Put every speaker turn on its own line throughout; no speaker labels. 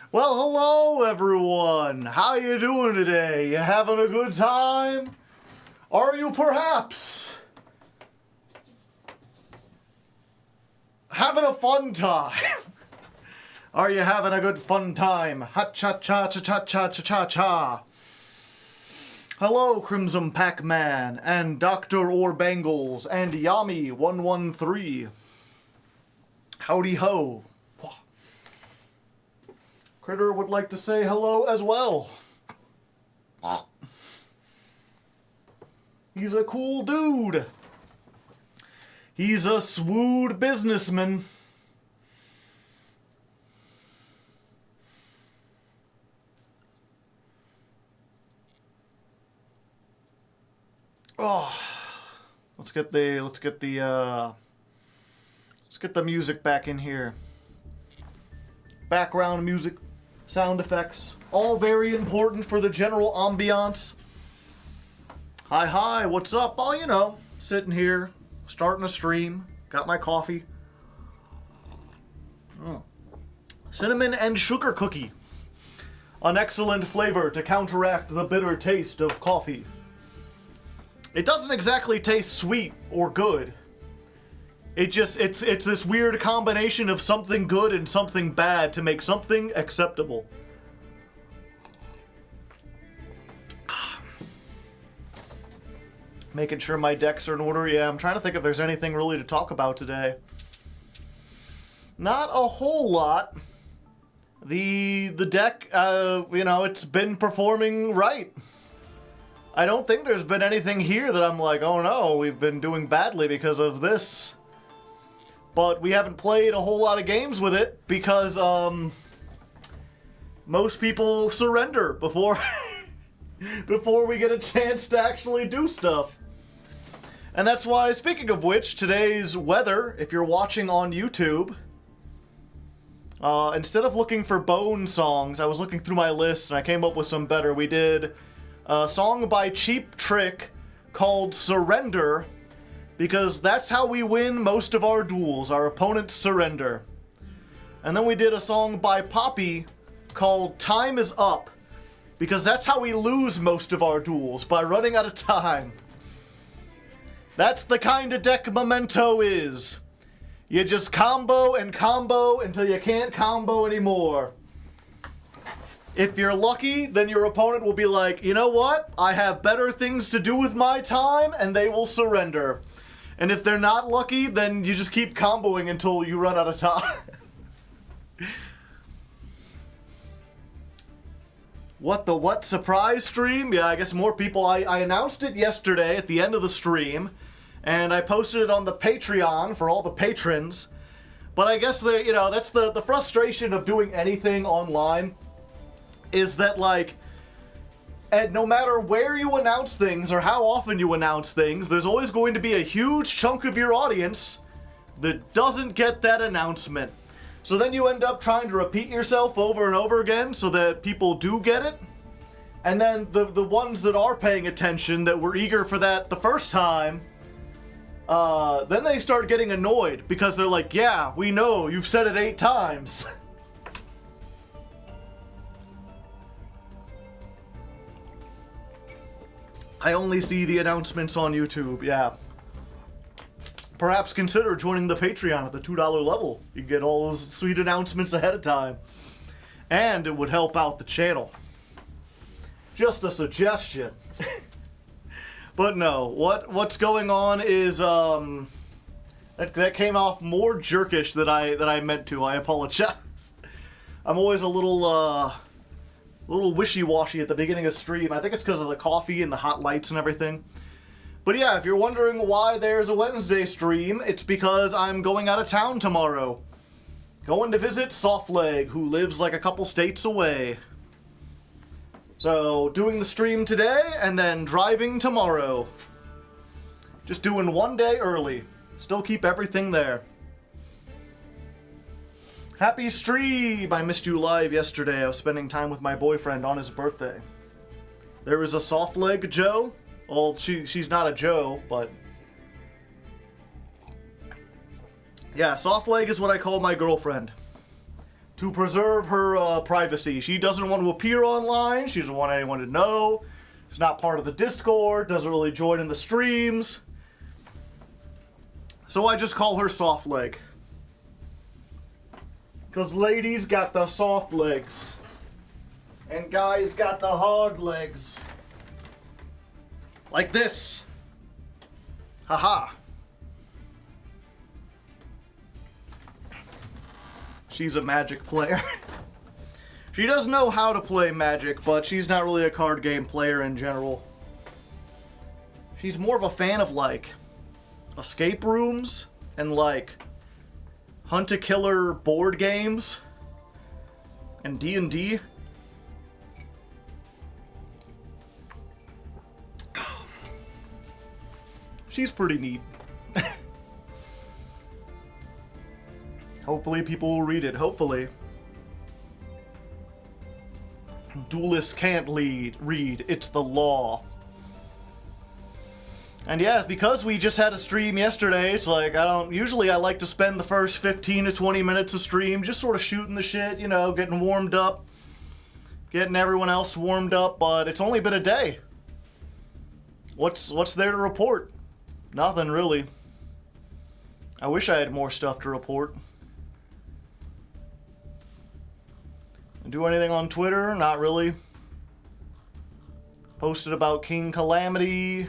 Well, hello everyone! How you doing today? You having a good time? Are you perhaps having a fun time? Are you having a good fun time? Ha-cha-cha-cha-cha-cha-cha-cha-cha. Hello, Crimson Pac-Man, and Dr. Orbangles, and Yami113. Howdy ho. Critter would like to say hello as well. He's a cool dude. He's a swood businessman. Oh, let's get the music back in here. Background music, sound effects, all very important for the general ambiance. Hi, what's up? Oh, you know, sitting here, starting a stream, got my coffee. Cinnamon and sugar cookie. An excellent flavor to counteract the bitter taste of coffee. It doesn't exactly taste sweet or good. It's this weird combination of something good and something bad to make something acceptable. Making sure my decks are in order. Yeah, I'm trying to think if there's anything really to talk about today. Not a whole lot. The deck, you know, it's been performing right. I don't think there's been anything here that I'm like, oh no, we've been doing badly because of this. But we haven't played a whole lot of games with it because most people surrender before before we get a chance to actually do stuff. And that's why, speaking of which, today's weather, if you're watching on YouTube, instead of looking for bone songs, I was looking through my list and I came up with some better. We did a song by Cheap Trick called Surrender, because that's how we win most of our duels. Our opponents surrender. And then we did a song by Poppy called Time Is Up, because that's how we lose most of our duels, by running out of time. That's the kind of deck Memento is. You just combo and combo until you can't combo anymore. If you're lucky, then your opponent will be like, you know what? I have better things to do with my time, and they will surrender. And if they're not lucky, then you just keep comboing until you run out of time. What surprise stream? Yeah, I guess more people. I announced it yesterday at the end of the stream, and I posted it on the Patreon for all the patrons. But I guess that's the frustration of doing anything online, is that, like, and no matter where you announce things or how often you announce things, there's always going to be a huge chunk of your audience that doesn't get that announcement. So then you end up trying to repeat yourself over and over again so that people do get it. And then the ones that are paying attention, that were eager for that the first time, then they start getting annoyed because they're like, yeah, we know, you've said it 8 times. I only see the announcements on YouTube, yeah. Perhaps consider joining the Patreon at the $2 level. You get all those sweet announcements ahead of time. And it would help out the channel. Just a suggestion. But no, what's going on is, that came off more jerkish than I meant to. I apologize. I'm always a little wishy-washy at the beginning of stream. I think it's because of the coffee and the hot lights and everything. But yeah, if you're wondering why there's a Wednesday stream, it's because I'm going out of town tomorrow. Going to visit Softleg, who lives like a couple states away. So, doing the stream today, and then driving tomorrow. Just doing one day early. Still keep everything there. Happy stream! I missed you live yesterday. I was spending time with my boyfriend on his birthday. There was a Softleg Joe. Well, she's not a Joe, but... yeah, Softleg is what I call my girlfriend. to preserve her privacy. She doesn't want to appear online. She doesn't want anyone to know. She's not part of the Discord. Doesn't really join in the streams. So I just call her Soft Leg. Because ladies got the soft legs. And guys got the hard legs. Like this. Haha. She's a Magic player. She does know how to play Magic, but she's not really a card game player in general. She's more of a fan of, like, escape rooms and, like, hunt-a-killer board games and D&D. She's pretty neat. Hopefully people will read it. Hopefully. Duelists can't read. It's the law. And yeah, because we just had a stream yesterday, it's like, usually I like to spend the first 15 to 20 minutes of stream just sort of shooting the shit, you know, getting warmed up, getting everyone else warmed up, but it's only been a day. What's there to report? Nothing, really. I wish I had more stuff to report. Do anything on Twitter? Not really. Posted about King Calamity.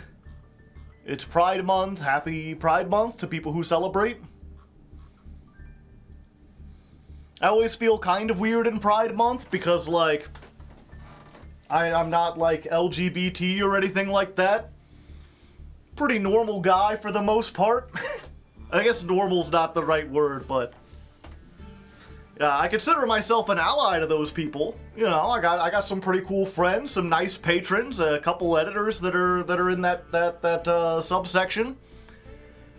It's Pride Month. Happy Pride Month to people who celebrate. I always feel kind of weird in Pride Month because, like, I'm not, like, LGBT or anything like that. Pretty normal guy for the most part. I guess normal's not the right word, but yeah, I consider myself an ally to those people. You know, I got some pretty cool friends, some nice patrons, a couple editors that are in that subsection,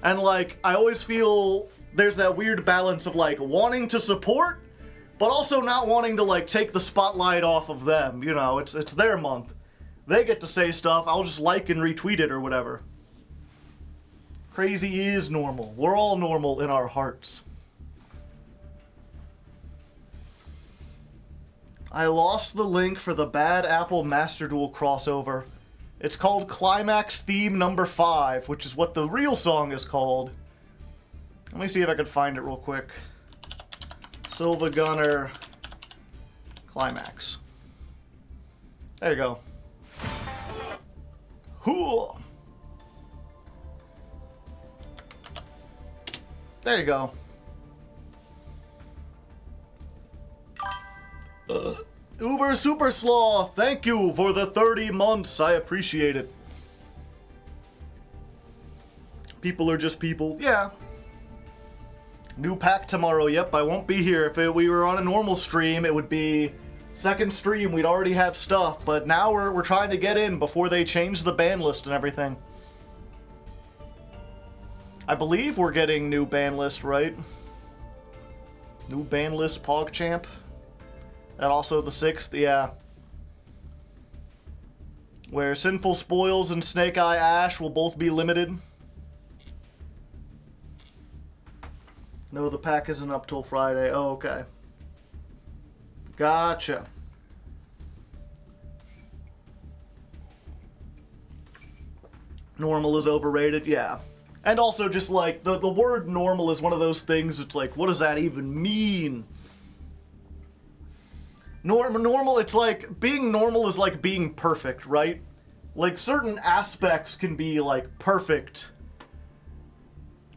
and like I always feel there's that weird balance of like wanting to support, but also not wanting to like take the spotlight off of them. You know, it's their month, they get to say stuff. I'll just like and retweet it or whatever. Crazy is normal. We're all normal in our hearts. I lost the link for the Bad Apple Master Duel crossover. It's called Climax Theme Number 5, which is what the real song is called. Let me see if I can find it real quick. Silva Gunner Climax. There you go. Hoo! There you go. Uber Super Sloth, thank you for the 30 months. I appreciate it. People are just people. Yeah. New pack tomorrow. Yep, I won't be here. If we were on a normal stream, it would be second stream. We'd already have stuff, but now we're trying to get in before they change the ban list and everything. I believe we're getting new ban list, right? New ban list PogChamp. And also the 6th, yeah. Where Sinful Spoils and Snake Eye Ash will both be limited. No, the pack isn't up till Friday. Oh, okay. Gotcha. Normal is overrated, yeah. And also just like, the word normal is one of those things, it's like, what does that even mean? Normal, it's like, being normal is like being perfect, right? Like, certain aspects can be, like, perfect.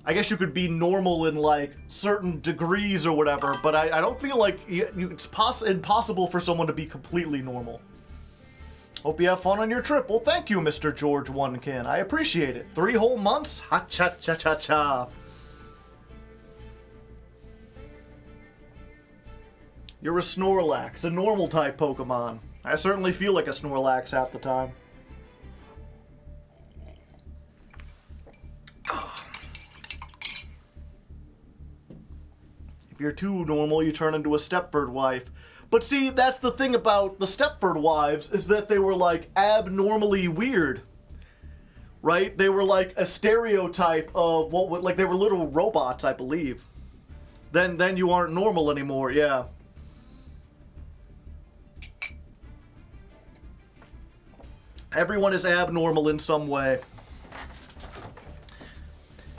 I guess you could be normal in, like, certain degrees or whatever, but I don't feel like it's impossible for someone to be completely normal. Hope you have fun on your trip. Well, thank you, Mr. George Onekin. I appreciate it. 3 whole months? Ha-cha-cha-cha-cha. You're a Snorlax, a normal type Pokemon. I certainly feel like a Snorlax half the time. If you're too normal, you turn into a Stepford wife. But see, that's the thing about the Stepford wives, is that they were like abnormally weird. Right? They were like a stereotype of what would, like they were little robots, I believe. Then you aren't normal anymore, yeah. Everyone is abnormal in some way.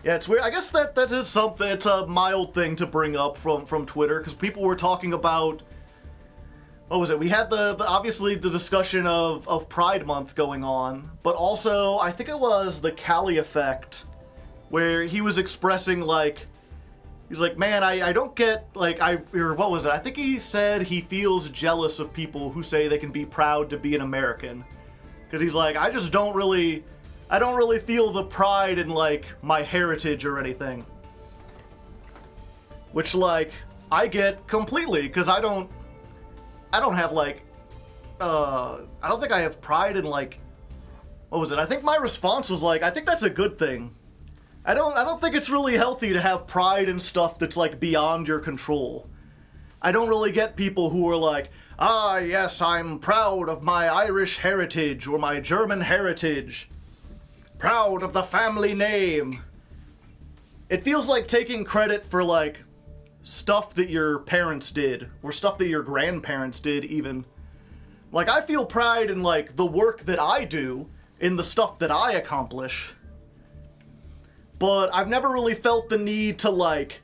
Yeah, it's weird. I guess that is something. It's a mild thing to bring up from Twitter, because people were talking about, what was it? We had the obviously the discussion of Pride Month going on, but also I think it was the Cali effect, where he was expressing like, he's like, man, I don't get like or what was it? I think he said he feels jealous of people who say they can be proud to be an American, because he's like, I don't really feel the pride in, like, my heritage or anything. Which, like, I get completely, because I don't have, like, I don't think I have pride in, like, what was it? I think my response was, like, I think that's a good thing. I don't think it's really healthy to have pride in stuff that's, like, beyond your control. I don't really get people who are like, ah, yes, I'm proud of my Irish heritage or my German heritage. Proud of the family name. It feels like taking credit for, like, stuff that your parents did, or stuff that your grandparents did, even. Like, I feel pride in, like, the work that I do, in the stuff that I accomplish. But I've never really felt the need to, like,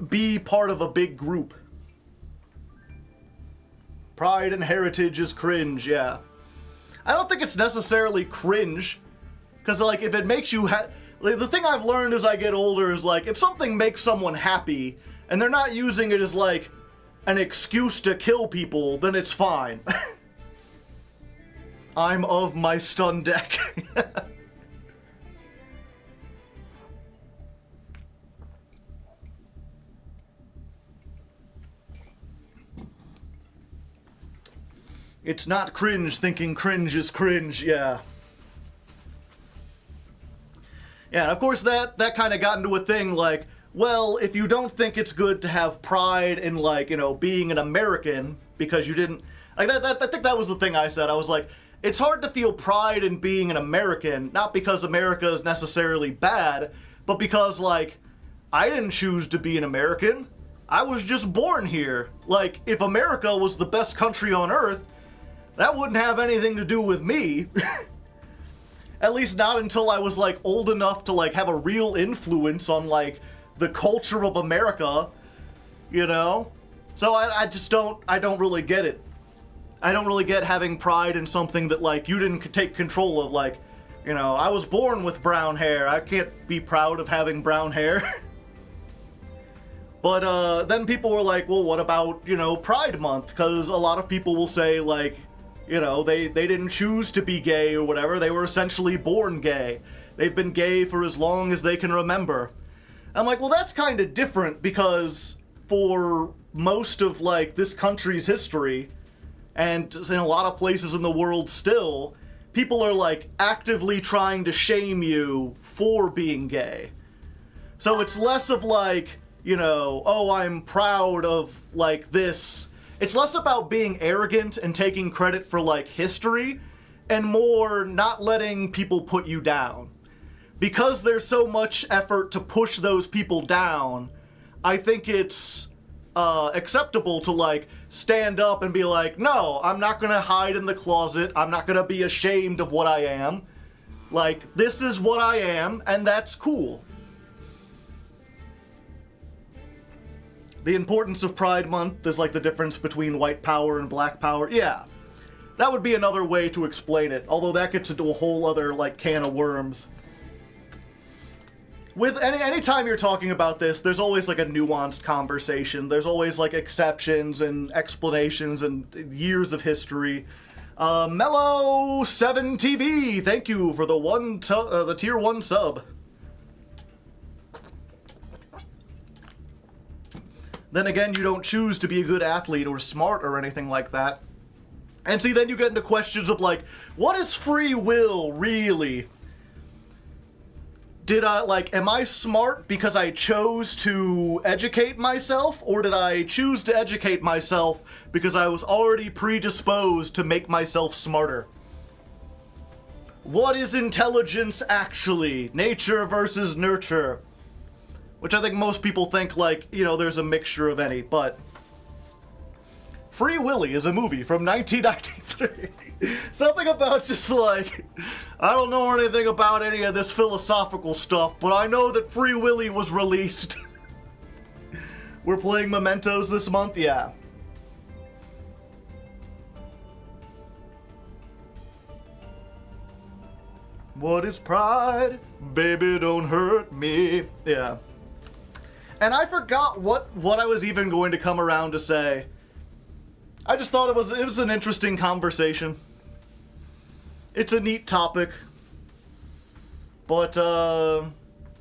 be part of a big group. Pride and heritage is cringe, yeah. I don't think it's necessarily cringe. Because, like, if it makes you like, the thing I've learned as I get older is, like, if something makes someone happy, and they're not using it as, like, an excuse to kill people, then it's fine. I'm of my stun deck. It's not cringe thinking cringe is cringe, yeah. Yeah, and of course that kind of got into a thing like, well, if you don't think it's good to have pride in, like, you know, being an American because you didn't, like, I think that was the thing I said. I was like, it's hard to feel pride in being an American, not because America is necessarily bad, but because, like, I didn't choose to be an American. I was just born here. Like, if America was the best country on earth, that wouldn't have anything to do with me. At least not until I was, like, old enough to, like, have a real influence on, like, the culture of America, you know? So I don't really get it. I don't really get having pride in something that, like, you didn't take control of, like, you know, I was born with brown hair. I can't be proud of having brown hair. But, then people were like, well, what about, you know, Pride Month? Because a lot of people will say, like, you know, they didn't choose to be gay or whatever. They were essentially born gay. They've been gay for as long as they can remember. I'm like, well, that's kind of different because for most of, like, this country's history, and in a lot of places in the world still, people are, like, actively trying to shame you for being gay. So it's less of, like, you know, oh, I'm proud of, like, this. It's less about being arrogant and taking credit for, like, history, and more not letting people put you down. Because there's so much effort to push those people down, I think it's acceptable to, like, stand up and be like, no, I'm not gonna hide in the closet, I'm not gonna be ashamed of what I am. Like, this is what I am, and that's cool. The importance of Pride Month is, like, the difference between white power and black power. Yeah, that would be another way to explain it, although that gets into a whole other, like, can of worms. With any time you're talking about this, there's always, like, a nuanced conversation. There's always, like, exceptions and explanations and years of history. Mellow7TV, thank you for the tier 1 sub. Then again, you don't choose to be a good athlete or smart or anything like that. And see, then you get into questions of, like, what is free will, really? Did I, like, am I smart because I chose to educate myself? Or did I choose to educate myself because I was already predisposed to make myself smarter? What is intelligence actually? Nature versus nurture. Which I think most people think, like, you know, there's a mixture of any, but Free Willy is a movie from 1993. Something about just like, I don't know anything about any of this philosophical stuff, but I know that Free Willy was released. We're playing Mementos this month? Yeah. What is pride? Baby, don't hurt me. Yeah. And I forgot what I was even going to come around to say. I just thought it was an interesting conversation. It's a neat topic. But,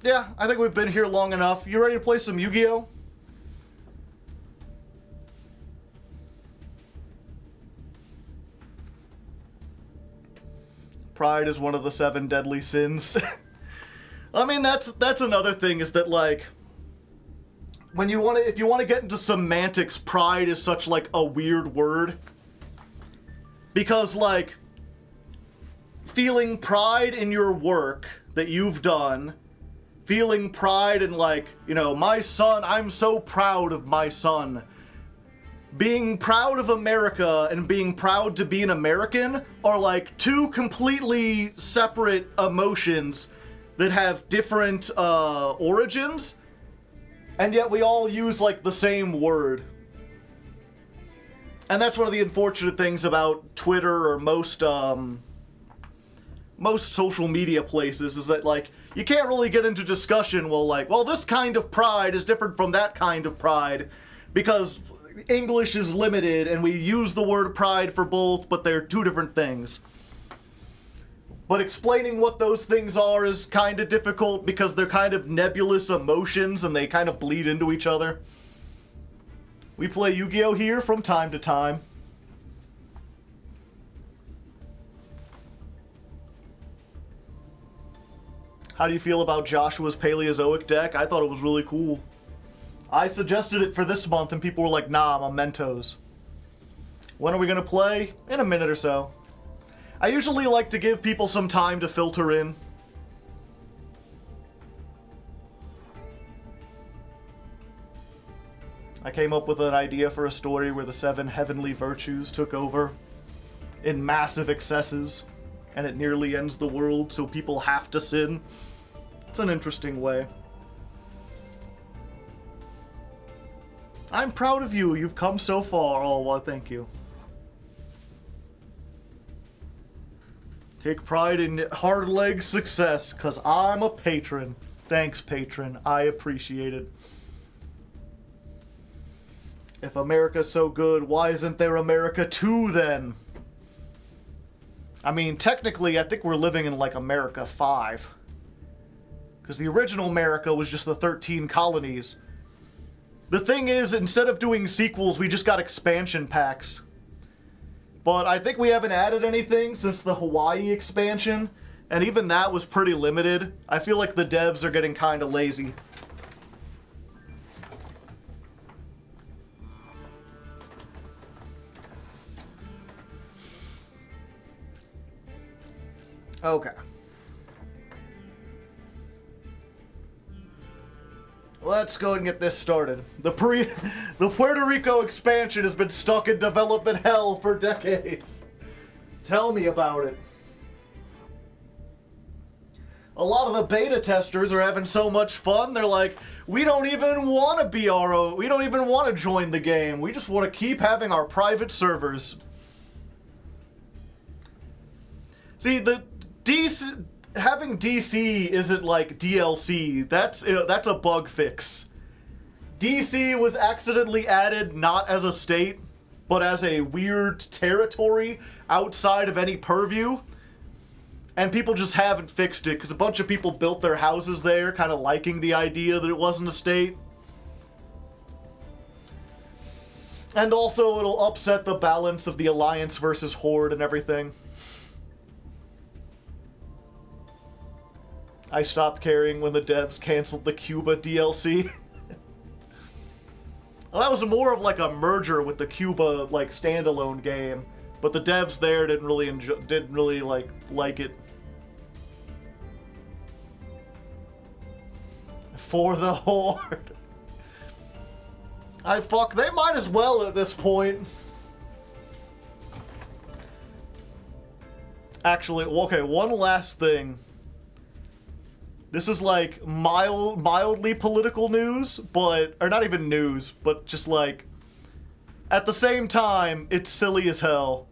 yeah, I think we've been here long enough. You ready to play some Yu-Gi-Oh? Pride is one of the 7 deadly sins. I mean, that's another thing, is that, like, if you want to get into semantics, pride is such, like, a weird word. Because, like, feeling pride in your work that you've done, feeling pride in, like, you know, my son, I'm so proud of my son. Being proud of America and being proud to be an American are, like, 2 completely separate emotions that have different, origins. And yet we all use, like, the same word. And that's one of the unfortunate things about Twitter or most social media places, is that, like, you can't really get into discussion, well, this kind of pride is different from that kind of pride, because English is limited and we use the word pride for both, but they're 2 different things. But explaining what those things are is kind of difficult because they're kind of nebulous emotions and they kind of bleed into each other. We play Yu-Gi-Oh! Here from time to time. How do you feel about Joshua's Paleozoic deck? I thought it was really cool. I suggested it for this month and people were like, nah, Mementos. When are we gonna play? In a minute or so. I usually like to give people some time to filter in. I came up with an idea for a story where the 7 heavenly virtues took over in massive excesses, and it nearly ends the world, so people have to sin. It's an interesting way. I'm proud of you. You've come so far. Oh, well, thank you. Take pride in Hardleg's success, because I'm a patron. Thanks, patron. I appreciate it. If America's so good, why isn't there America 2 then? I mean, technically, I think we're living in, like, America 5. Because the original America was just the 13 colonies. The thing is, instead of doing sequels, we just got expansion packs. But I think we haven't added anything since the Hawaii expansion, and even that was pretty limited. I feel like the devs are getting kind of lazy. Okay. Let's go and get this started. The Puerto Rico expansion has been stuck in development hell for decades. Tell me about it. A lot of the beta testers are having so much fun, they're like, we don't even want to be our own, we don't even want to join the game, we just want to keep having our private servers. See, having DC isn't like DLC, that's a bug fix. DC was accidentally added not as a state, but as a weird territory outside of any purview. And people just haven't fixed it, because a bunch of people built their houses there, kind of liking the idea that it wasn't a state. And also, it'll upset the balance of the Alliance versus Horde and everything. I stopped caring when the devs canceled the Cuba DLC. Well, that was more of like a merger with the Cuba, like, standalone game. But the devs there didn't really like it. For the Horde. They might as well at this point. Actually, okay, one last thing. This is like mildly political news, but, or not even news, but just like, at the same time, it's silly as hell.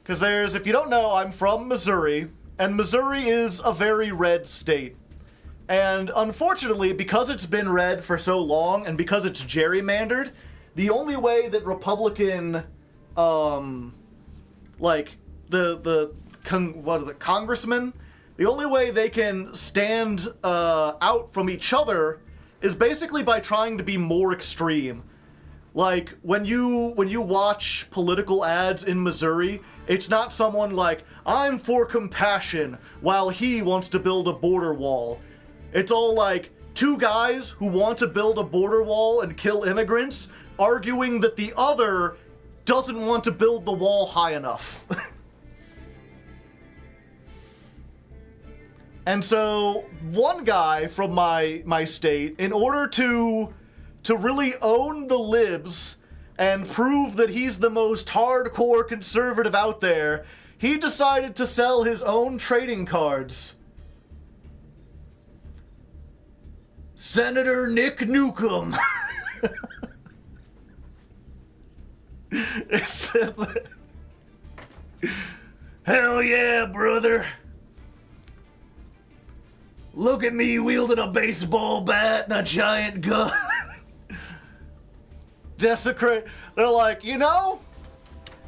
Because there's, if you don't know, I'm from Missouri, and Missouri is a very red state. And unfortunately, because it's been red for so long, and because it's gerrymandered, the only way that Republican, like, the congressmen, the only way they can stand out from each other is basically by trying to be more extreme. Like, when you watch political ads in Missouri, it's not someone like, I'm for compassion, while he wants to build a border wall. It's all like, two guys who want to build a border wall and kill immigrants, arguing that the other doesn't want to build the wall high enough. And so, one guy from my state, in order to really own the libs and prove that he's the most hardcore conservative out there, he decided to sell his own trading cards. Senator Nick Newcomb. Hell yeah, brother. Look at me wielding a baseball bat and a giant gun. Desecrate. They're like, you know,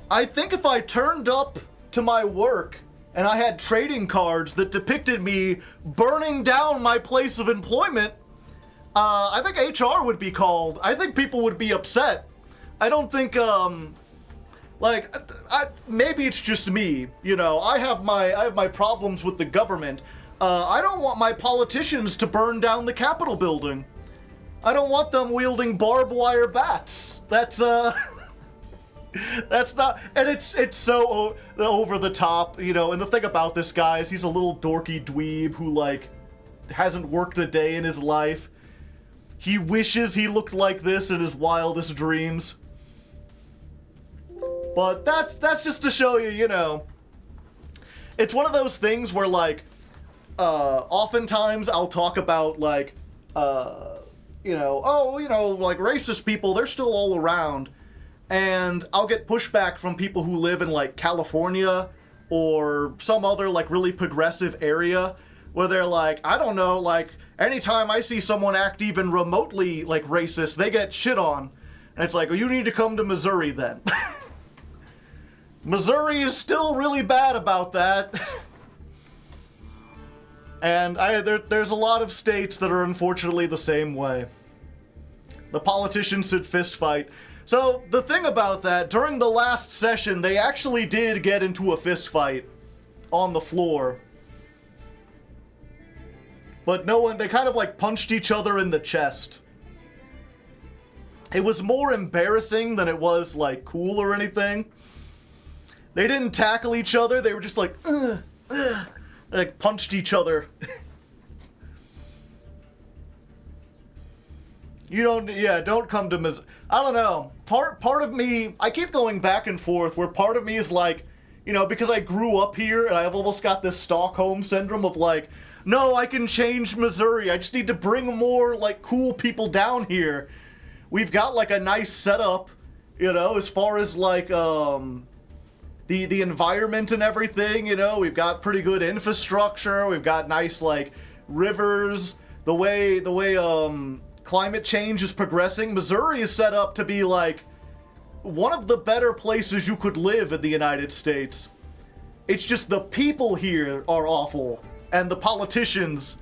I think if I turned up to my work and I had trading cards that depicted me burning down my place of employment, I think HR would be called. I think people would be upset. I don't think, maybe it's just me, you know, I have my problems with the government. I don't want my politicians to burn down the Capitol building. I don't want them wielding barbed wire bats. That's that's not, and it's so over the top, you know, and the thing about this guy is he's a little dorky dweeb who, like, hasn't worked a day in his life. He wishes he looked like this in his wildest dreams. But that's just to show you, you know, it's one of those things where, like, oftentimes I'll talk about, like, like, racist people, they're still all around. And I'll get pushback from people who live in, like, California or some other, like, really progressive area where they're like, I don't know, like, anytime I see someone act even remotely, like, racist, they get shit on. And it's like, well, you need to come to Missouri then. Missouri is still really bad about that. And there's a lot of states that are unfortunately the same way. The politicians should fist fight. So, the thing about that, during the last session, they actually did get into a fist fight on the floor. But no one, they kind of like punched each other in the chest. It was more embarrassing than it was, like, cool or anything. They didn't tackle each other, they were just like, like, punched each other. Don't come to Missouri. I don't know. Part of me, I keep going back and forth, where part of me is like, you know, because I grew up here, and I've almost got this Stockholm syndrome of like, no, I can change Missouri, I just need to bring more, like, cool people down here. We've got, like, a nice setup, you know, as far as, like, the environment and everything, you know, we've got pretty good infrastructure, we've got nice, like, rivers, the way climate change is progressing. Missouri is set up to be, like, one of the better places you could live in the United States. It's just the people here are awful, and the politicians,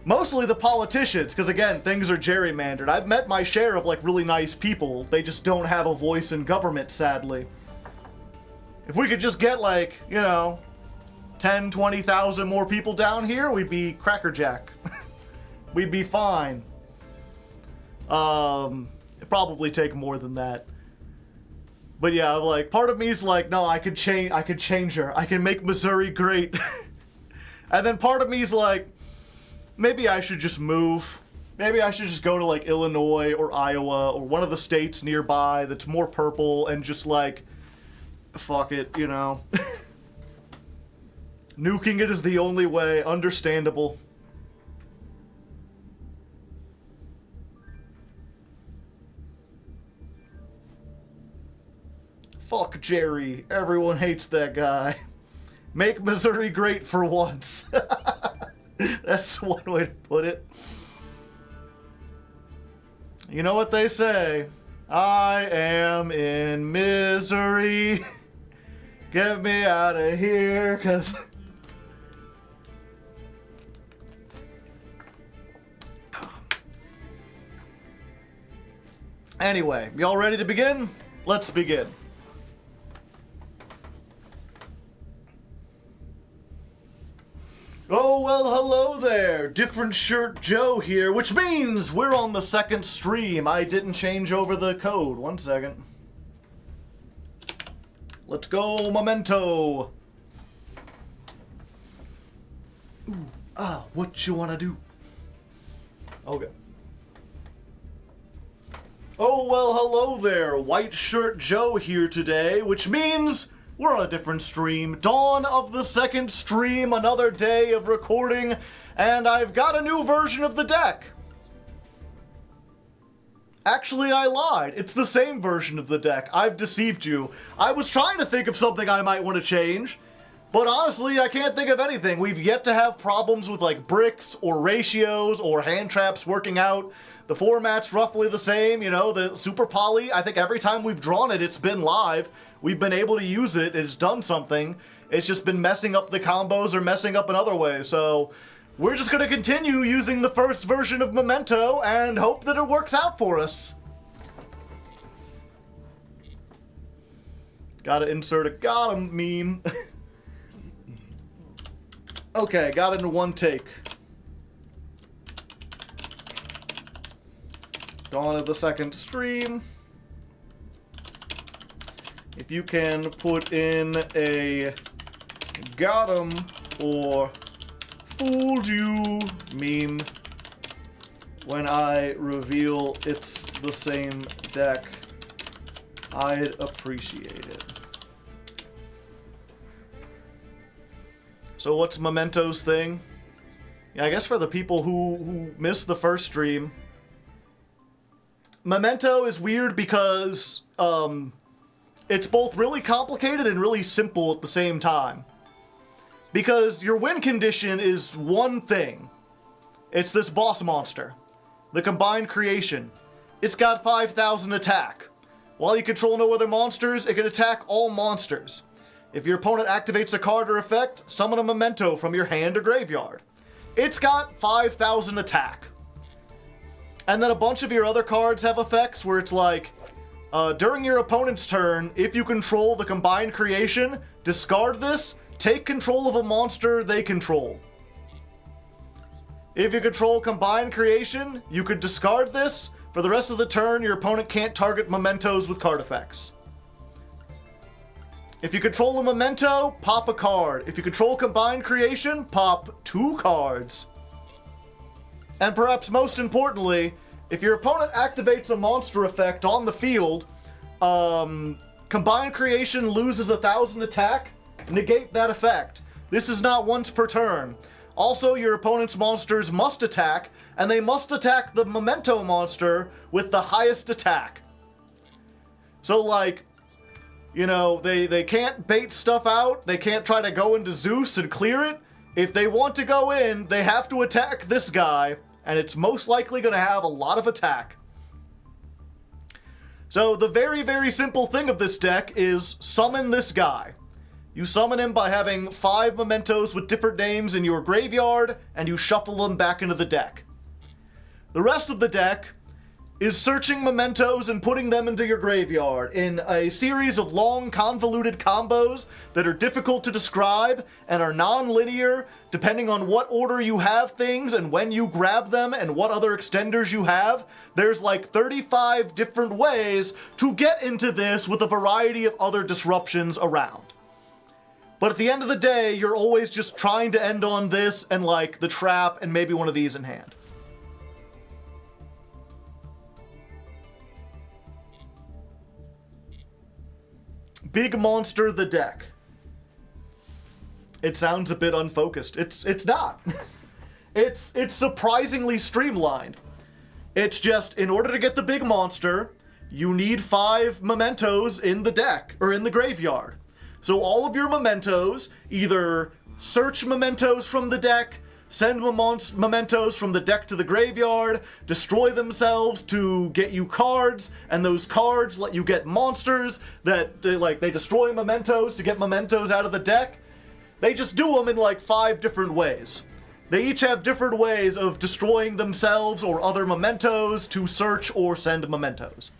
mostly the politicians, because again, things are gerrymandered. I've met my share of, like, really nice people, they just don't have a voice in government, sadly. If we could just get, like, you know, 10, 20,000 more people down here, we'd be crackerjack. We'd be fine. It'd probably take more than that. But yeah, like, part of me's like, no, I could change her. I can make Missouri great. And then part of me's like, maybe I should just move. Maybe I should just go to, like, Illinois or Iowa or one of the states nearby that's more purple and just, like, fuck it, you know. Nuking it is the only way. Understandable. Fuck Jerry. Everyone hates that guy. Make Missouri great for once. That's one way to put it. You know what they say? I am in misery. Get me out of here, cause... Anyway, y'all ready to begin? Let's begin. Oh, well, hello there. Different Shirt Joe here, which means we're on the second stream. I didn't change over the code. 1 second. Let's go, Memento. Ooh, what you wanna do? Okay. Oh, well, hello there. White Shirt Joe here today, which means we're on a different stream. Dawn of the second stream, another day of recording, and I've got a new version of the deck. Actually, I lied. It's the same version of the deck. I've deceived you. I was trying to think of something I might want to change, but honestly, I can't think of anything. We've yet to have problems with, like, bricks or ratios or hand traps working out. The format's roughly the same, you know, the Super Poly, I think every time we've drawn it, it's been live. We've been able to use it, it's done something. It's just been messing up the combos or messing up in other ways, so we're just gonna continue using the first version of Memento and hope that it works out for us. Gotta insert a got 'em meme. Okay, got it in one take. Dawn of the second stream. If you can put in a got 'em or fooled you meme when I reveal it's the same deck, I'd appreciate it. So what's Memento's thing? Yeah, I guess for the people who missed the first stream, Memento is weird because it's both really complicated and really simple at the same time. Because your win condition is one thing. It's this boss monster. The combined creation. It's got 5,000 attack. While you control no other monsters, it can attack all monsters. If your opponent activates a card or effect, summon a Memento from your hand or graveyard. It's got 5,000 attack. And then a bunch of your other cards have effects where it's like, during your opponent's turn, if you control the combined creation, discard this, take control of a monster they control. If you control combined creation, you could discard this. For the rest of the turn, your opponent can't target mementos with card effects. If you control a memento, pop a card. If you control combined creation, pop 2 cards. And perhaps most importantly, if your opponent activates a monster effect on the field, combined creation loses 1,000 attack, negate that effect. This is not once per turn. Also, your opponent's monsters must attack, and they must attack the memento monster with the highest attack. So, like, you know, they can't bait stuff out, they can't try to go into Zeus and clear it. If they want to go in, they have to attack this guy, and it's most likely going to have a lot of attack. So the very, very simple thing of this deck is summon this guy. You summon him by having 5 mementos with different names in your graveyard, and you shuffle them back into the deck. The rest of the deck is searching mementos and putting them into your graveyard in a series of long, convoluted combos that are difficult to describe and are non-linear, depending on what order you have things and when you grab them and what other extenders you have. There's like 35 different ways to get into this with a variety of other disruptions around. But at the end of the day, you're always just trying to end on this and like the trap and maybe one of these in hand. Big Monster the deck. It sounds a bit unfocused. It's not. It's surprisingly streamlined. It's just, in order to get the big monster, you need 5 mementos in the deck, or in the graveyard. So all of your mementos, either search mementos from the deck, send mementos from the deck to the graveyard, destroy themselves to get you cards, and those cards let you get monsters that, they destroy mementos to get mementos out of the deck. They just do them in, 5 different ways. They each have different ways of destroying themselves or other mementos to search or send mementos.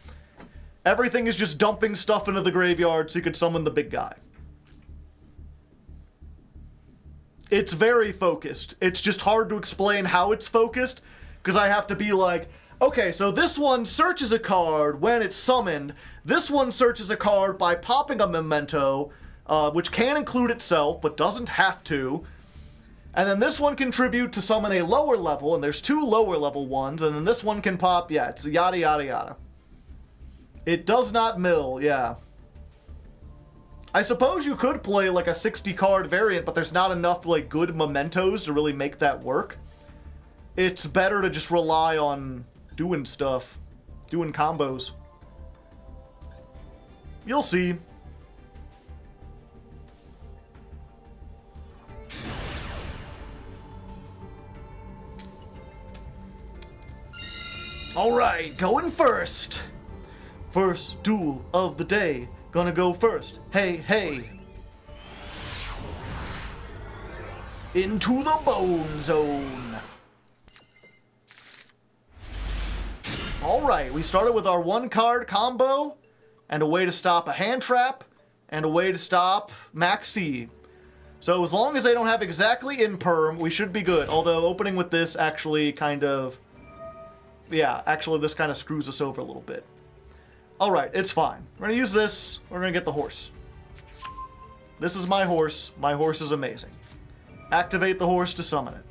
Everything is just dumping stuff into the graveyard so you could summon the big guy. It's very focused. It's just hard to explain how it's focused, because I have to be like, okay, so this one searches a card when it's summoned. This one searches a card by popping a memento, which can include itself, but doesn't have to. And then this one contribute to summon a lower level, and there's 2 lower level ones, and then this one can pop, yeah, it's yada yada yada. It does not mill, yeah. I suppose you could play a 60 card variant, but there's not enough good mementos to really make that work. It's better to just rely on doing stuff, doing combos. You'll see. Alright, going first. First duel of the day. Gonna go first. Hey, hey. Into the bone zone. Alright, we started with our 1-card combo, and a way to stop a hand trap, and a way to stop Maxi. So as long as they don't have exactly imperm, we should be good. Although opening with this actually kind of... yeah, actually this kind of screws us over a little bit. Alright, it's fine. We're gonna use this. We're gonna get the horse. This is my horse. My horse is amazing. Activate the horse to summon it.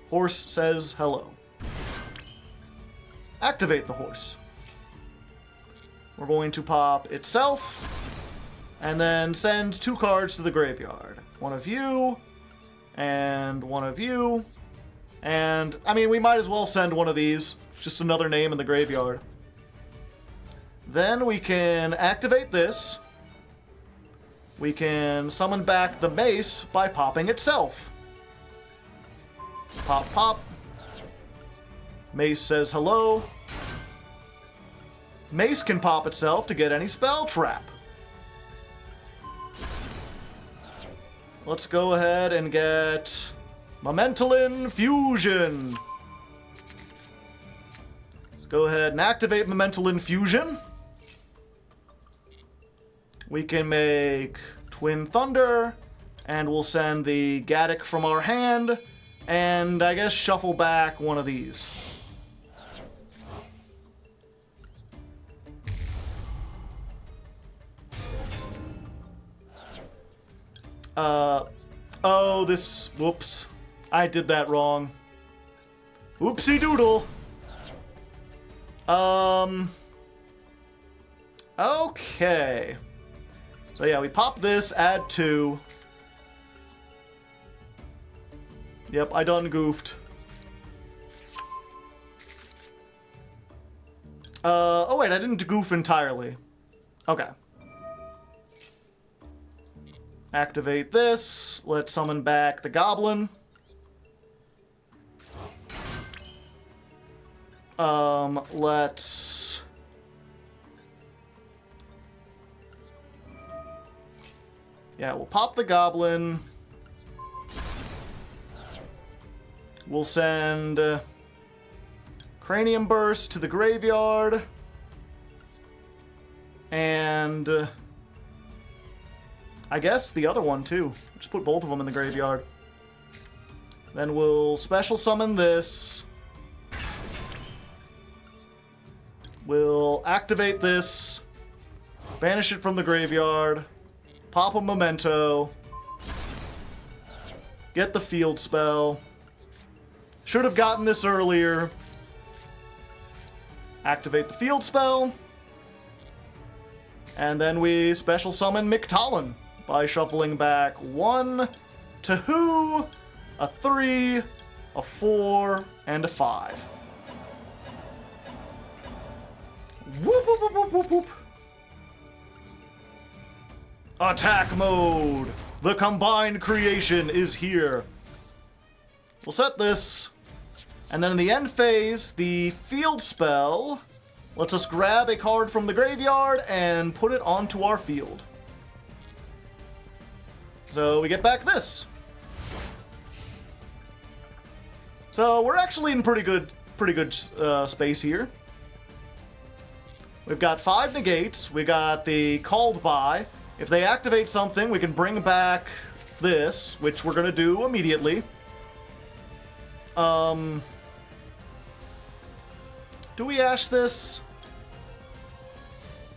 Horse says hello. Activate the horse. We're going to pop itself, and then send 2 cards to the graveyard. One of you, and one of you, and, I mean, we might as well send one of these. It's just another name in the graveyard. Then we can activate this. We can summon back the mace by popping itself. Pop, pop. Mace says hello. Mace can pop itself to get any spell trap. Let's go ahead and get Momentalin Fusion. Let's go ahead and activate Momentalin Fusion. We can make Twin Thunder, and we'll send the Gaddock from our hand, and I guess shuffle back one of these. Oh, this, whoops. I did that wrong. Oopsie doodle. Okay. So yeah, we pop this, add 2. Yep, I done goofed. Oh wait, I didn't goof entirely. Okay. Activate this. Let's summon back the goblin. Let's... yeah, we'll pop the goblin. We'll send Cranium Burst to the graveyard. And I guess the other one too. Just put both of them in the graveyard. Then we'll special summon this. We'll activate this. Banish it from the graveyard. Pop a memento. Get the field spell. Should have gotten this earlier. Activate the field spell. And then we special summon Mictalon. by shuffling back 1, 2, a 3, a 4, and a 5. Whoop, whoop, whoop, whoop, whoop, whoop. Attack mode! The combined creation is here. We'll set this. And then in the end phase, the field spell lets us grab a card from the graveyard and put it onto our field. So we get back this. So we're actually in pretty good space here. We've got 5 negates. We got the called by. If they activate something, we can bring back this, which we're gonna do immediately. Do we ash this?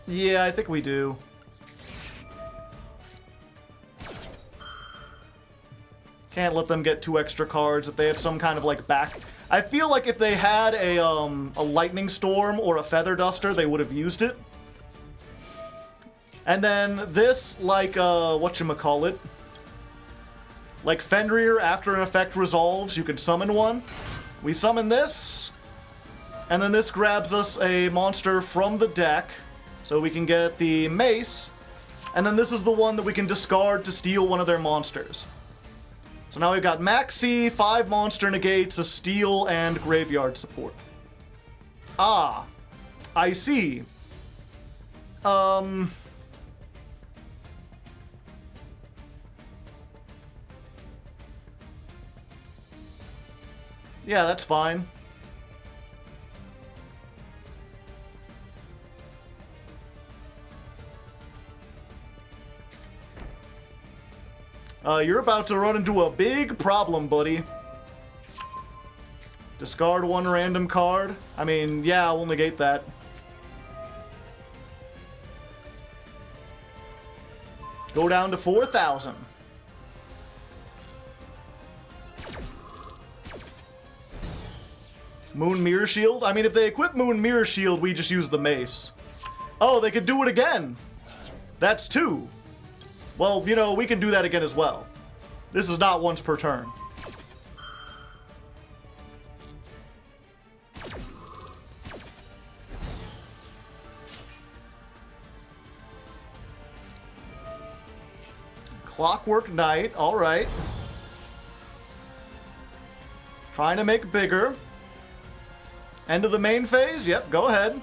Yeah, I think we do. Can't let them get 2 extra cards if they have some kind of like back. I feel like if they had a lightning storm or a feather duster, they would have used it. And then this, like whatchamacallit, like Fenrir, after an effect resolves, you can summon one. We summon this, and then this grabs us a monster from the deck, so we can get the mace, and then this is the one that we can discard to steal one of their monsters. So now we've got maxi, 5 monster negates, a steal, and graveyard support. Ah, I see. Yeah, that's fine. You're about to run into a big problem, buddy. Discard 1 random card. I mean, yeah, we'll negate that. Go down to 4,000. Moon Mirror Shield? I mean, if they equip Moon Mirror Shield, we just use the mace. Oh, they could do it again. That's 2. Well, you know, we can do that again as well. This is not once per turn. Clockwork Knight, alright. Trying to make bigger. End of the main phase? Yep, go ahead.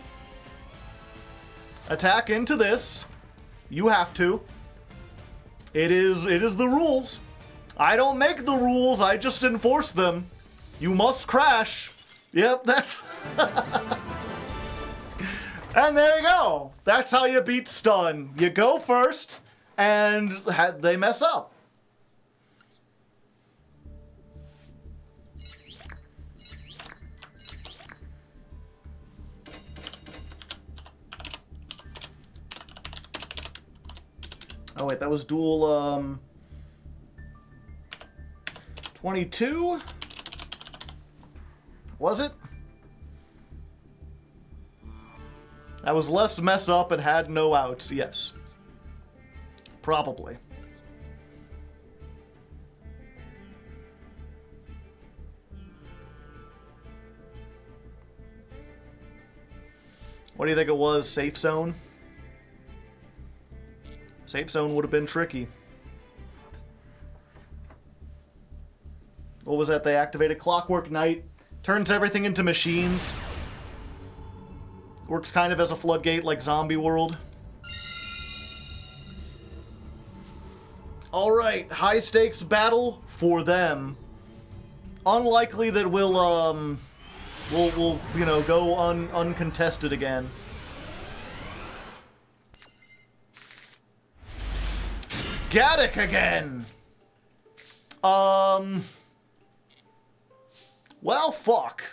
Attack into this. You have to. It is the rules. I don't make the rules, I just enforce them. You must crash. Yep, that's... And there you go. That's how you beat stun. You go first, and they mess up. Oh wait, that was duel 22? Was it? That was less mess up and had no outs, yes. Probably. What do you think it was? Safe zone? Safe zone would have been tricky. What was that? They activated Clockwork Knight. Turns everything into machines. Works kind of as a floodgate like Zombie World. Alright, high stakes battle for them. Unlikely that we'll you know, go uncontested again. Gaddock again! Well, fuck.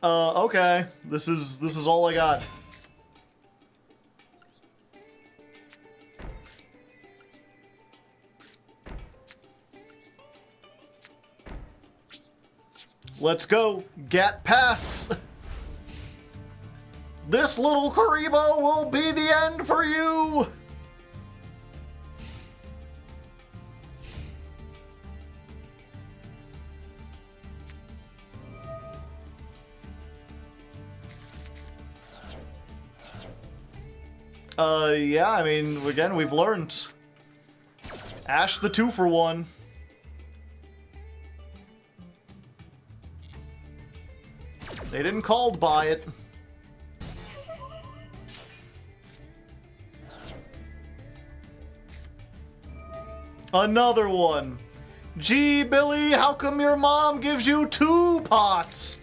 Okay. This is all I got. Let's go. Gat pass. This little Karibo will be the end for you. Yeah, I mean, again, we've learned. Ash the 2-for-1. They didn't called by it. Another one. Gee, Billy, how come your mom gives you 2 pots?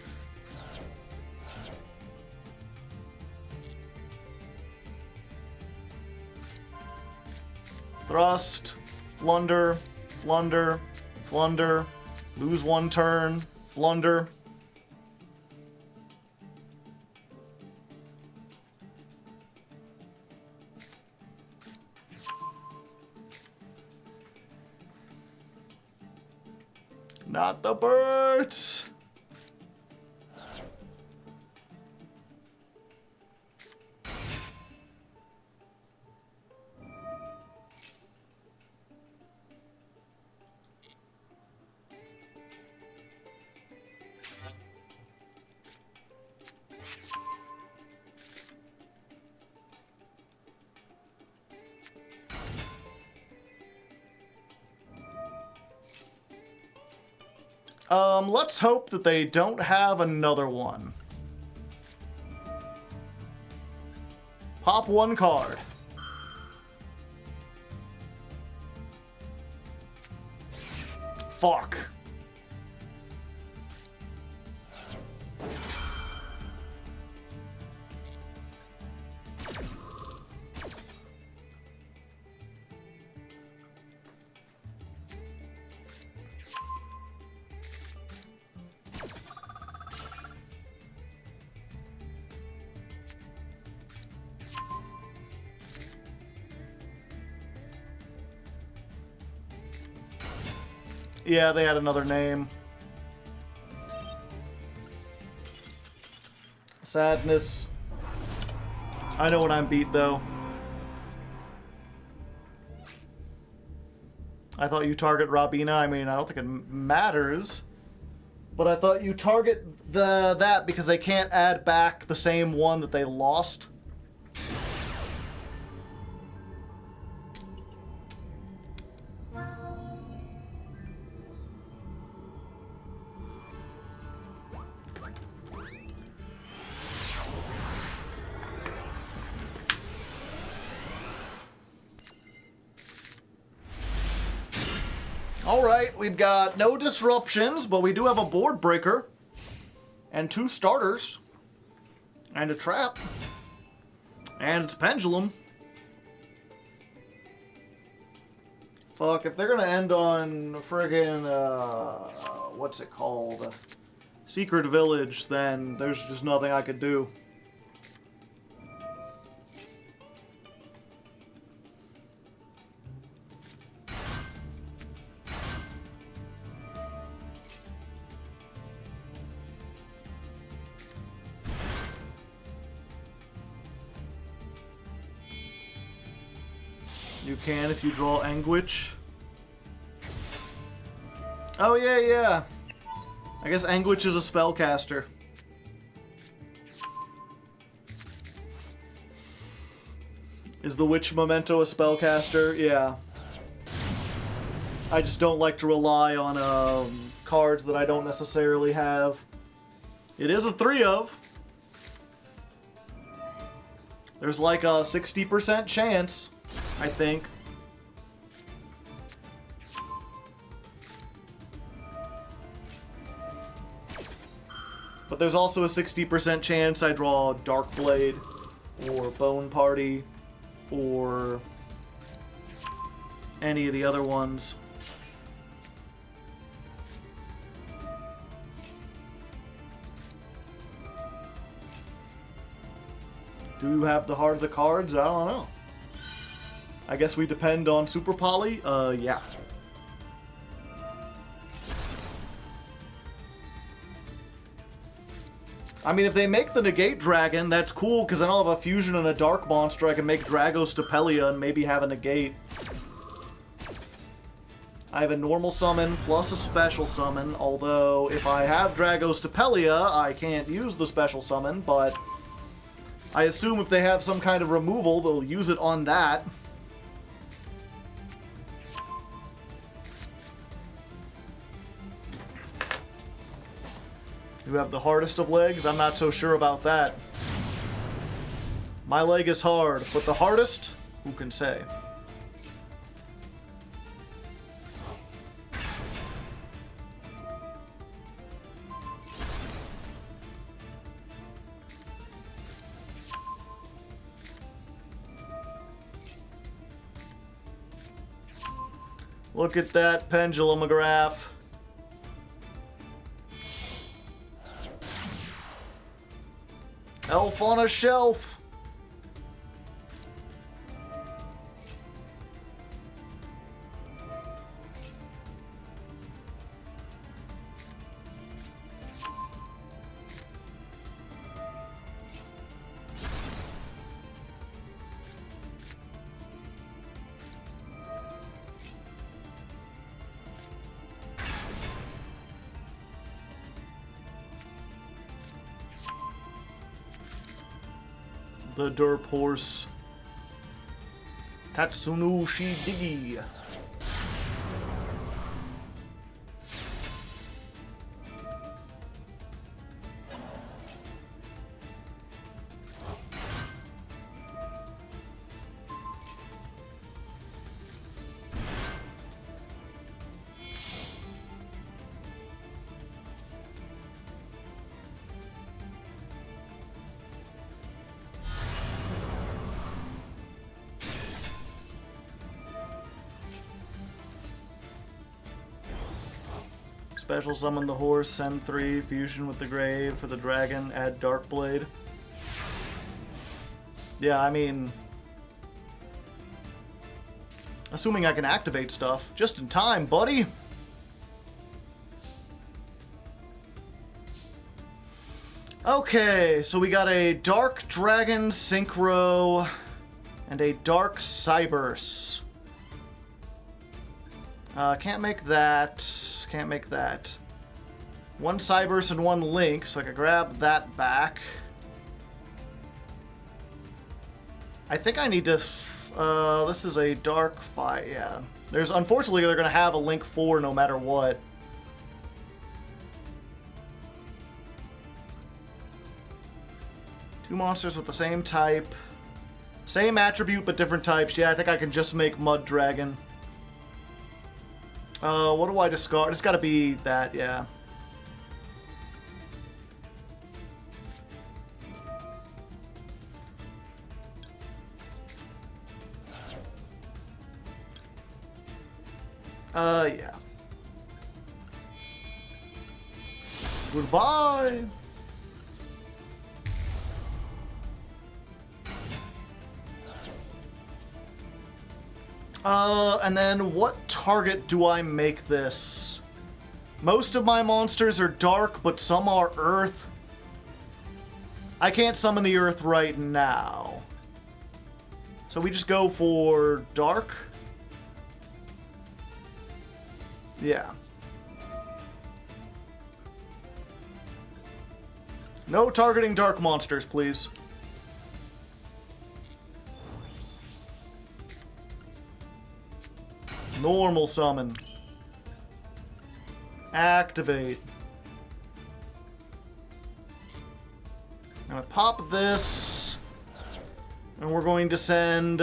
Thrust, Flunder, Flunder, Flunder, lose 1 turn, Flunder. Not the birds! Let's hope that they don't have another one. Pop 1 card. Fuck. Yeah, they had another name. Sadness. I know when I'm beat, though. I thought you target Robina. I mean, I don't think it matters. But I thought you target that because they can't add back the same one that they lost. Alright, we've got no disruptions, but we do have a board breaker. And 2 starters. And a trap. And it's Pendulum. Fuck, if they're gonna end on friggin', what's it called? Secret Village, then there's just nothing I could do. You can if you draw Anguish. Oh, yeah. I guess Anguish is a spellcaster. Is the Witch Memento a spellcaster? Yeah. I just don't like to rely on cards that I don't necessarily have. It is a 3-of. There's like a 60% chance, I think. But there's also a 60% chance I draw Dark Blade, or Bone Party, or any of the other ones. Do you have the heart of the cards? I don't know. I guess we depend on Super Poly? Yeah. I mean, if they make the Negate Dragon, that's cool, because then I'll have a fusion and a Dark monster. I can make Dragos Stapelia and maybe have a Negate. I have a normal summon plus a special summon, although if I have Dragos Stapelia, I can't use the special summon, but I assume if they have some kind of removal, they'll use it on that. You have the hardest of legs? I'm not so sure about that. My leg is hard, but the hardest? Who can say? Look at that pendulum graph. Elf on a shelf. The derp horse. Tatsunu Shidigi. Special summon the horse, send 3, fusion with the grave for the dragon, add Dark Blade. Yeah, I mean, assuming I can activate stuff. Just in time, buddy! Okay, so we got a Dark Dragon Synchro and a Dark Cyberse. Can't make that. Can't make that. One Cyberse and one Link, so I can grab that back. I think I need to... this is a Dark Fight, yeah. Unfortunately, they're going to have a Link 4 no matter what. Two monsters with the same type. Same attribute, but different types. Yeah, I think I can just make Mud Dragon. What do I discard? It's gotta be that, yeah. Yeah. Goodbye! And then what target do I make this? Most of my monsters are dark, but some are earth. I can't summon the earth right now. So we just go for dark? Yeah. No targeting dark monsters, please. Normal summon. Activate. I'm gonna pop this. And we're going to send...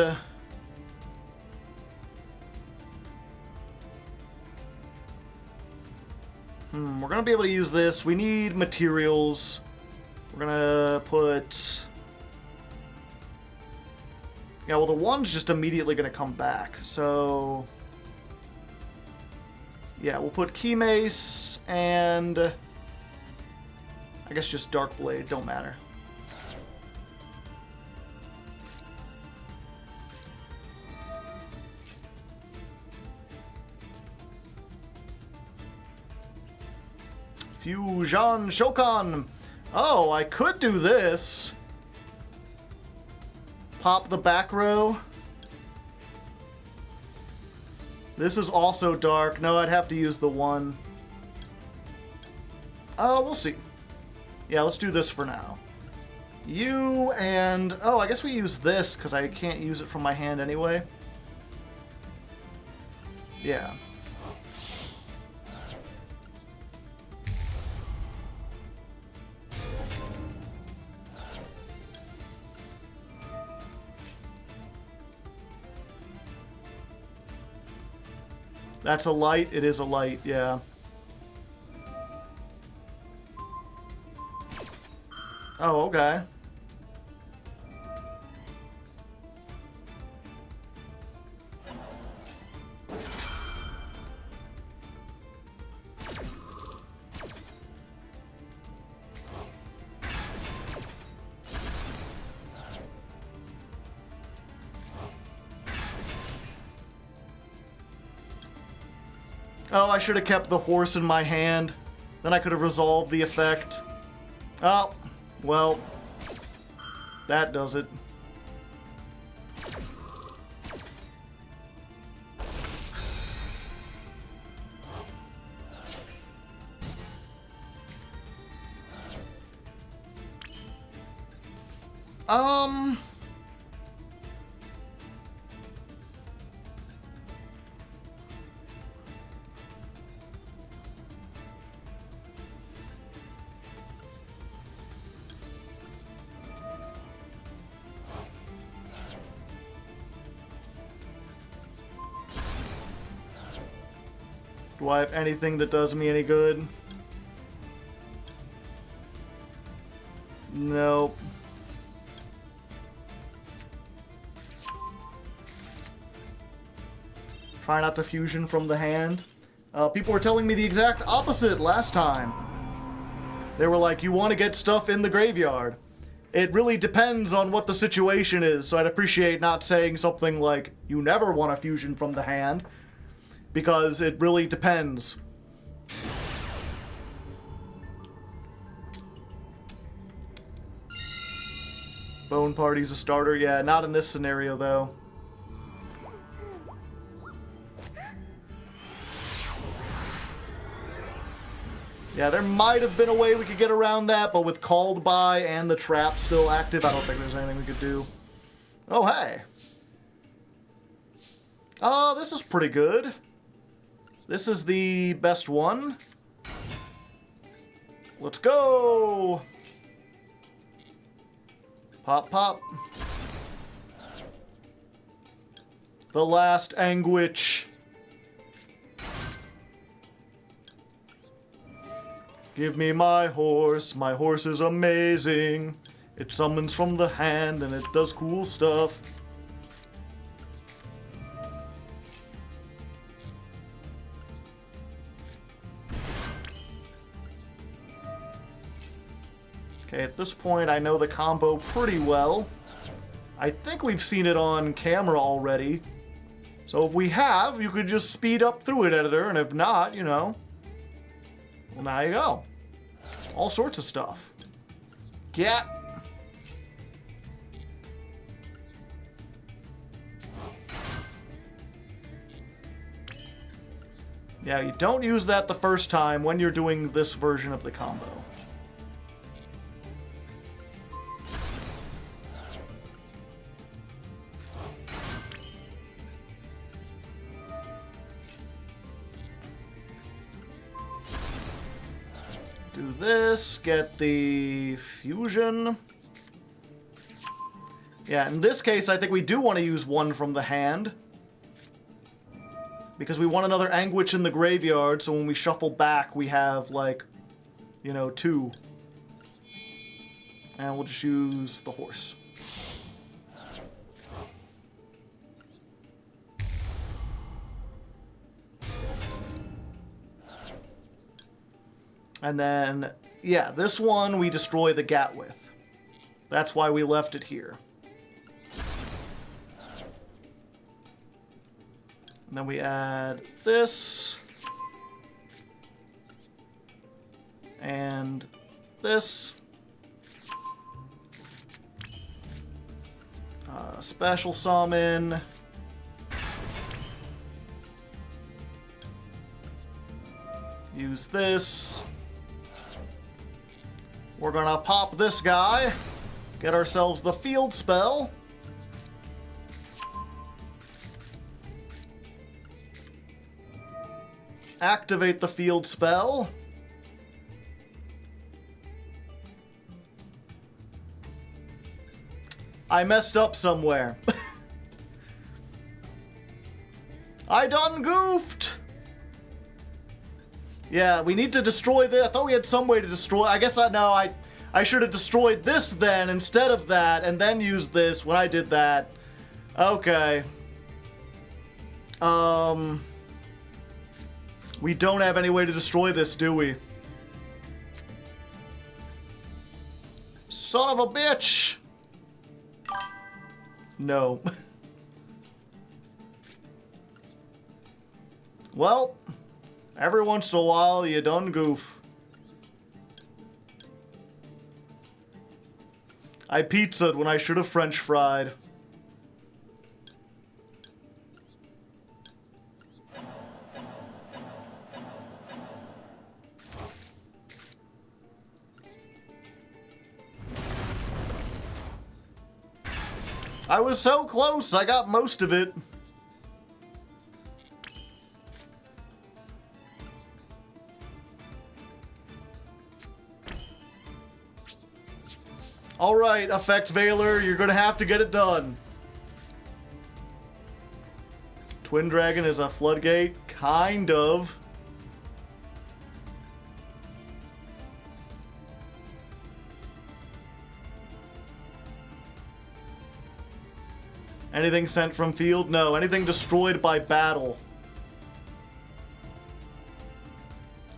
we're gonna be able to use this. We need materials. We're gonna put... Yeah, well, the one's just immediately gonna come back, so... Yeah, we'll put Key Mace and... I guess just Dark Blade, don't matter. Fusion Shokan! Oh, I could do this. Pop the back row. This is also dark. No, I'd have to use the 1. We'll see. Yeah, let's do this for now. You and... Oh, I guess we use this because I can't use it from my hand anyway. Yeah. That's a light? It is a light, yeah. Oh, okay. Oh, I should have kept the horse in my hand. Then I could have resolved the effect. Oh, well, that does it. Do I have anything that does me any good? Nope. Try not to fusion from the hand. People were telling me the exact opposite last time. They were like, you want to get stuff in the graveyard. It really depends on what the situation is, so I'd appreciate not saying something like, you never want to fusion from the hand. Because it really depends. Bone Party's a starter? Yeah, not in this scenario, though. Yeah, there might have been a way we could get around that, but with Called By and the trap still active, I don't think there's anything we could do. Oh, hey. Oh, this is pretty good. This is the best one. Let's go! Pop, pop. The last anguish. Give me my horse. My horse is amazing. It summons from the hand and it does cool stuff. Okay, at this point, I know the combo pretty well. I think we've seen it on camera already. So if we have, you could just speed up through it, editor, and if not, you know, well, now you go. All sorts of stuff. Get. Yeah, you don't use that the first time when you're doing this version of the combo. Do this, get the fusion. Yeah, in this case, I think we do want to use one from the hand. Because we want another anguish in the graveyard, so when we shuffle back, we have, like, you know, 2. And we'll just use the horse. And then, yeah, this one we destroy the Gat with. That's why we left it here. And then we add this. And this. Special summon. Use this. We're gonna pop this guy. Get ourselves the field spell. Activate the field spell. I messed up somewhere. I done goofed! Yeah, we need to destroy this. I thought we had some way to destroy. I guess I should have destroyed this then instead of that, and then used this when I did that. Okay. We don't have any way to destroy this, do we? Son of a bitch! No. Well, every once in a while you done goof. I pizzaed when I should have French fried. I was so close, I got most of it. Alright, Effect Veiler, you're gonna have to get it done. Twin Dragon is a floodgate? Kind of. Anything sent from field? No. Anything destroyed by battle?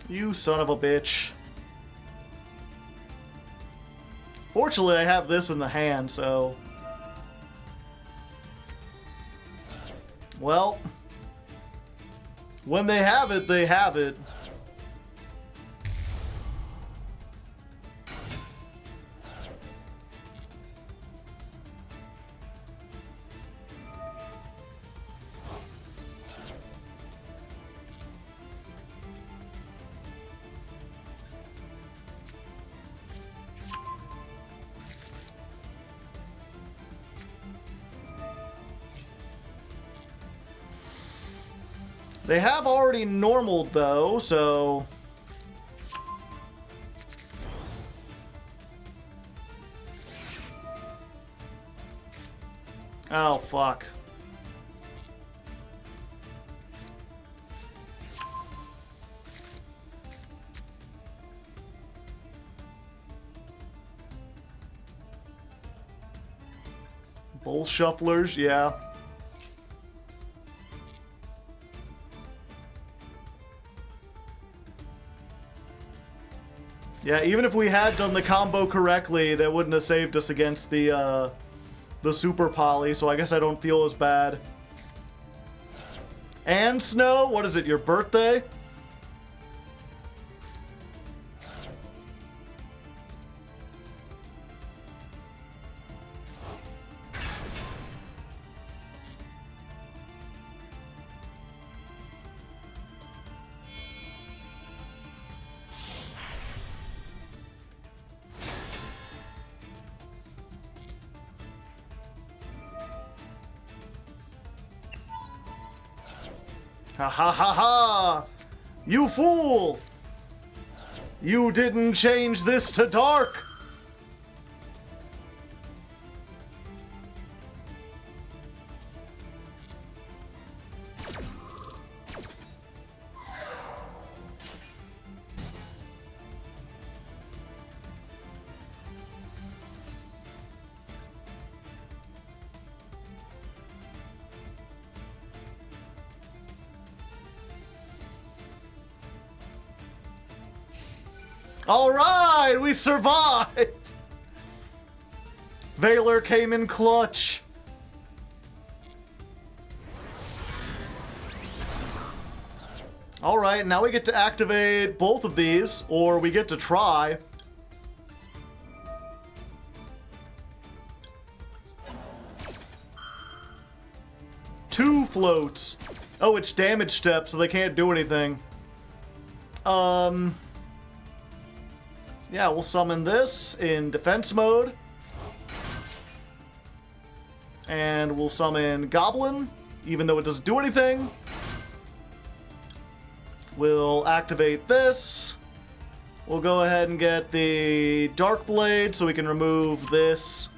You son of a bitch. Fortunately, I have this in the hand, so... Well... When they have it, they have it. They have already normaled, though, so... Oh, fuck. Bull shufflers, yeah. Yeah, even if we had done the combo correctly, that wouldn't have saved us against the super poly, so I guess I don't feel as bad. And Snow, what is it, your birthday? Ha ha ha ha! You fool! You didn't change this to dark! Alright, we survived! Veiler came in clutch. Alright, now we get to activate both of these, or we get to try. 2 floats. Oh, it's damage step, so they can't do anything. Yeah, we'll summon this in defense mode. And we'll summon Goblin, even though it doesn't do anything. We'll activate this. We'll go ahead and get the Dark Blade so we can remove this.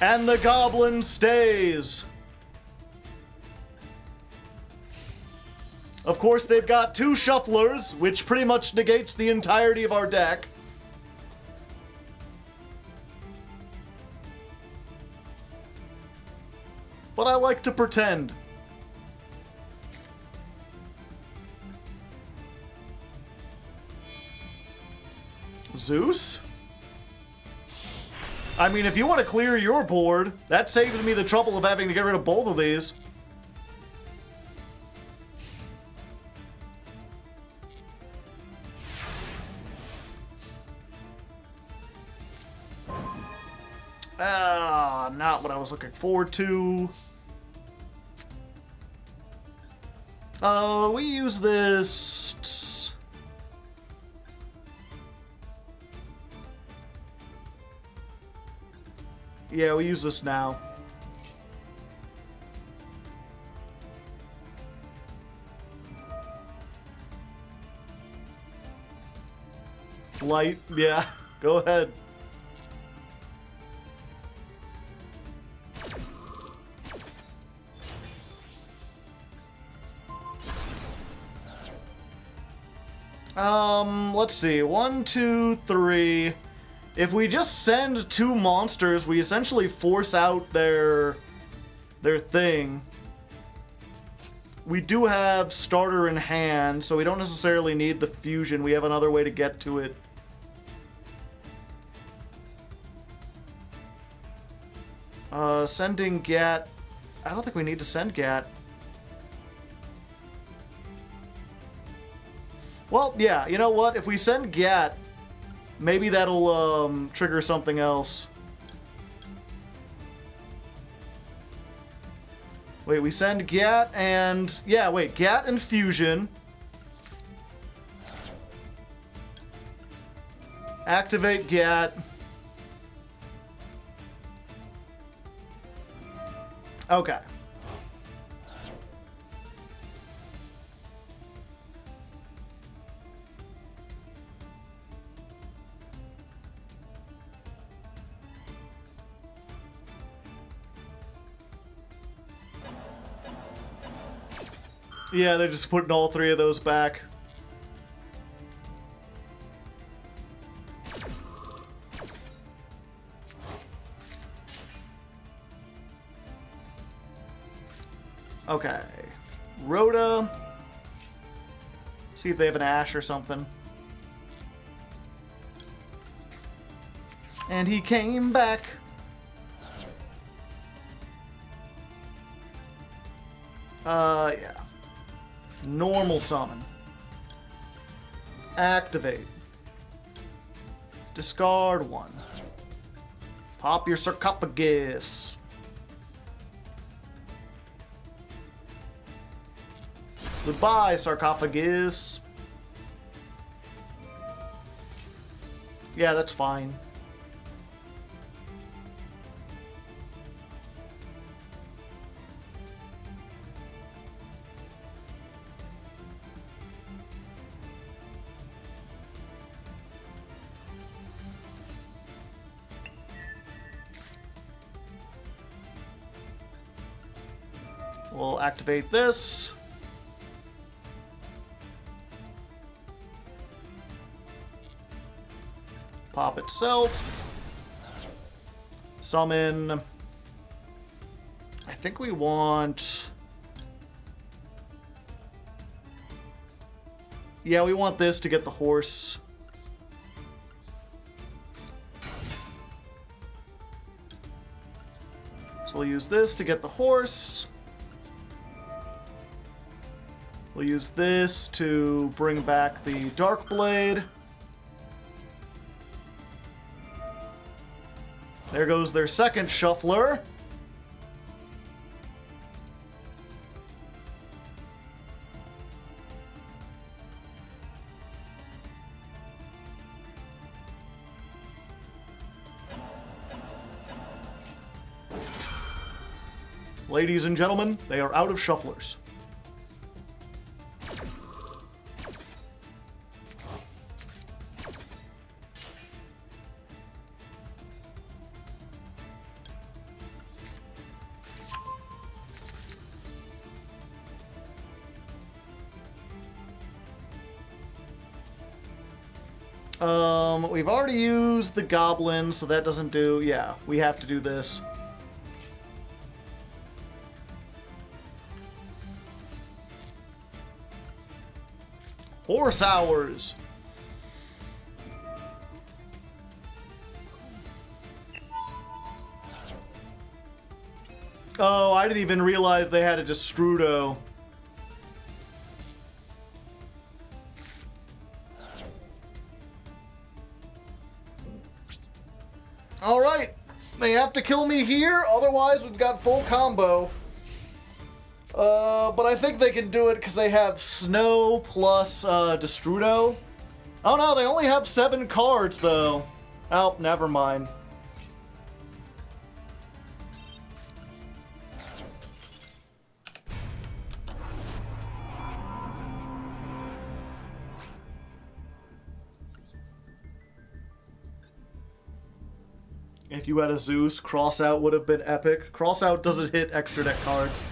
And the Goblin stays. Of course, they've got 2 Shufflers, which pretty much negates the entirety of our deck. But I like to pretend. Zeus? I mean, if you want to clear your board, that saves me the trouble of having to get rid of both of these. Not what I was looking forward to. We use this. Yeah, we use this now. Light, yeah, go ahead. Let's see. 1, 2, 3. If we just send 2 monsters, we essentially force out their thing. We do have starter in hand, so we don't necessarily need the fusion. We have another way to get to it. Sending Gat. I don't think we need to send Gat. Well, yeah, you know what? If we send Gat, maybe that'll trigger something else. Wait, we send Gat and... Yeah, wait, Gat and Fusion. Activate Gat. Okay. Yeah, they're just putting all 3 of those back. Okay. Rhoda. See if they have an Ash or something. And he came back. Yeah. Normal summon. Activate. Discard 1. Pop your sarcophagus. Goodbye, sarcophagus. Yeah, that's fine. We'll activate this. Pop itself. Summon. I think we want... Yeah, we want this to get the horse. So we'll use this to get the horse. We'll use this to bring back the Dark Blade. There goes their second shuffler. Ladies and gentlemen, they are out of shufflers. We've already used the goblin, so that doesn't do... Yeah, we have to do this. Horse hours. Oh, I didn't even realize they had a Destrudo. Alright, they have to kill me here, otherwise we've got full combo. But I think they can do it because they have Snow plus Destrudo. Oh no, they only have 7 cards though. Oh, never mind. If you had a Zeus, Crossout would have been epic. Crossout doesn't hit extra deck cards.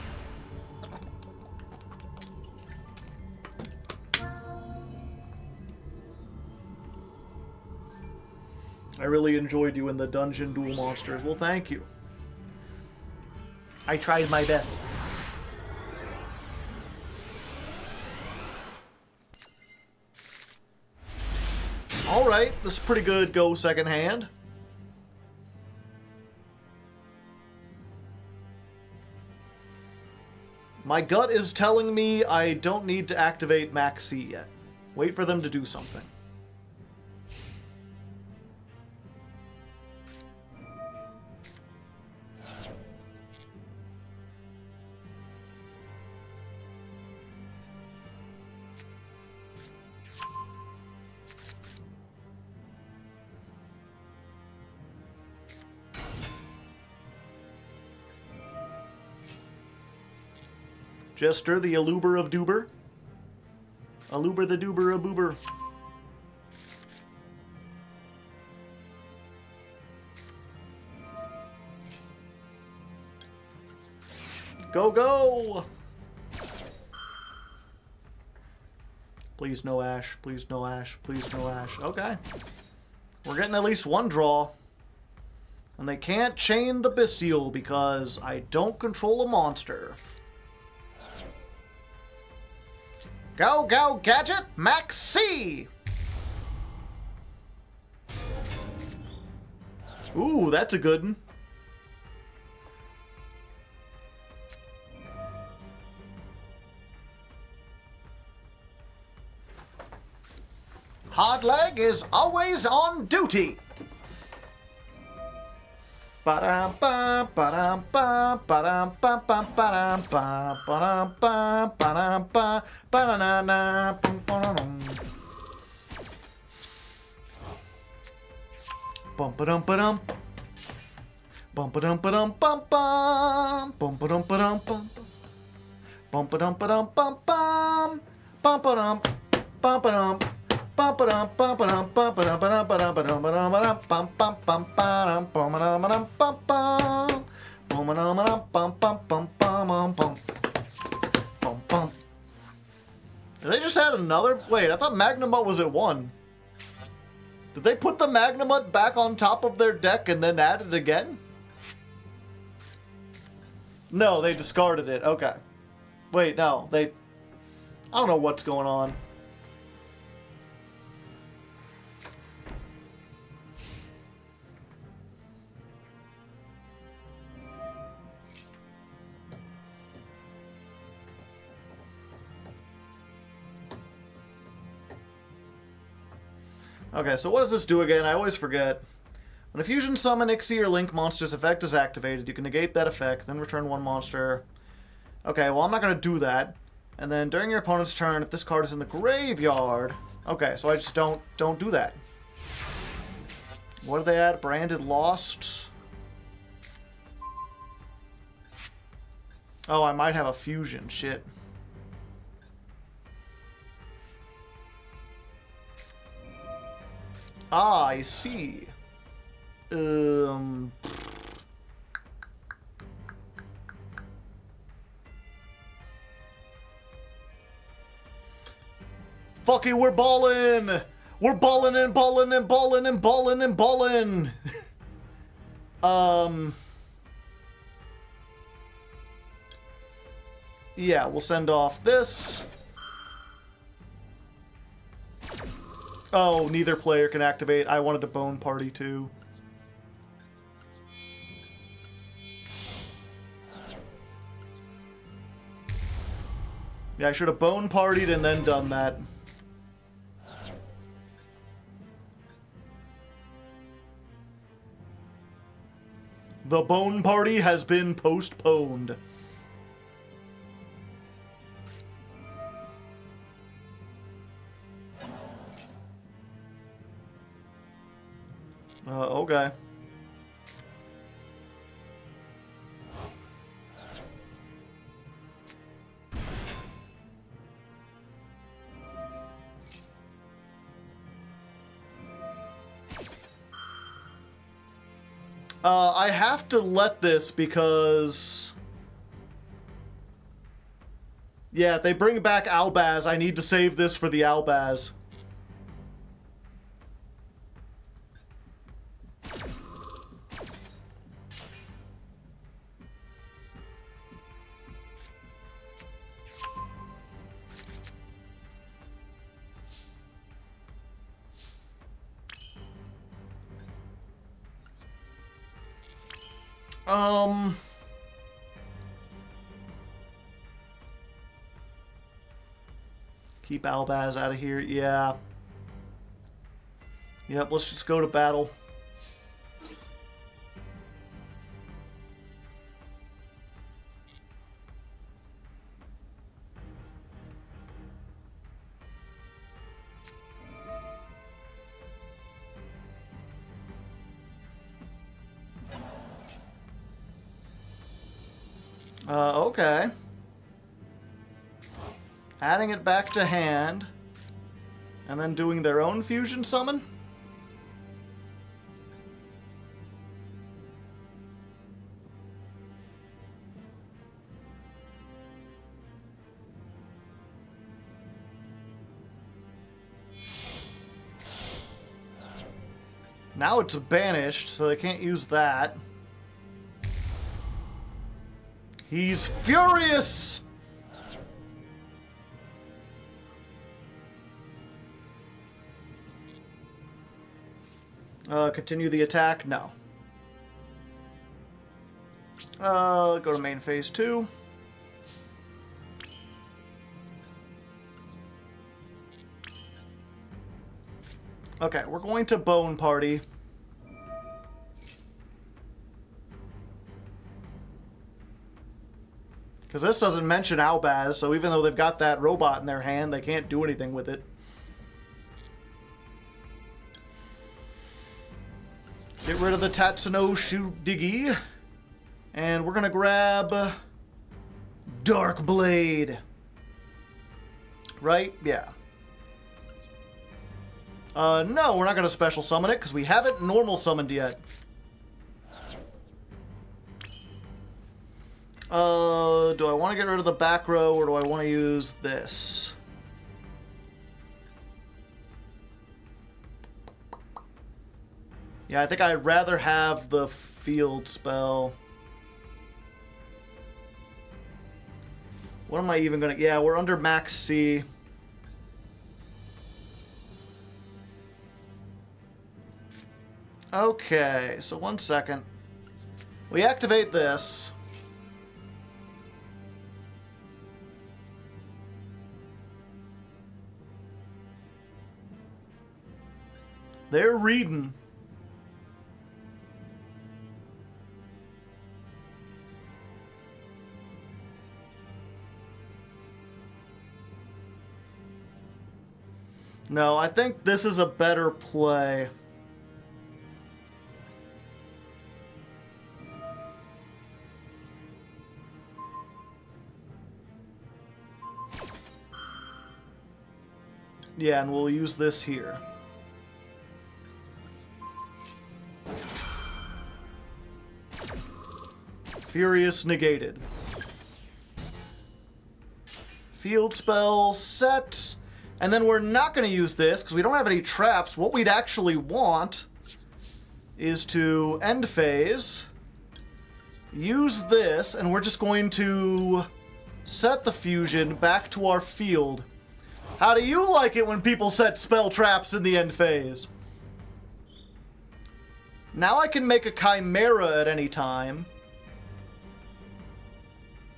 I really enjoyed you in the Dungeon Duel Monsters. Well, thank you. I tried my best. Alright, this is pretty good go second hand. My gut is telling me I don't need to activate Max C yet. Wait for them to do something. Jester, the Aluber of Duber. Aluber the Duber of Boober. Go, go! Please no Ash, please no Ash, please no Ash. Okay. We're getting at least one draw. And they can't chain the Bestial because I don't control a monster. Go, go, Gadget! Max C! Ooh, that's a good one. Hardleg is always on duty! Ba-dum ba ba-dum ba ba-dum ba ba ba-dum ba ba-dum ba ba-dum ba ba-na-na-na bum-ba-dum. Bum-ba-dum-ba-dum. Bum-ba-dum-ba-dum bum-bum. Bum-ba-dum-ba-dum bum. Bum-ba-dum-ba-dum bum-bum. Bum-ba-dum. Bum-ba-dum. Did they just add another? Wait, I thought Magnamut was at 1. Did they put the Magnamut back on top of their deck and then add it again? No, they discarded it. Okay. Wait, no. I don't know what's going on. Okay, so what does this do again? I always forget. When a fusion summon Ixie or Link monster's effect is activated, you can negate that effect, then return one monster. Okay, well, I'm not going to do that. And then during your opponent's turn, if this card is in the graveyard... Okay, so I just don't do that. What are they at? Branded Lost? Oh, I might have a fusion. Shit. Ah, I see. Fuck it, we're ballin'! We're ballin' and ballin' and ballin' and ballin' and ballin'! Yeah, we'll send off this. Oh, neither player can activate. I wanted to bone party too. Yeah, I should have bone partied and then done that. The bone party has been postponed. Okay. I have to let this because... Yeah, they bring back Albaz. I need to save this for the Albaz. Keep Albaz out of here. Yeah. Yep, let's just go to battle. Okay. Adding it back to hand. And then doing their own fusion summon? Now it's banished, so they can't use that. He's furious! Continue the attack? No. Go to main phase 2. Okay, we're going to Bone Party. Because this doesn't mention Albaz, so even though they've got that robot in their hand, they can't do anything with it. Get rid of the Tatsuno Shudiggy. And we're going to grab Dark Blade. Right? Yeah. No, we're not going to special summon it because we haven't normal summoned yet. Do I want to get rid of the back row or do I want to use this? Yeah, I think I'd rather have the field spell. What am I even gonna... Yeah, we're under max C. Okay, so 1 second. We activate this. They're reading. No, I think this is a better play. Yeah, and we'll use this here. Furious negated. Field spell set. And then we're not going to use this because we don't have any traps. What we'd actually want is to end phase, use this, and we're just going to set the fusion back to our field. How do you like it when people set spell traps in the end phase? Now I can make a Chimera at any time.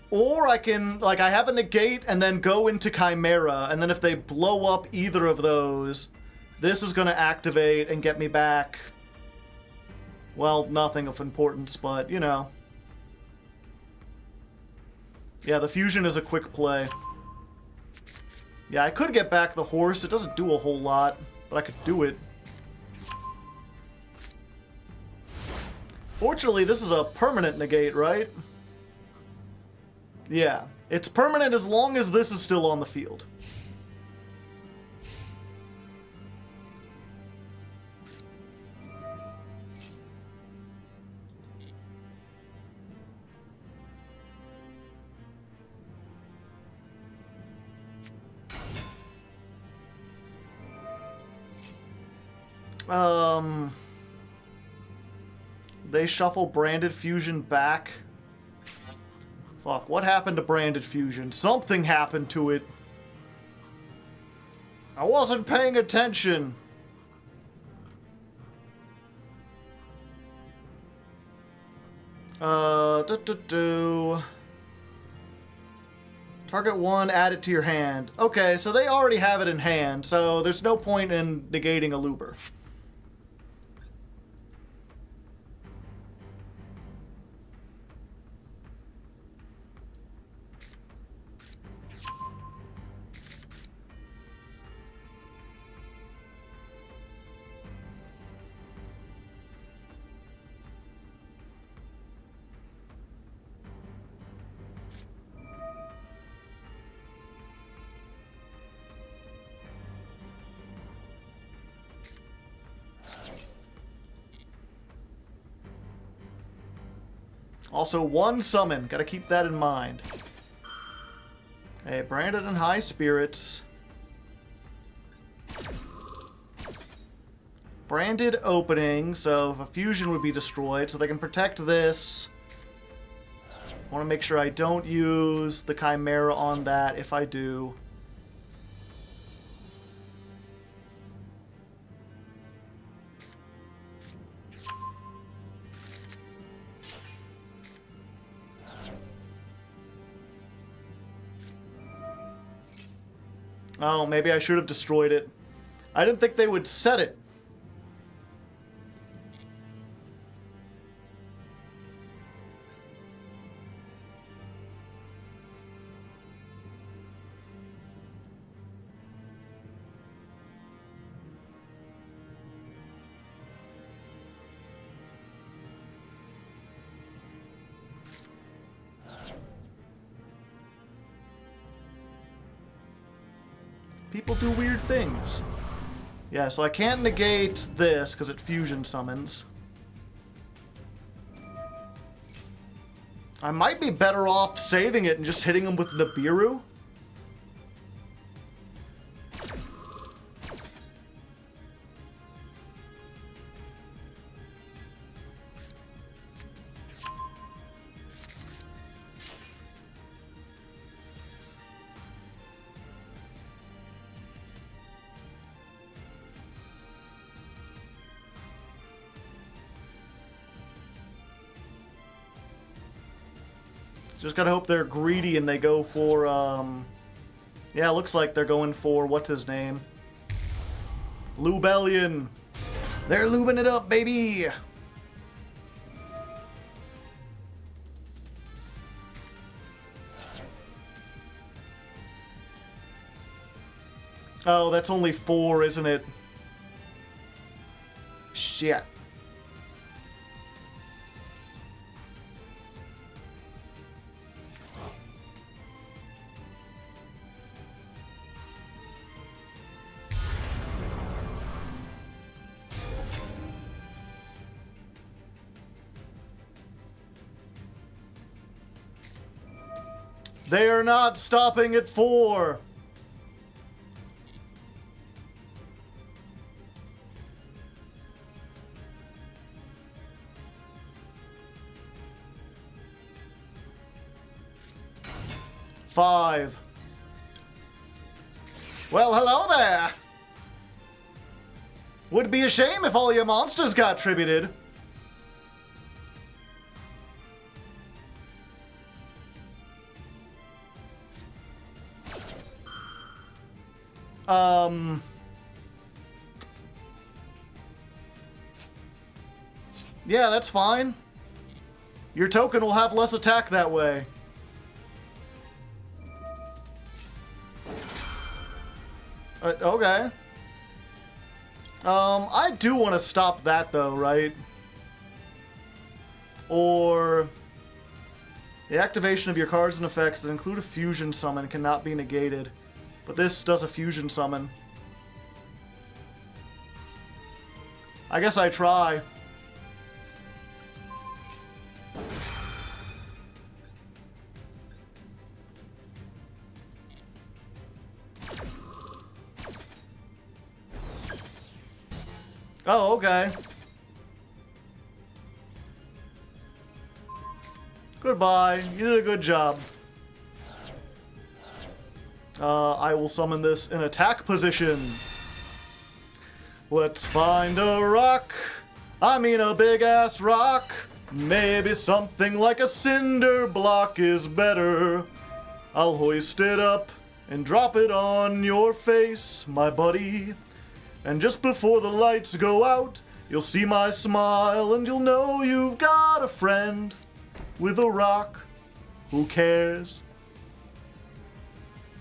Or I can, like, I have a negate and then go into Chimera, and then if they blow up either of those, this is going to activate and get me back. Well, nothing of importance, but, you know. Yeah, the fusion is a quick play. Yeah, I could get back the Horus. It doesn't do a whole lot, but I could do it. Fortunately, this is a permanent negate, right? Yeah, it's permanent as long as this is still on the field. They shuffle Branded Fusion back. Fuck, what happened to Branded Fusion? Something happened to it. I wasn't paying attention. Target one, add it to your hand. Okay, so they already have it in hand, so there's no point in negating a Luber. Also, one summon. Gotta keep that in mind. Okay, Branded and High Spirits. Branded opening, so if a fusion would be destroyed, so they can protect this. I want to make sure I don't use the Chimera on that. If I do... Oh, maybe I should have destroyed it. I didn't think they would set it. People do weird things. Yeah, so I can't negate this because it fusion summons. I might be better off saving it and just hitting him with Nibiru. Just gotta hope they're greedy and they go for, yeah, looks like they're going for, what's his name? Lubellion. They're lubing it up, baby! Oh, that's only 4, isn't it? Shit. They are not stopping at 4. Five. Well, hello there. Would be a shame if all your monsters got tributed. Yeah, that's fine. Your token will have less attack that way. Okay. I do want to stop that though, right? Or the activation of your cards and effects that include a fusion summon cannot be negated. But this does a fusion summon. I guess I try. Oh, okay. Goodbye. You did a good job. I will summon this in attack position. Let's find a rock. I mean a big-ass rock. Maybe something like a cinder block is better. I'll hoist it up and drop it on your face, my buddy. And just before the lights go out, you'll see my smile and you'll know you've got a friend with a rock. Who cares?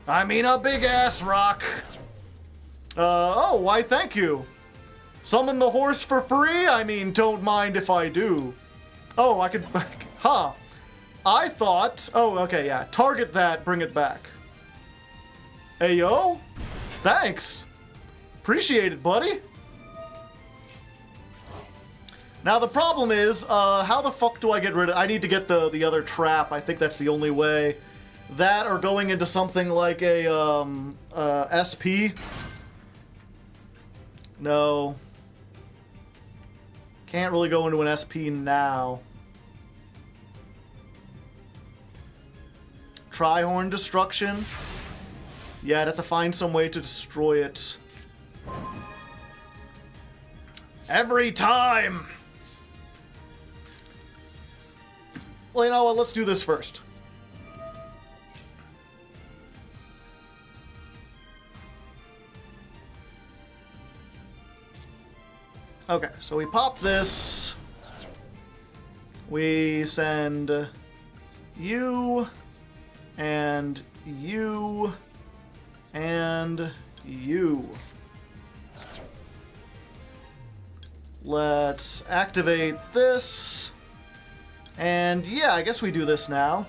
I mean a big-ass rock. Oh, why thank you. Summon the horse for free? I mean, don't mind if I do. Oh, I could... Huh. I thought... Oh, okay, yeah. Target that, bring it back. Hey, yo. Thanks. Appreciate it, buddy. Now, the problem is, how the fuck do I get rid of... I need to get the other trap. I think that's the only way. That or going into something like a, SP. No. Can't really go into an SP now. Trihorn Destruction. Yeah, I'd have to find some way to destroy it. Every time! Well, you know what? Let's do this first. Okay, so we pop this. We send you and you and you. Let's activate this. And yeah, I guess we do this now.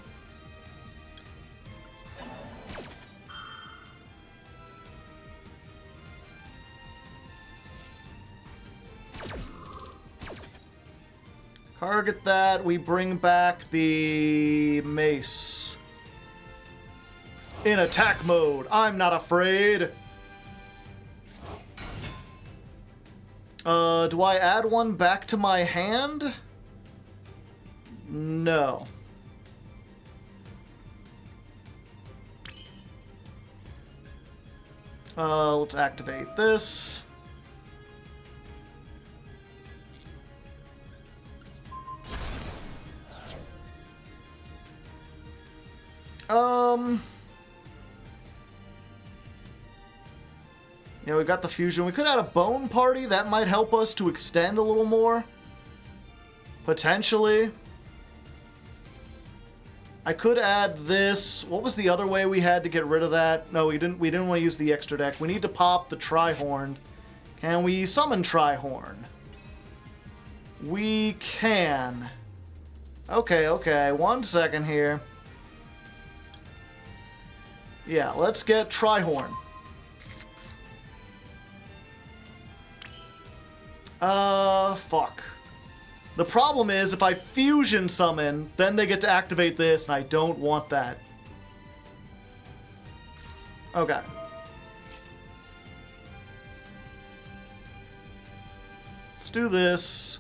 Target that, we bring back the mace. In attack mode, I'm not afraid. Do I add one back to my hand? No. Let's activate this. Yeah, we've got the fusion. We could add a bone party. That might help us to extend a little more. Potentially. I could add this. What was the other way we had to get rid of that? No, we didn't want to use the extra deck. We need to pop the Trihorn. Can we summon Trihorn? We can. Okay. 1 second here. Yeah, let's get Trihorn. Fuck. The problem is, if I fusion summon, then they get to activate this, and I don't want that. Okay. Let's do this.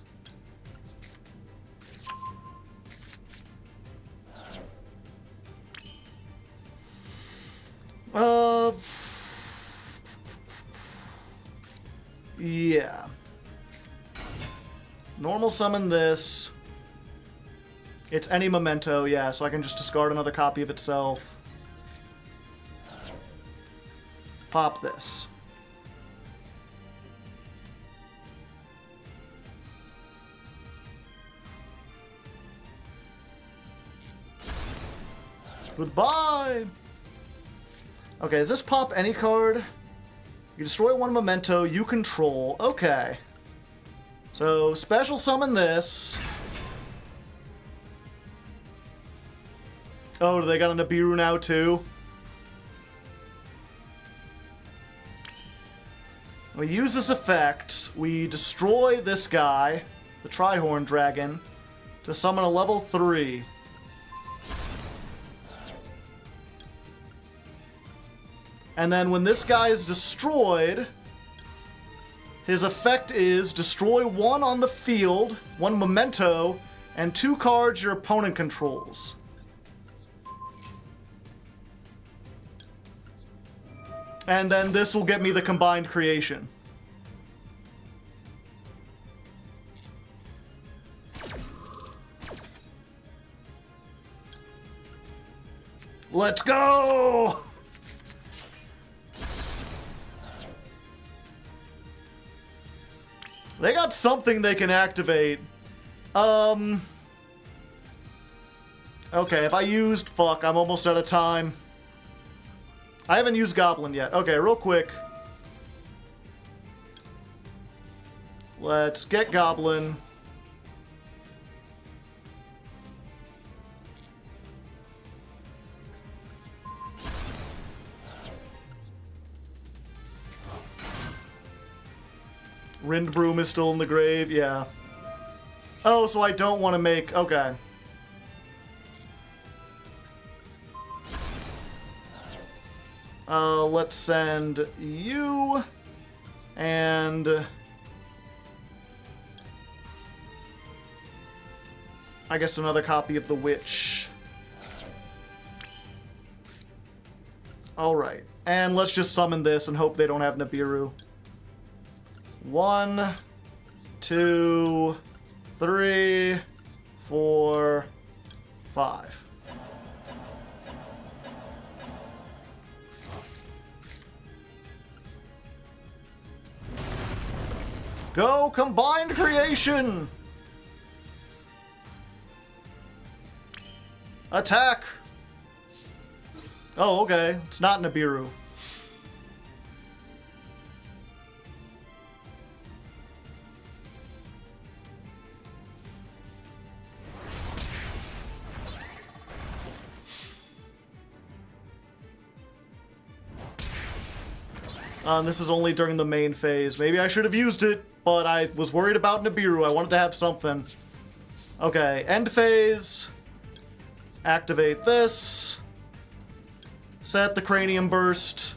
Yeah. Normal summon this. It's any Memento, yeah, so I can just discard another copy of itself. Pop this. Goodbye! Okay, does this pop any card? You destroy one Memento you control. Okay. So, special summon this. Oh, do they got a Nibiru now, too? We use this effect. We destroy this guy, the Trihorn Dragon, to summon a level 3. And then when this guy is destroyed, his effect is destroy 1 on the field, 1 Memento, and 2 cards your opponent controls. And then this will get me the combined creation. Let's go! They got something they can activate. Okay, if I used... Fuck, I'm almost out of time. I haven't used Goblin yet. Okay, real quick. Let's get Goblin. Rindbroom is still in the grave, yeah. Oh, so I don't want to make... Okay. Let's send you... And... I guess another copy of the Witch. Alright. And let's just summon this and hope they don't have Nibiru. 1, 2, 3, 4, 5. Go combined creation! Attack! Oh, okay. It's not Nibiru. This is only during the main phase. Maybe I should have used it, but I was worried about Nibiru. I wanted to have something. Okay, end phase. Activate this. Set the Cranium Burst.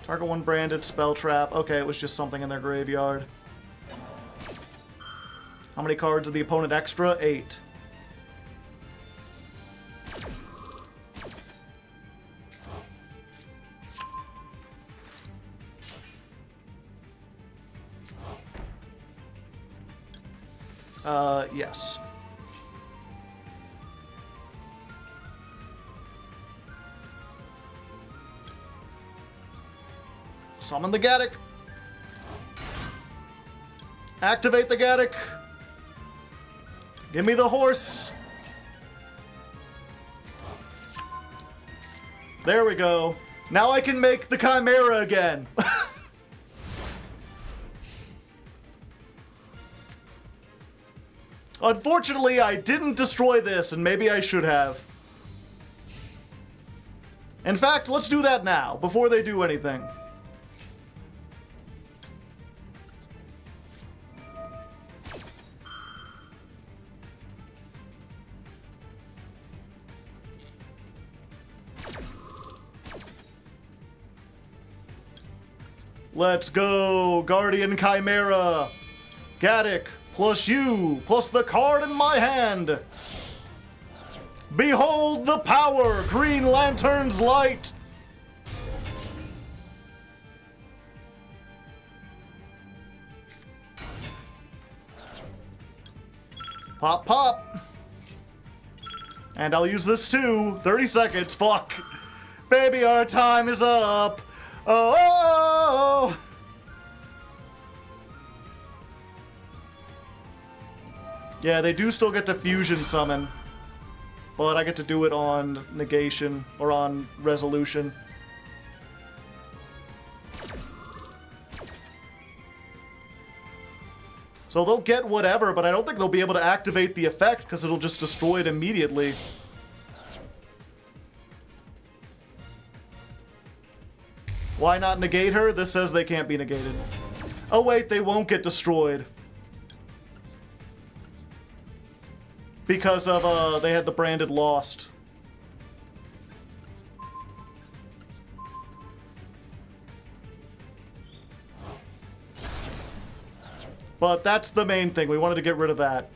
Target 1 branded spell trap. Okay, it was just something in their graveyard. How many cards are the opponent extra? 8. Yes. Summon the Gaddock. Activate the Gaddock. Give me the horse. There we go. Now I can make the Chimera again. Unfortunately, I didn't destroy this, and maybe I should have. In fact, let's do that now, before they do anything. Let's go, Guardian Chimera. Gaddock, plus you, plus the card in my hand. Behold the power, Green Lantern's light. Pop, pop. And I'll use this too. 30 seconds, fuck. Baby, our time is up. Oh. Yeah, they do still get to fusion summon. But I get to do it on negation, or on resolution. So they'll get whatever, but I don't think they'll be able to activate the effect, because it'll just destroy it immediately. Why not negate her? This says they can't be negated. Oh wait, they won't get destroyed. Because of, they had the branded lost. But that's the main thing. We wanted to get rid of that.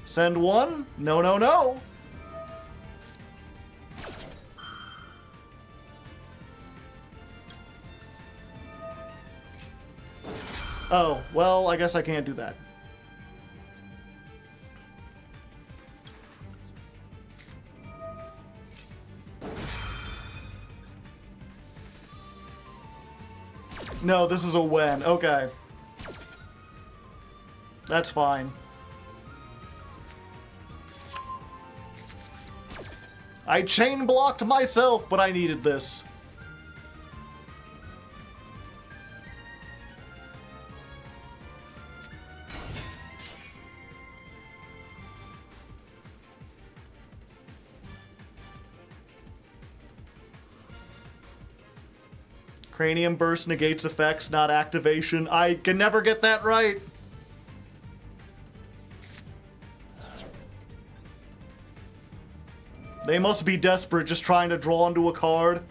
Send one? No, no, no. Oh, well, I guess I can't do that. No, this is a when. Okay. That's fine. I chain blocked myself, but I needed this. Cranium Burst negates effects, not activation. I can never get that right. They must be desperate, just trying to draw into a card.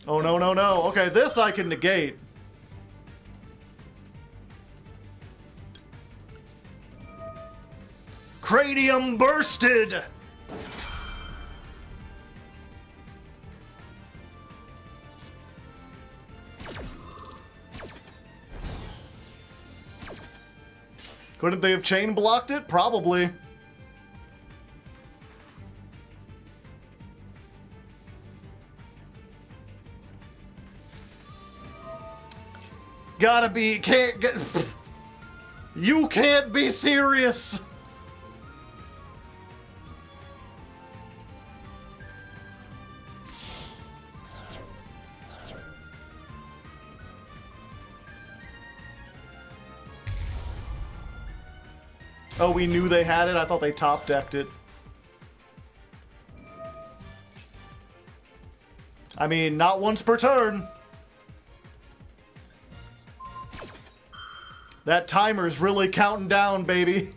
Oh, no, no, no. Okay, this I can negate. Cranium Bursted! Couldn't they have chain blocked it? Probably. Gotta be, can't get... You can't be serious! Oh, we knew they had it? I thought they top-decked it. I mean, not once per turn. That timer's really counting down, baby.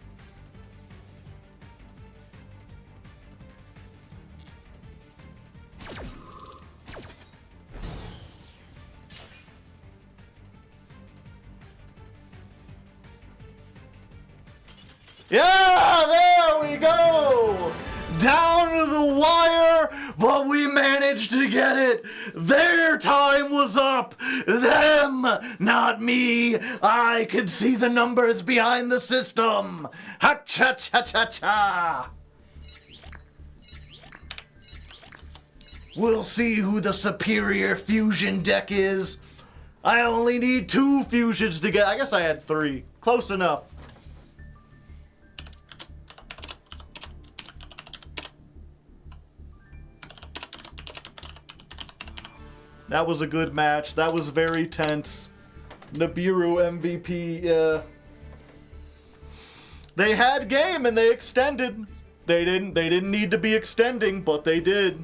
Yeah, there we go! Down to the wire, but we managed to get it. Their time was up. Them, not me. I could see the numbers behind the system. Ha-cha-cha-cha-cha. We'll see who the superior fusion deck is. I only need 2 fusions to get... I guess I had 3. Close enough. That was a good match. That was very tense. Nibiru MVP, yeah. They had game and they extended. They didn't need to be extending, but they did.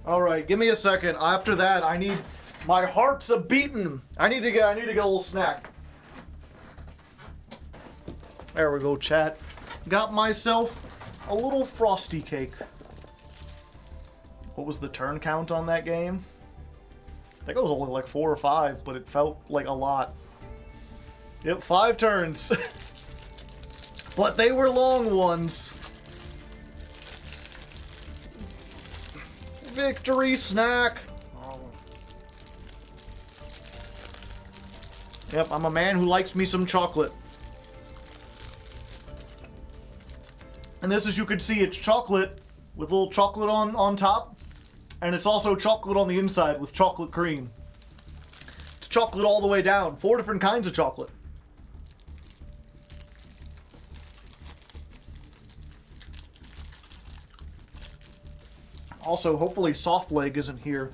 All right, give me a second. After that, I need... My heart's a beating. I need to get a little snack. There we go, chat. Got myself a little frosty cake. What was the turn count on that game? I think it was only like 4 or 5, but it felt like a lot. Yep, 5 turns. But they were long ones. Victory snack. Yep, I'm a man who likes me some chocolate. And this, as you can see, it's chocolate with a little chocolate on top. And it's also chocolate on the inside with chocolate cream. It's chocolate all the way down. 4 different kinds of chocolate. Also, hopefully Softleg isn't here.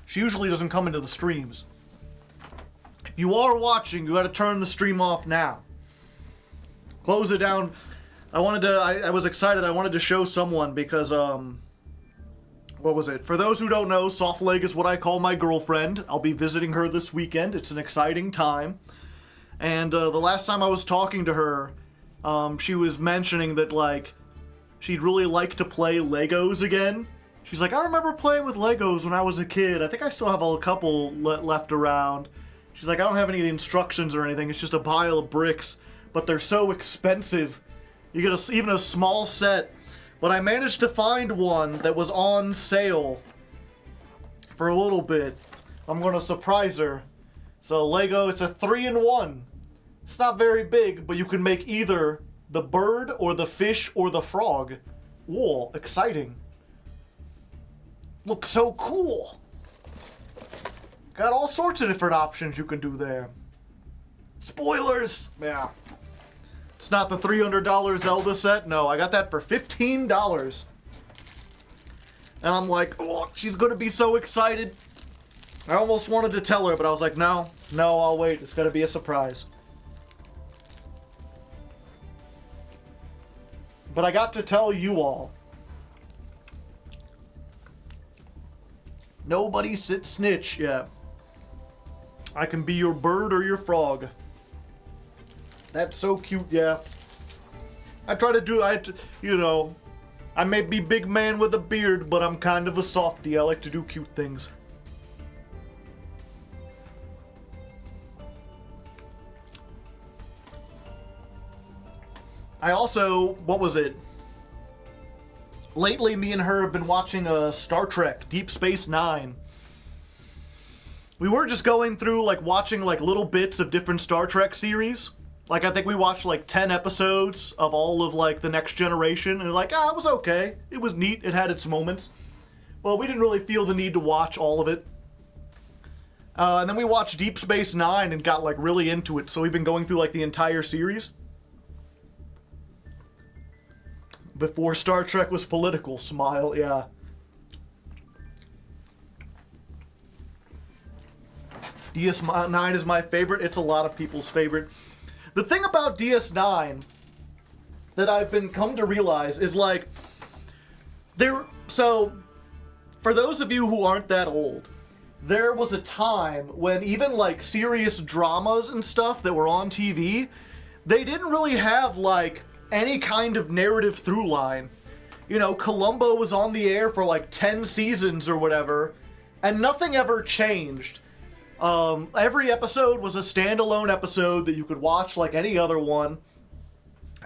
She usually doesn't come into the streams. If you are watching, you gotta turn the stream off now. Close it down. I was excited. I wanted to show someone because, what was it? For those who don't know, Softleg is what I call my girlfriend. I'll be visiting her this weekend. It's an exciting time. And the last time I was talking to her, she was mentioning that, like, she'd really like to play Legos again. She's like, I remember playing with Legos when I was a kid. I think I still have a couple left around. She's like, I don't have any of the instructions or anything. It's just a pile of bricks, but they're so expensive. You get even a small set. But I managed to find one that was on sale for a little bit. I'm going to surprise her. So Lego, it's a 3-in-1. It's not very big, but you can make either the bird or the fish or the frog. Whoa, exciting. Looks so cool. Got all sorts of different options you can do there. Spoilers! Yeah. It's not the $300 Zelda set. No, I got that for $15. And I'm like, oh, she's gonna be so excited. I almost wanted to tell her, but I was like, no, I'll wait. It's gonna be a surprise. But I got to tell you all. Nobody snitch, yeah. I can be your bird or your frog. That's so cute, yeah. I try to do, you know, I may be big man with a beard, but I'm kind of a softie. I like to do cute things. I also, what was it? Lately, me and her have been watching Star Trek, Deep Space Nine. We were just going through, like, watching, like, little bits of different Star Trek series. Like, I think we watched, like, 10 episodes of all of, like, The Next Generation. And, like, it was okay. It was neat. It had its moments. Well, we didn't really feel the need to watch all of it. And then we watched Deep Space Nine and got, like, really into it. So we've been going through, like, the entire series. Before Star Trek was political. Smile, yeah. DS9 is my favorite. It's a lot of people's favorite. The thing about DS9 that I've come to realize is, like, so, for those of you who aren't that old, there was a time when even, like, serious dramas and stuff that were on TV, they didn't really have, like, any kind of narrative through line. You know, Columbo was on the air for, like, 10 seasons or whatever, and nothing ever changed. Every episode was a standalone episode that you could watch like any other one.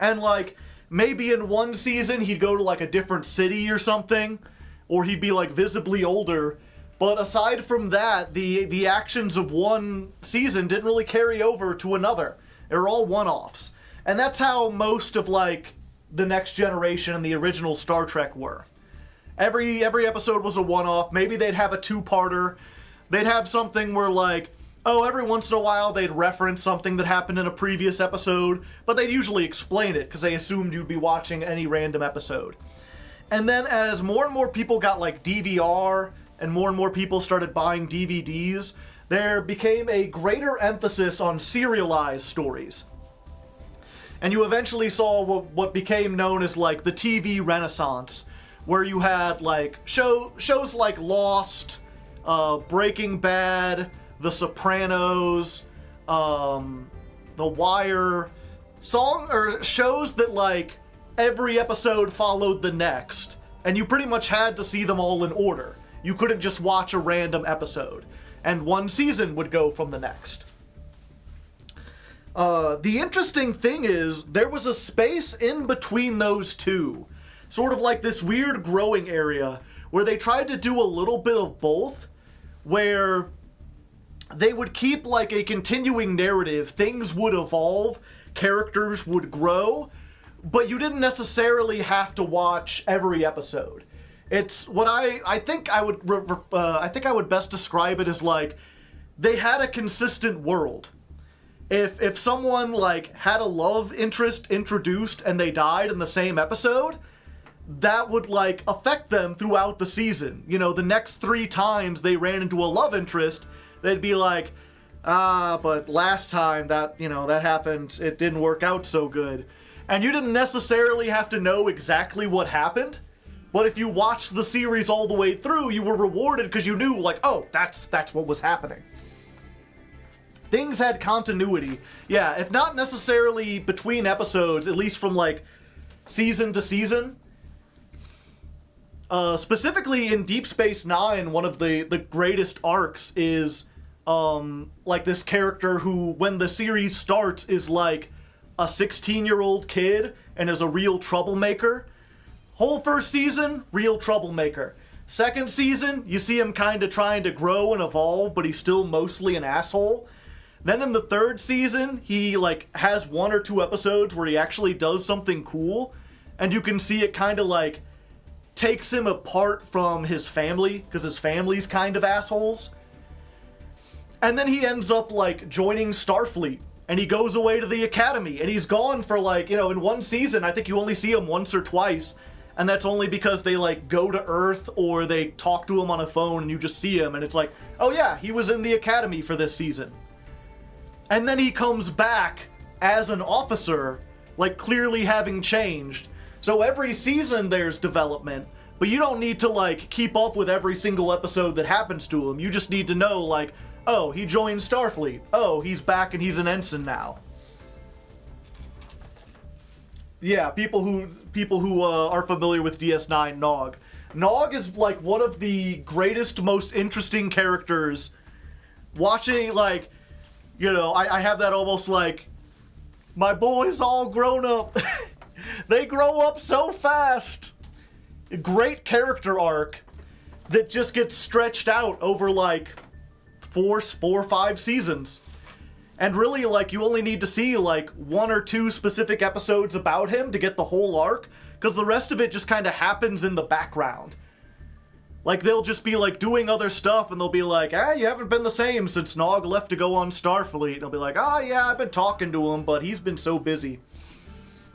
And, like, maybe in one season he'd go to, like, a different city or something, or he'd be, like, visibly older. But aside from that, the actions of one season didn't really carry over to another. They're all one-offs. And that's how most of, like, the Next Generation and the original Star Trek were. Every episode was a one-off. Maybe they'd have a two-parter. They'd have something where, like, oh, every once in a while they'd reference something that happened in a previous episode, but they'd usually explain it because they assumed you'd be watching any random episode. And then as more and more people got, like, DVR and more people started buying DVDs, there became a greater emphasis on serialized stories. And you eventually saw what became known as, like, the TV Renaissance, where you had, like, shows like Lost, Breaking Bad, The Sopranos, The Wire, shows that, like, every episode followed the next, and you pretty much had to see them all in order. You couldn't just watch a random episode, and one season would go from the next. The interesting thing is, there was a space in between those two, sort of like this weird growing area, where they tried to do a little bit of both, where they would keep, like, a continuing narrative, things would evolve, characters would grow, but you didn't necessarily have to watch every episode. It's what I think I would best describe it as, like, they had a consistent world. If someone, like, had a love interest introduced and they died in the same episode, that would, like, affect them throughout the season. You know, the next 3 times they ran into a love interest, they'd be like, but last time that happened, it didn't work out so good. And you didn't necessarily have to know exactly what happened, but if you watched the series all the way through, you were rewarded because you knew, like, oh, that's what was happening. Things had continuity. Yeah, if not necessarily between episodes, at least from, like, season to season. Specifically in Deep Space Nine, one of the greatest arcs is, like, this character who, when the series starts, is, like, a 16-year-old kid and is a real troublemaker. Whole first season, real troublemaker. Second season, you see him kind of trying to grow and evolve, but he's still mostly an asshole. Then in the third season, he, like, has 1 or 2 episodes where he actually does something cool, and you can see it kind of, like, takes him apart from his family, because his family's kind of assholes. And then he ends up, like, joining Starfleet, and he goes away to the Academy, and he's gone for, like, you know, in one season, I think you only see him once or twice, and that's only because they, like, go to Earth, or they talk to him on a phone, and you just see him, and it's like, oh yeah, he was in the Academy for this season. And then he comes back as an officer, like, clearly having changed. So every season there's development, but you don't need to, like, keep up with every single episode that happens to him. You just need to know, like, oh, he joined Starfleet. Oh, he's back and he's an ensign now. Yeah, people who are familiar with DS9, Nog. Nog is, like, one of the greatest, most interesting characters. Watching, like, you know, I have that almost like, my boy's all grown up. They grow up so fast. A great character arc that just gets stretched out over, like, 4 or 5 seasons. And really, like, you only need to see, like, 1 or 2 specific episodes about him to get the whole arc, because the rest of it just kind of happens in the background. Like, they'll just be, like, doing other stuff, and they'll be like, you haven't been the same since Nog left to go on Starfleet. And they'll be like, yeah, I've been talking to him, but he's been so busy.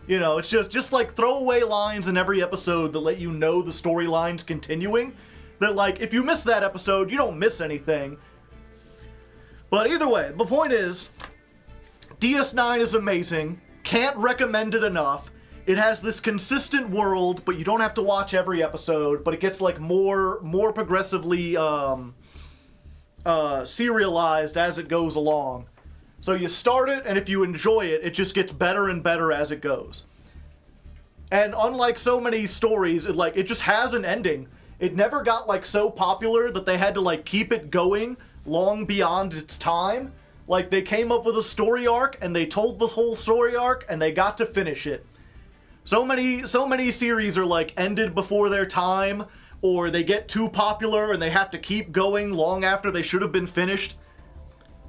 You know, it's just like, throwaway lines in every episode that let you know the storyline's continuing. That, like, if you miss that episode, you don't miss anything. But either way, the point is, DS9 is amazing. Can't recommend it enough. It has this consistent world, but you don't have to watch every episode, but it gets, like, more progressively serialized as it goes along. So you start it, and if you enjoy it, it just gets better and better as it goes. And unlike so many stories, it just has an ending. It never got, like, so popular that they had to, like, keep it going long beyond its time. Like, they came up with a story arc, and they told the whole story arc, and they got to finish it. So many series are, like, ended before their time, or they get too popular and they have to keep going long after they should have been finished.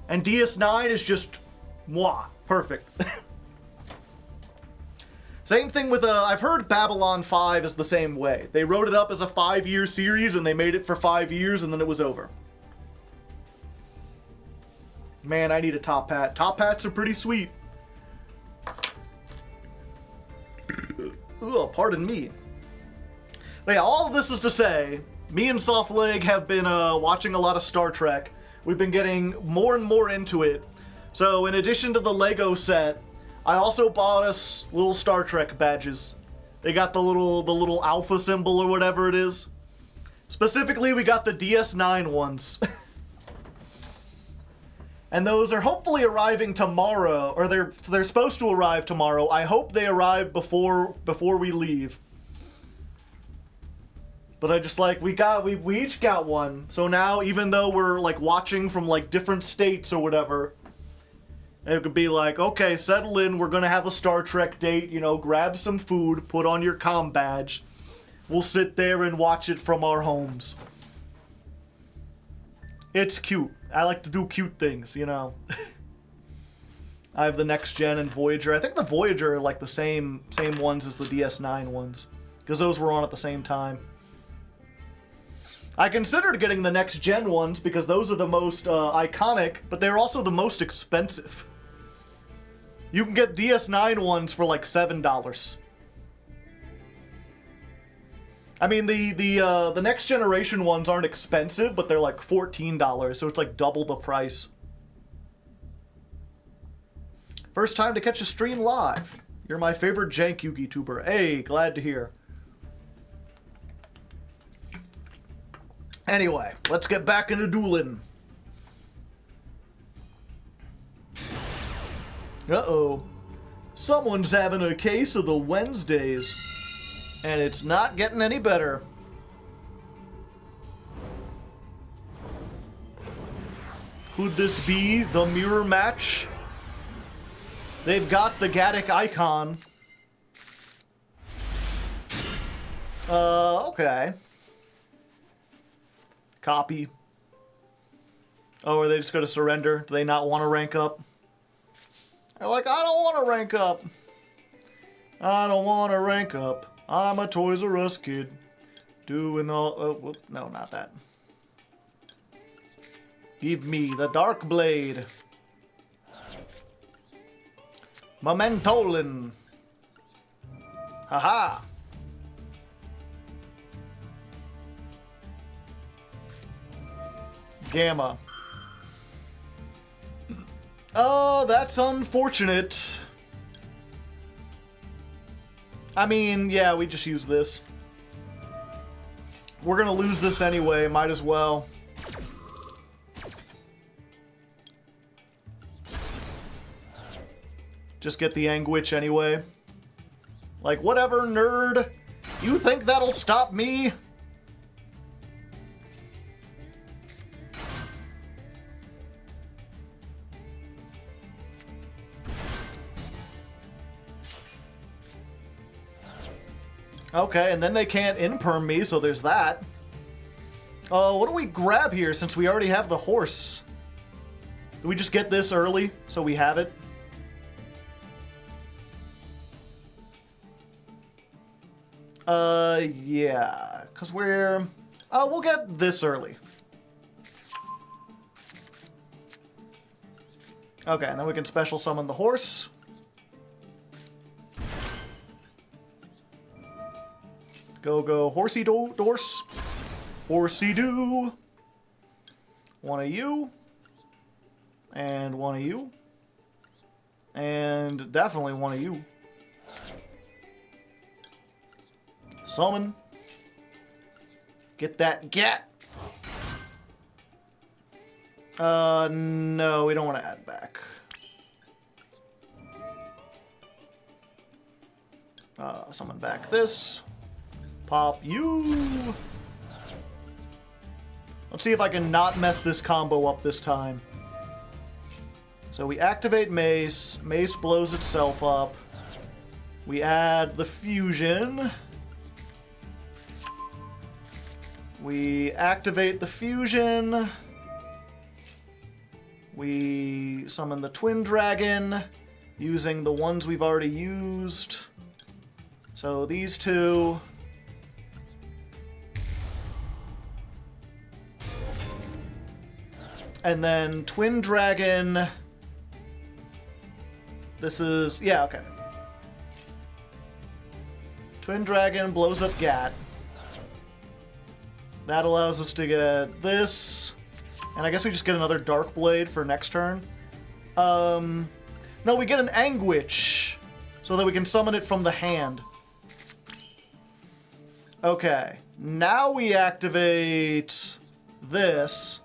And DS9 is just, mwah. Perfect. Same thing with, I've heard Babylon 5 is the same way. They wrote it up as a 5-year series, and they made it for 5 years, and then it was over. Man, I need a top hat. Top hats are pretty sweet. Ugh, pardon me. But yeah, all of this is to say, me and Softleg have been watching a lot of Star Trek. We've been getting more and more into it. So in addition to the Lego set, I also bought us little Star Trek badges. They got the little alpha symbol or whatever it is. Specifically, we got the DS9 ones. And those are hopefully arriving tomorrow, or they're supposed to arrive tomorrow. I hope they arrive before we leave. But I just like, we each got one. So now, even though we're like watching from like different states or whatever, it could be like, okay, settle in, we're gonna have a Star Trek date, you know, grab some food, put on your comm badge. We'll sit there and watch it from our homes. It's cute. I like to do cute things, you know. I have the Next Gen and Voyager. I think the Voyager are like the same ones as the DS9 ones, because those were on at the same time. I considered getting the Next Gen ones because those are the most iconic, but they're also the most expensive. You can get DS9 ones for like $7. I mean, the next generation ones aren't expensive, but they're like $14, so it's like double the price. First time to catch a stream live. You're my favorite jank YouTuber. Hey, glad to hear. Anyway, let's get back into dueling. Uh-oh. Someone's having a case of the Wednesdays. And it's not getting any better. Could this be the mirror match? They've got the Gaddick icon. Okay. Copy. Oh, are they just gonna surrender? Do they not want to rank up? They're like, I don't want to rank up. I don't want to rank up. I'm a Toys R Us kid. Doing all... Oh, whoops, no, not that. Give me the Dark Blade. Mementolin. Haha. Gamma. Oh, that's unfortunate. I mean, yeah, we just use this. We're gonna lose this anyway, might as well. Just get the Anguich anyway. Like, whatever, nerd. You think that'll stop me? Okay, and then they can't imperm me, so there's that. What do we grab here since we already have the horse? Do we just get this early so we have it? Yeah, because we're... we'll get this early. Okay, and then we can special summon the horse. Go, horsey dorse. Horsey do. One of you. And one of you. And definitely one of you. Summon. Get that get. No, we don't want to add back. Summon back this. Pop you. Let's see if I can not mess this combo up this time. So we activate Mace. Mace blows itself up. We add the fusion. We activate the fusion. We summon the Twin Dragon. using the ones we've already used. So these two. And then Twin Dragon. This is, yeah, okay. Twin Dragon blows up Gat. That allows us to get this. And I guess we just get another Dark Blade for next turn. No, we get an Anguish. So that we can summon it from the hand. Okay. Now we activate this.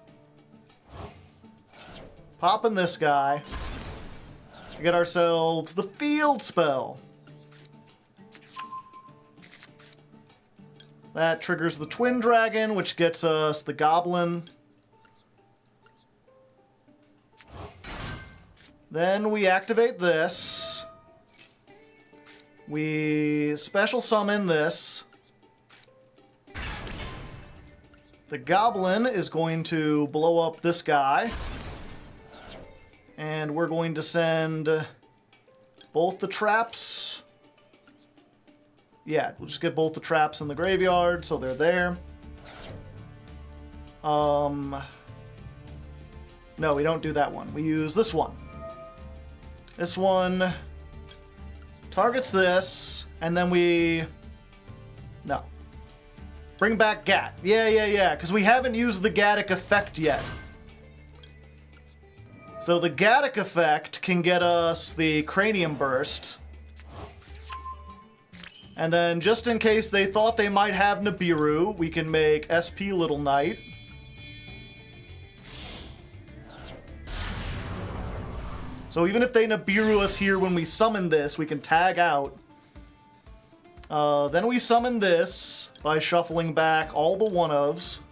Pop in this guy. To get ourselves the Field Spell. That triggers the Twin Dragon, which gets us the Goblin. Then we activate this. We special summon this. The Goblin is going to blow up this guy. And we're going to send both the traps. Yeah, we'll just get both the traps in the graveyard, so they're there. No, we don't do that one. We use this one. This one targets this, and then we... No. Bring back Gat. Yeah, because we haven't used the Gatic effect yet. So the Gatic effect can get us the Cranium Burst. And then, just in case they thought they might have Nibiru, we can make SP Little Knight. So even if they Nibiru us here when we summon this, we can tag out. Then we summon this by shuffling back all the one-ofs.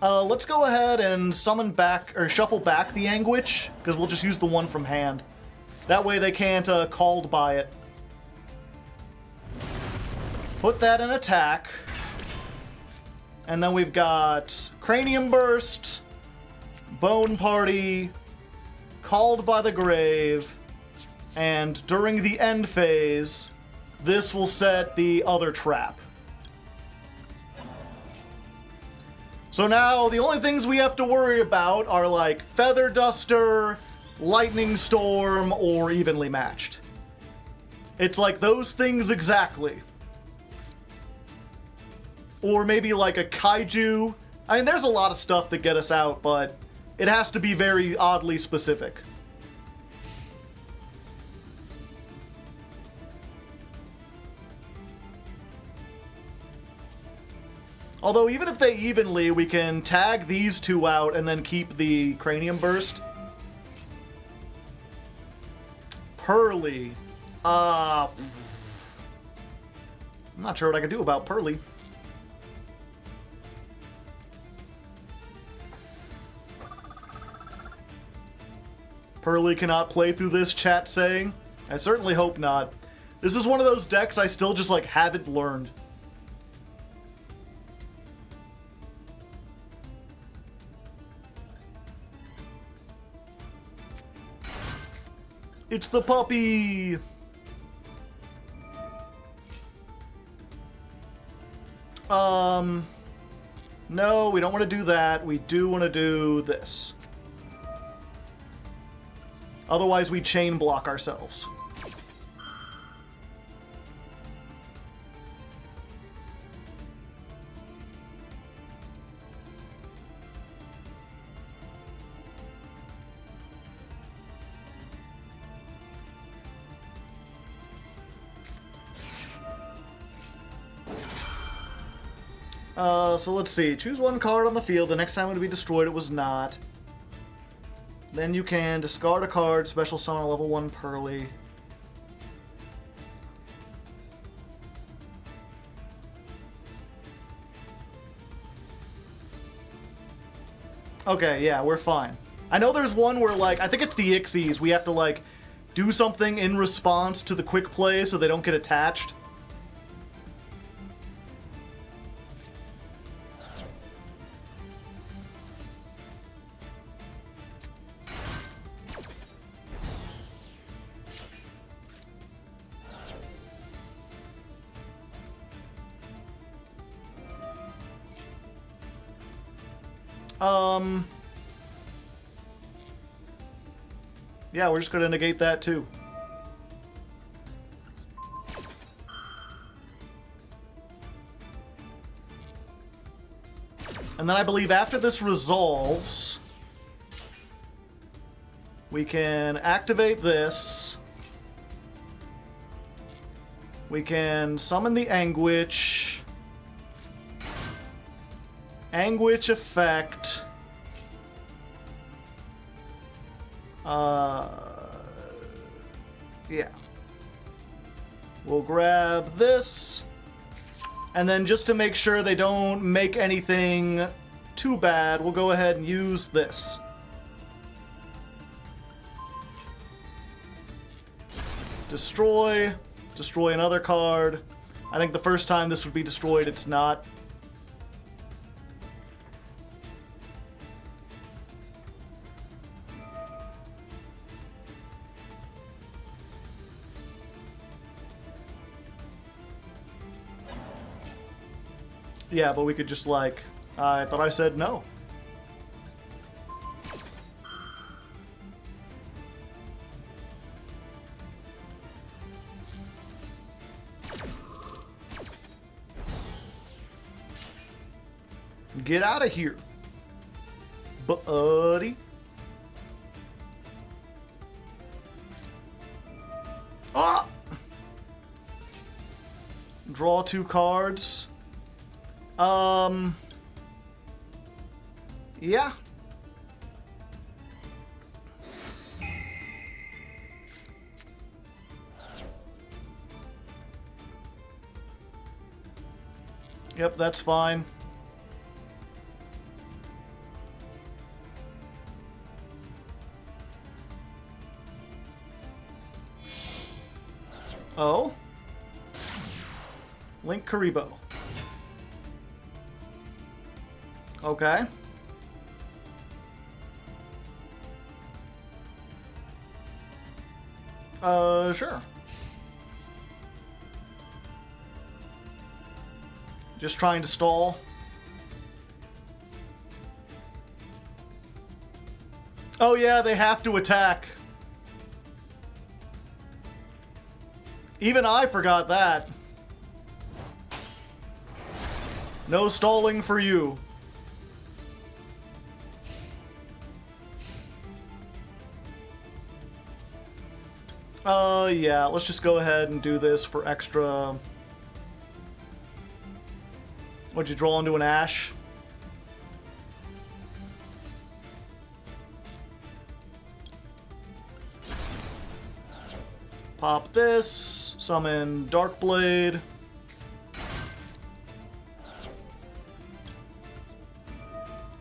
Let's go ahead and summon back, or shuffle back the Anguish, because we'll just use the one from hand. That way they can't, called by it. Put that in attack. And then we've got Cranium Burst, Bone Party, Called by the Grave, and during the end phase, this will set the other trap. So now, the only things we have to worry about are like Feather Duster, Lightning Storm, or Evenly Matched. It's like those things exactly. Or maybe like a Kaiju. I mean, there's a lot of stuff that get us out, but it has to be very oddly specific. Although, even if they evenly, we can tag these two out and then keep the Cranium Burst. Pearly. I'm not sure what I can do about Pearly. Pearly cannot play through this, chat saying. I certainly hope not. This is one of those decks I still just, like, haven't learned. It's the puppy! No, we don't want to do that. We do want to do this. Otherwise, we chain block ourselves. So let's see. Choose one card on the field. The next time it would be destroyed, it was not. Then you can discard a card, special summon a level 1 Pearly. Okay, yeah, we're fine. I know there's one where, like, I think it's the Ixies. We have to, like, do something in response to the quick play so they don't get attached. Yeah, we're just gonna negate that too. And then I believe after this resolves, we can activate this. We can summon the Anguish. Anguish effect. Yeah. We'll grab this. And then just to make sure they don't make anything too bad, we'll go ahead and use this. Destroy. Destroy another card. I think the first time this would be destroyed, it's not. Yeah, but we could just like... I thought I said no. Get out of here, buddy. Ah! Draw 2 cards. Yeah. Yep, that's fine. Oh? Link Karibo. Okay. Sure. Just trying to stall. Oh yeah, they have to attack. Even I forgot that. No stalling for you. Yeah, let's just go ahead and do this for extra... What'd you draw into an Ash? Pop this, summon Darkblade.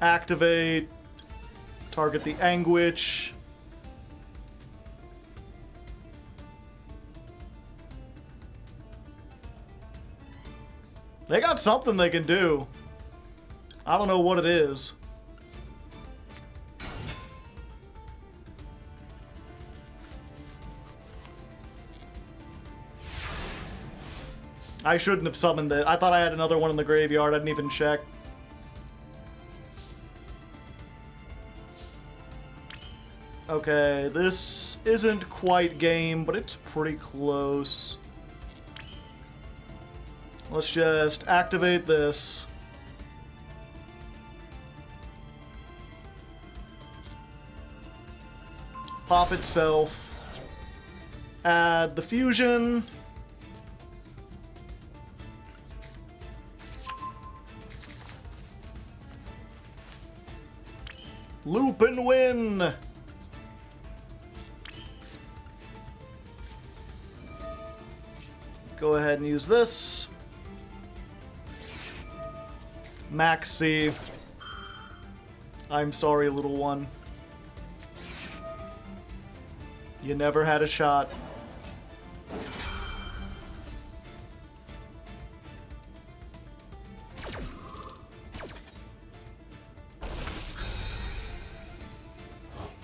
Activate, target the Anguish. They got something they can do. I don't know what it is. I shouldn't have summoned it. I thought I had another one in the graveyard. I didn't even check. Okay, this isn't quite game, but it's pretty close. Let's just activate this. Pop itself. Add the fusion. Loop and win. Go ahead and use this. Maxi. I'm sorry, little one. You never had a shot.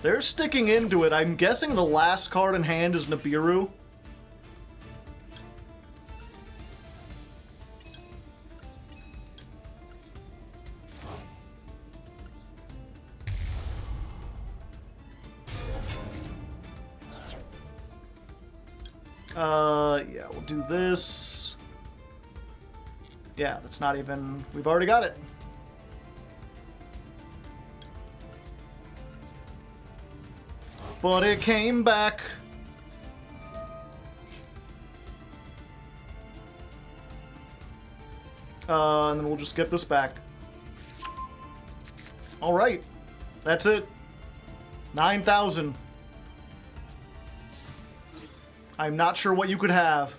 They're sticking into it. I'm guessing the last card in hand is Nibiru. Yeah, we'll do this. Yeah, that's not even... We've already got it. But it came back. And then we'll just get this back. Alright. That's it. 9,000. I'm not sure what you could have.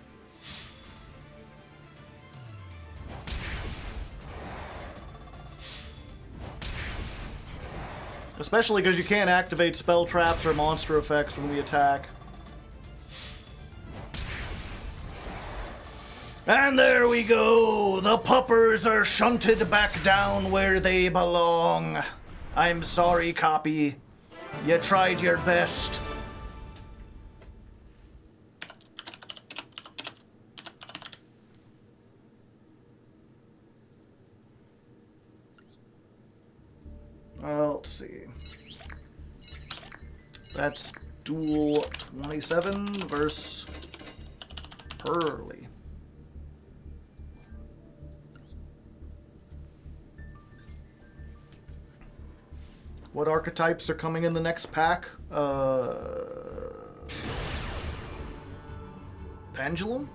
Especially because you can't activate spell traps or monster effects when we attack. And there we go! The puppers are shunted back down where they belong. I'm sorry, copy. You tried your best. Let's see. That's duel 27 versus Hurley. What archetypes are coming in the next pack? Pendulum?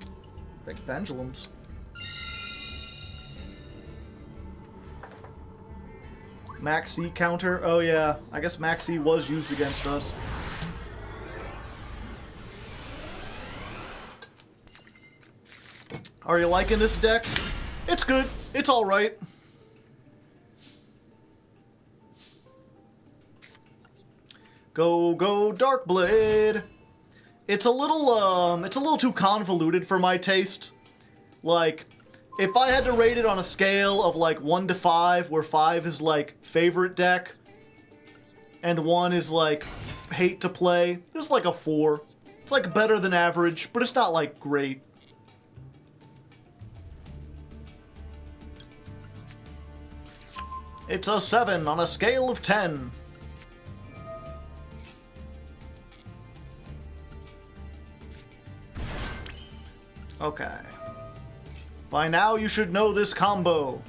I think pendulums. Max E counter? Oh yeah, I guess Max E was used against us. Are you liking this deck? It's good. It's alright. Go, go, Darkblade! It's a little too convoluted for my taste. Like, if I had to rate it on a scale of like 1 to 5, where 5 is like favorite deck, and 1 is like hate to play, this is like a 4. It's like better than average, but it's not like great. It's a 7 on a scale of 10. Okay. By now you should know this combo.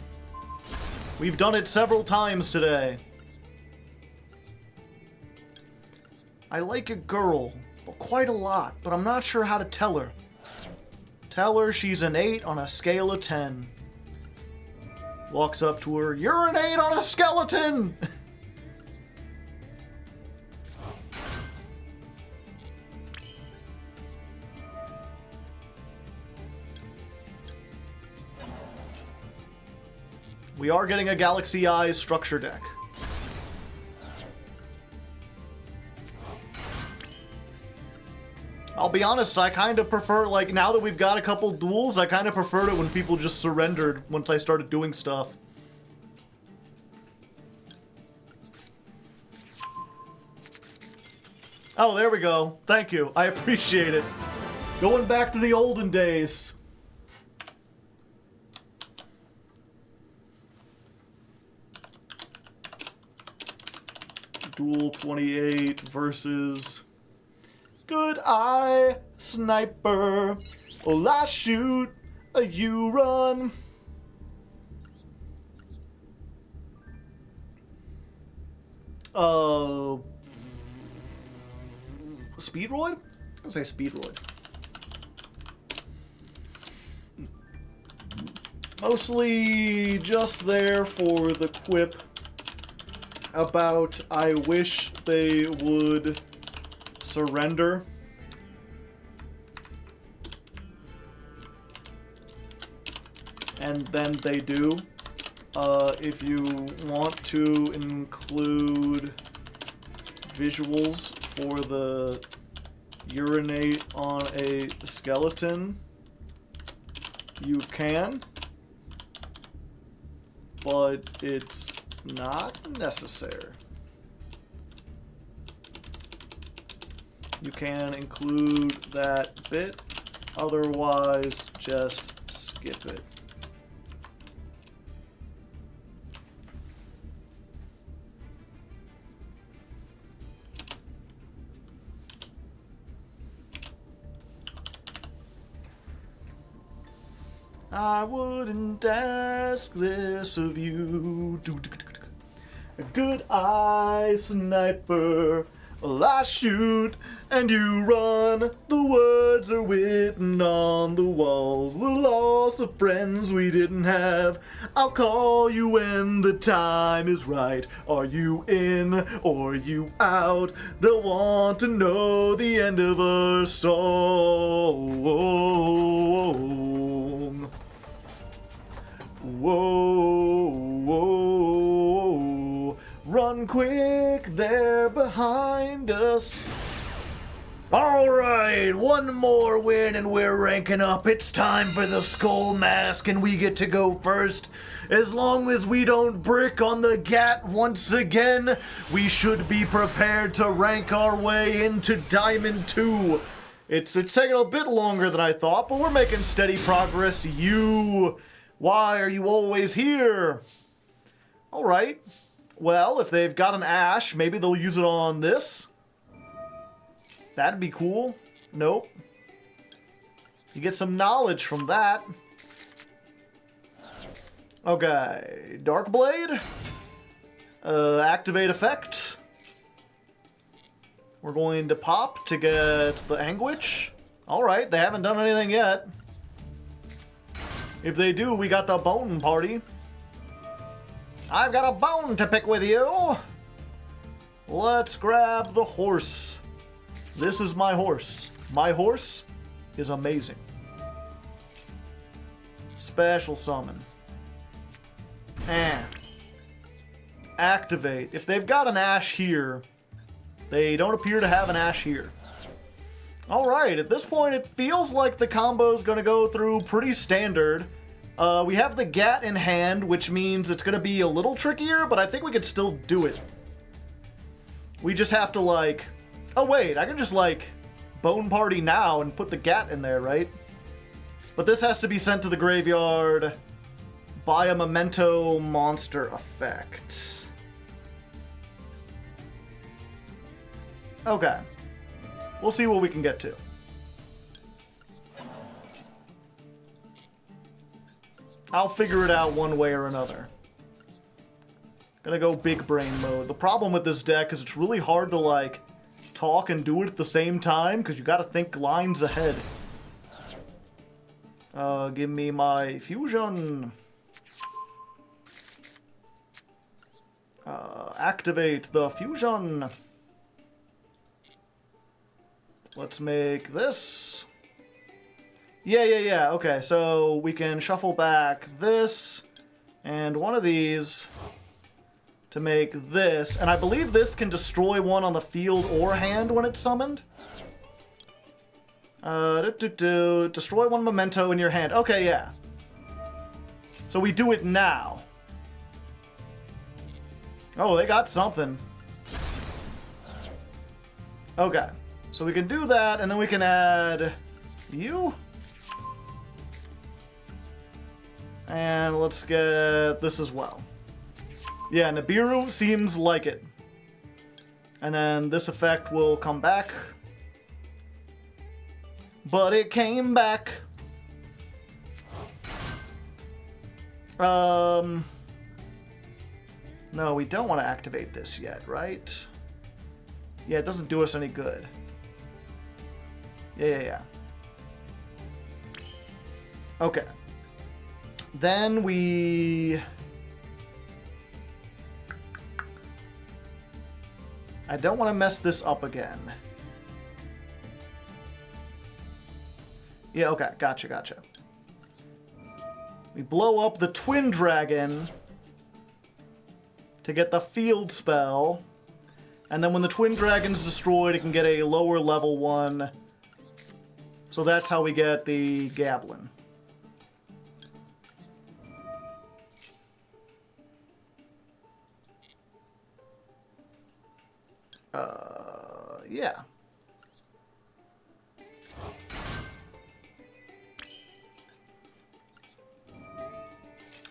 We've done it several times today. I like a girl, but quite a lot, but I'm not sure how to tell her. Tell her she's an 8 on a scale of 10. Walks up to her, you're an 8 on a skeleton! We are getting a Galaxy Eyes structure deck. I'll be honest, I kind of prefer, like, now that we've got a couple duels, I kind of preferred it when people just surrendered once I started doing stuff. Oh, there we go. Thank you. I appreciate it. Going back to the olden days. Duel 28 versus Good Eye Sniper. Well, I shoot, you run. Speedroid? I'm gonna say Speedroid. Mostly just there for the quip about I wish they would surrender. And then they do. If you want to include visuals for the urinate on a skeleton, you can, but it's not necessary. You can include that bit, otherwise just skip it. I wouldn't ask this of you. A good eye sniper. Well, I shoot and you run. The words are written on the walls. The loss of friends we didn't have. I'll call you when the time is right. Are you in or are you out? They'll want to know the end of our song. Whoa, whoa. Run quick, they're behind us. Alright, one more win and we're ranking up. It's time for the skull mask and we get to go first. As long as we don't brick on the GAT once again, we should be prepared to rank our way into Diamond 2. It's taking a bit longer than I thought, but we're making steady progress. Why are you always here? Alright. Well, if they've got an ash, maybe they'll use it on this. That'd be cool. Nope. You get some knowledge from that. Okay. Dark Blade. Activate effect. We're going to pop to get the Anguish. Alright, they haven't done anything yet. If they do, we got the bone party. I've got a bone to pick with you. Let's grab the horse. This is my horse. My horse is amazing. Special summon. And activate. If they've got an ash here, they don't appear to have an ash here. Alright, at this point it feels like the combo's gonna go through pretty standard. We have the GAT in hand, which means it's gonna be a little trickier, but I think we could still do it. We just have to like... Oh wait, I can just like bone party now and put the GAT in there, right? But this has to be sent to the graveyard by a Memento monster effect. Okay. We'll see what we can get to. I'll figure it out one way or another. Gonna go big brain mode. The problem with this deck is it's really hard to like talk and do it at the same time because you gotta think lines ahead. Give me my fusion. Activate the fusion. Let's make this. Yeah. Okay, so we can shuffle back this and one of these to make this. And I believe this can destroy one on the field or hand when it's summoned. Destroy one memento in your hand. Okay, yeah. So we do it now. Oh, they got something. Okay. So we can do that, and then we can add you. And let's get this as well. Yeah, Nibiru seems like it. And then this effect will come back. But it came back. No, we don't want to activate this yet, right? Yeah, it doesn't do us any good. Yeah. Okay. Then we... I don't want to mess this up again. Yeah, okay. Gotcha. We blow up the Twin Dragon to get the field spell. And then when the Twin Dragon's destroyed, it can get a lower level one. So that's how we get the Goblin. Yeah.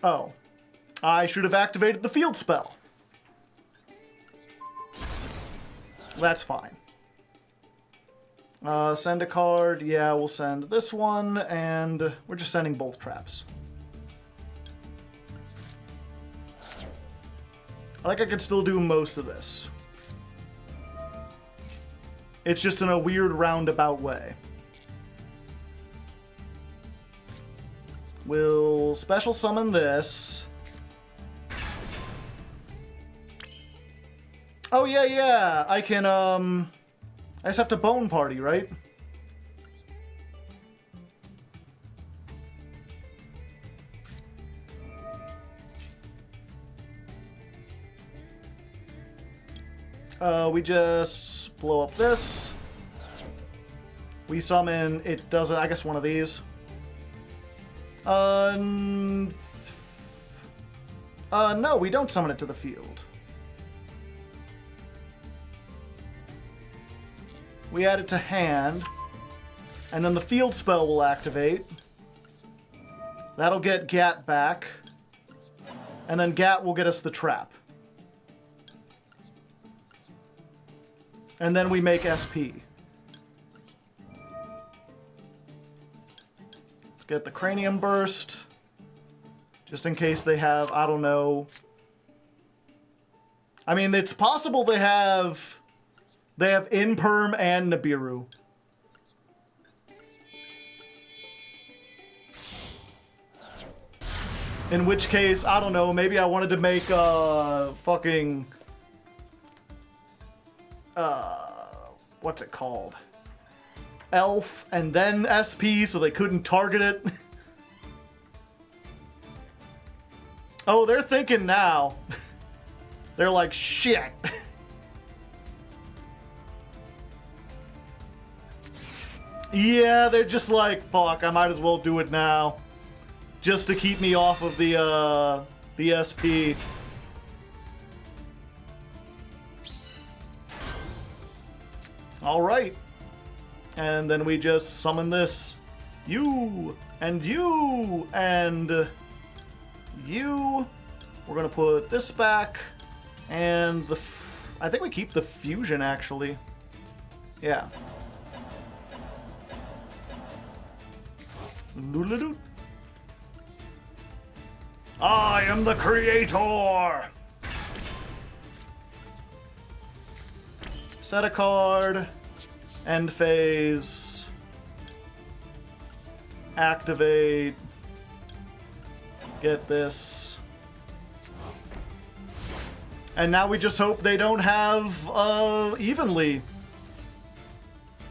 Oh. I should have activated the field spell. That's fine. Send a card. Yeah, we'll send this one, and we're just sending both traps. I think I could still do most of this. It's just in a weird roundabout way. We'll special summon this. Oh, yeah. I can, I just have to bone party, right? We just blow up this. We summon, it does, I guess, one of these. No, we don't summon it to the field. We add it to hand, and then the field spell will activate. That'll get Gat back, and then Gat will get us the trap. And then we make SP. Let's get the Cranium Burst. Just in case they have, I don't know. I mean, it's possible they have Imperm and Nibiru. In which case, I don't know, maybe I wanted to make fucking... what's it called? Elf and then SP so they couldn't target it. Oh, they're thinking now. They're like, shit. Yeah, they're just like, fuck, I might as well do it now. Just to keep me off of the SP. Alright. And then we just summon this. You! And you! And you! We're gonna put this back. And the... I think we keep the fusion, actually. Yeah. Luladu. I am the creator! Set a card. End phase. Activate. Get this. And now we just hope they don't have evenly.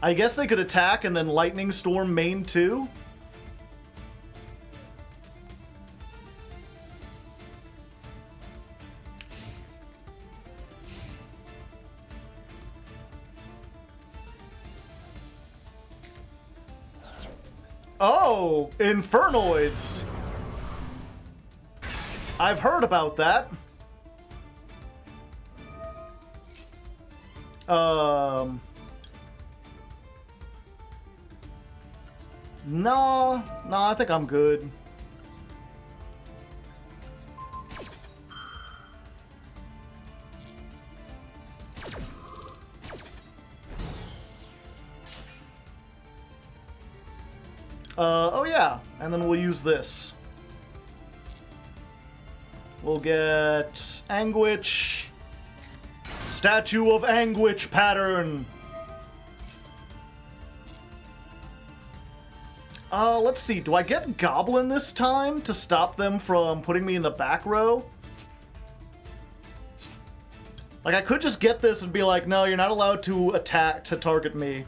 I guess they could attack and then Lightning Storm main too. Oh, Infernoids. I've heard about that. No, I think I'm good. Oh yeah, and then we'll use this. We'll get Anguish. Statue of Anguish pattern. Let's see. Do I get Goblin this time to stop them from putting me in the back row? Like, I could just get this and be like, no, you're not allowed to attack to target me.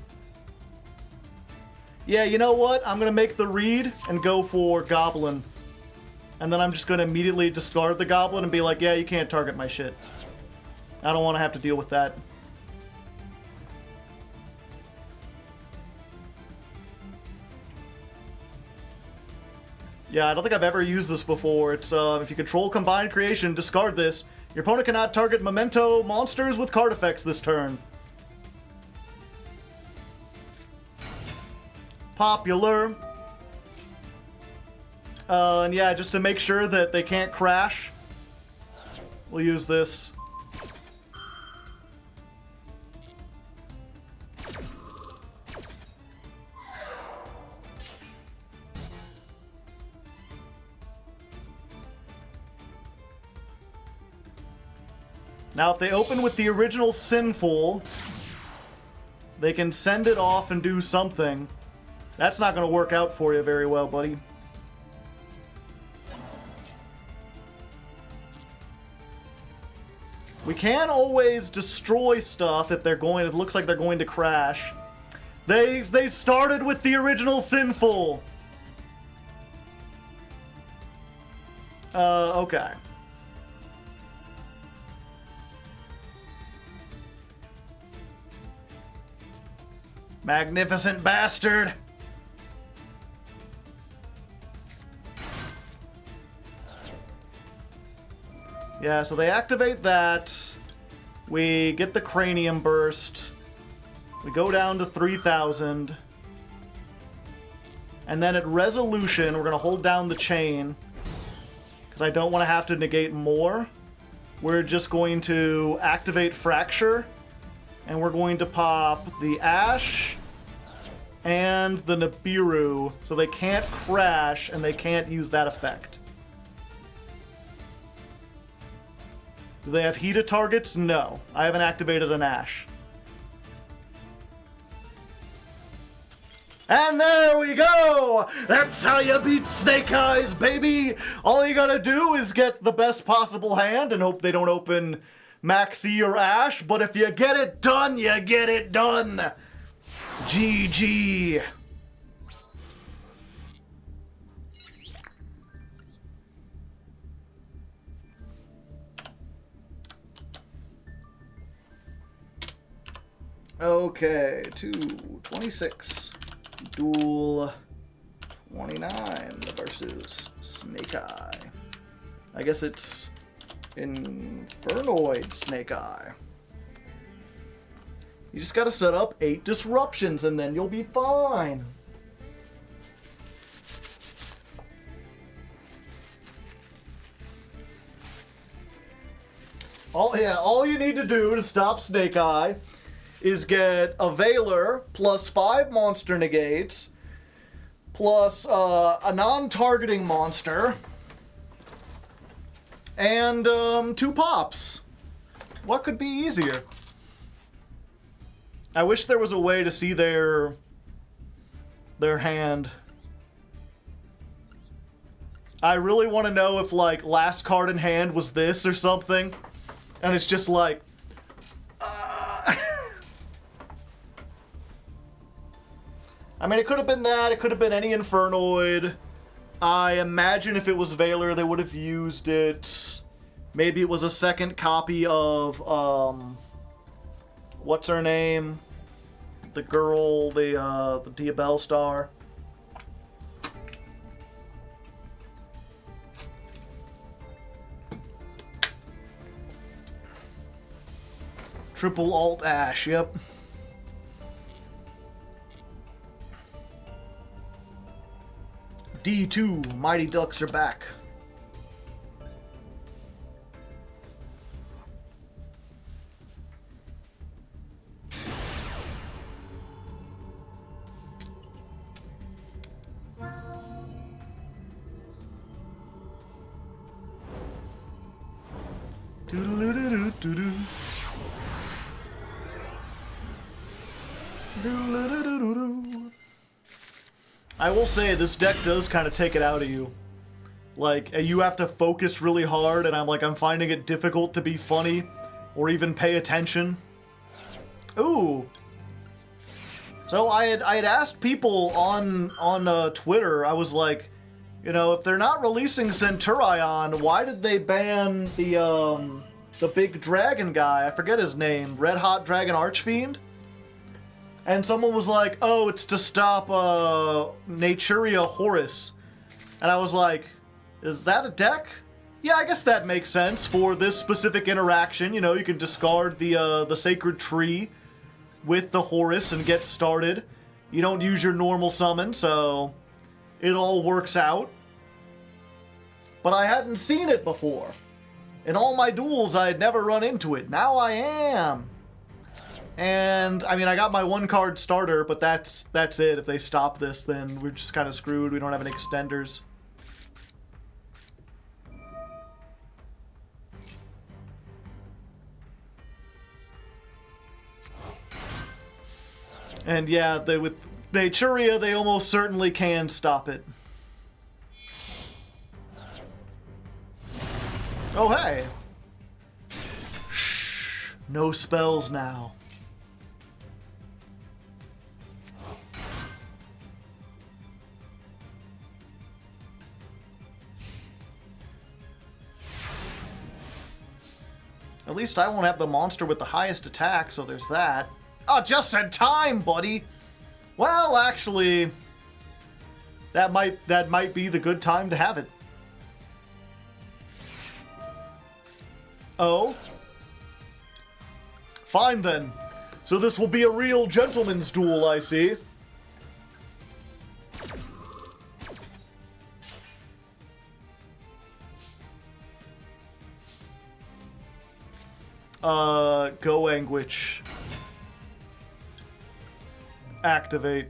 Yeah, you know what? I'm gonna make the read and go for Goblin. And then I'm just gonna immediately discard the Goblin and be like, yeah, you can't target my shit. I don't want to have to deal with that. Yeah, I don't think I've ever used this before. It's, if you control Combined Creation, discard this. Your opponent cannot target Memento monsters with card effects this turn. Popular. And yeah, just to make sure that they can't crash, we'll use this. Now, if they open with the original Sinful, they can send it off and do something. That's not going to work out for you very well, buddy. We can always destroy stuff if they're going. It looks like they're going to crash. They started with the original Sinful. Okay. Magnificent bastard. Yeah, so they activate that. We get the Cranium Burst. We go down to 3,000. And then at Resolution, we're going to hold down the chain. Because I don't want to have to negate more. We're just going to activate Fracture. And we're going to pop the Ash and the Nibiru. So they can't crash and they can't use that effect. Do they have heated targets? No. I haven't activated an Ash. And there we go! That's how you beat Snake Eyes, baby! All you gotta do is get the best possible hand and hope they don't open Maxi or Ash, but if you get it done, you get it done! GG! Okay, 226. Duel 29 versus Snake Eye. I guess it's Infernoid Snake Eye. You just gotta set up 8 disruptions and then you'll be fine. All you need to do to stop Snake Eye is get a Veiler plus 5 monster negates plus a non-targeting monster and 2 pops. What could be easier? I wish there was a way to see their hand. I really want to know if, like, last card in hand was this or something, and it's just like, I mean, it could have been that. It could have been any Infernoid. I imagine if it was Veiler, they would have used it. Maybe it was a second copy of, what's her name? The girl, the Diabell star. Triple Alt Ash, yep. D2, Mighty Ducks are back. Doo-doo-doo-doo-doo-doo. Doo-doo-doo-doo-doo. I will say, this deck does kind of take it out of you. Like, you have to focus really hard, and I'm finding it difficult to be funny or even pay attention. Ooh. So I had asked people on Twitter, I was like, you know, if they're not releasing Centurion, why did they ban the big dragon guy? I forget his name. Red Hot Dragon Archfiend? And someone was like, oh, it's to stop Naturia Horus. And I was like, is that a deck? Yeah, I guess that makes sense for this specific interaction. You know, you can discard the Sacred Tree with the Horus and get started. You don't use your normal summon, so it all works out. But I hadn't seen it before. In all my duels, I had never run into it. Now I am. And, I mean, I got my 1-card starter, but that's it. If they stop this, then we're just kind of screwed. We don't have any extenders. And yeah, with Naturia, they almost certainly can stop it. Oh, hey! Shh. No spells now. At least I won't have the monster with the highest attack, so there's that. Oh, just in time, buddy! Well, actually, that might be the good time to have it. Oh? Fine then. So this will be a real gentleman's duel, I see. Go Anguish. Activate.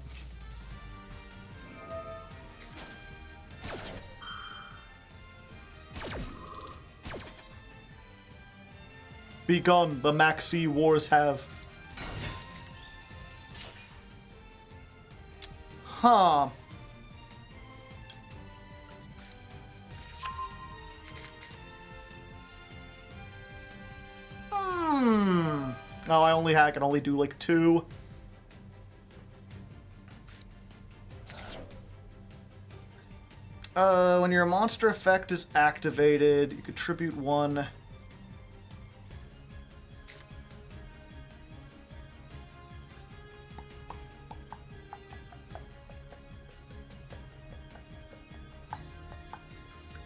Begun, the Maxi Wars have. Huh. Oh, I can only do like 2. When your monster effect is activated, you contribute 1.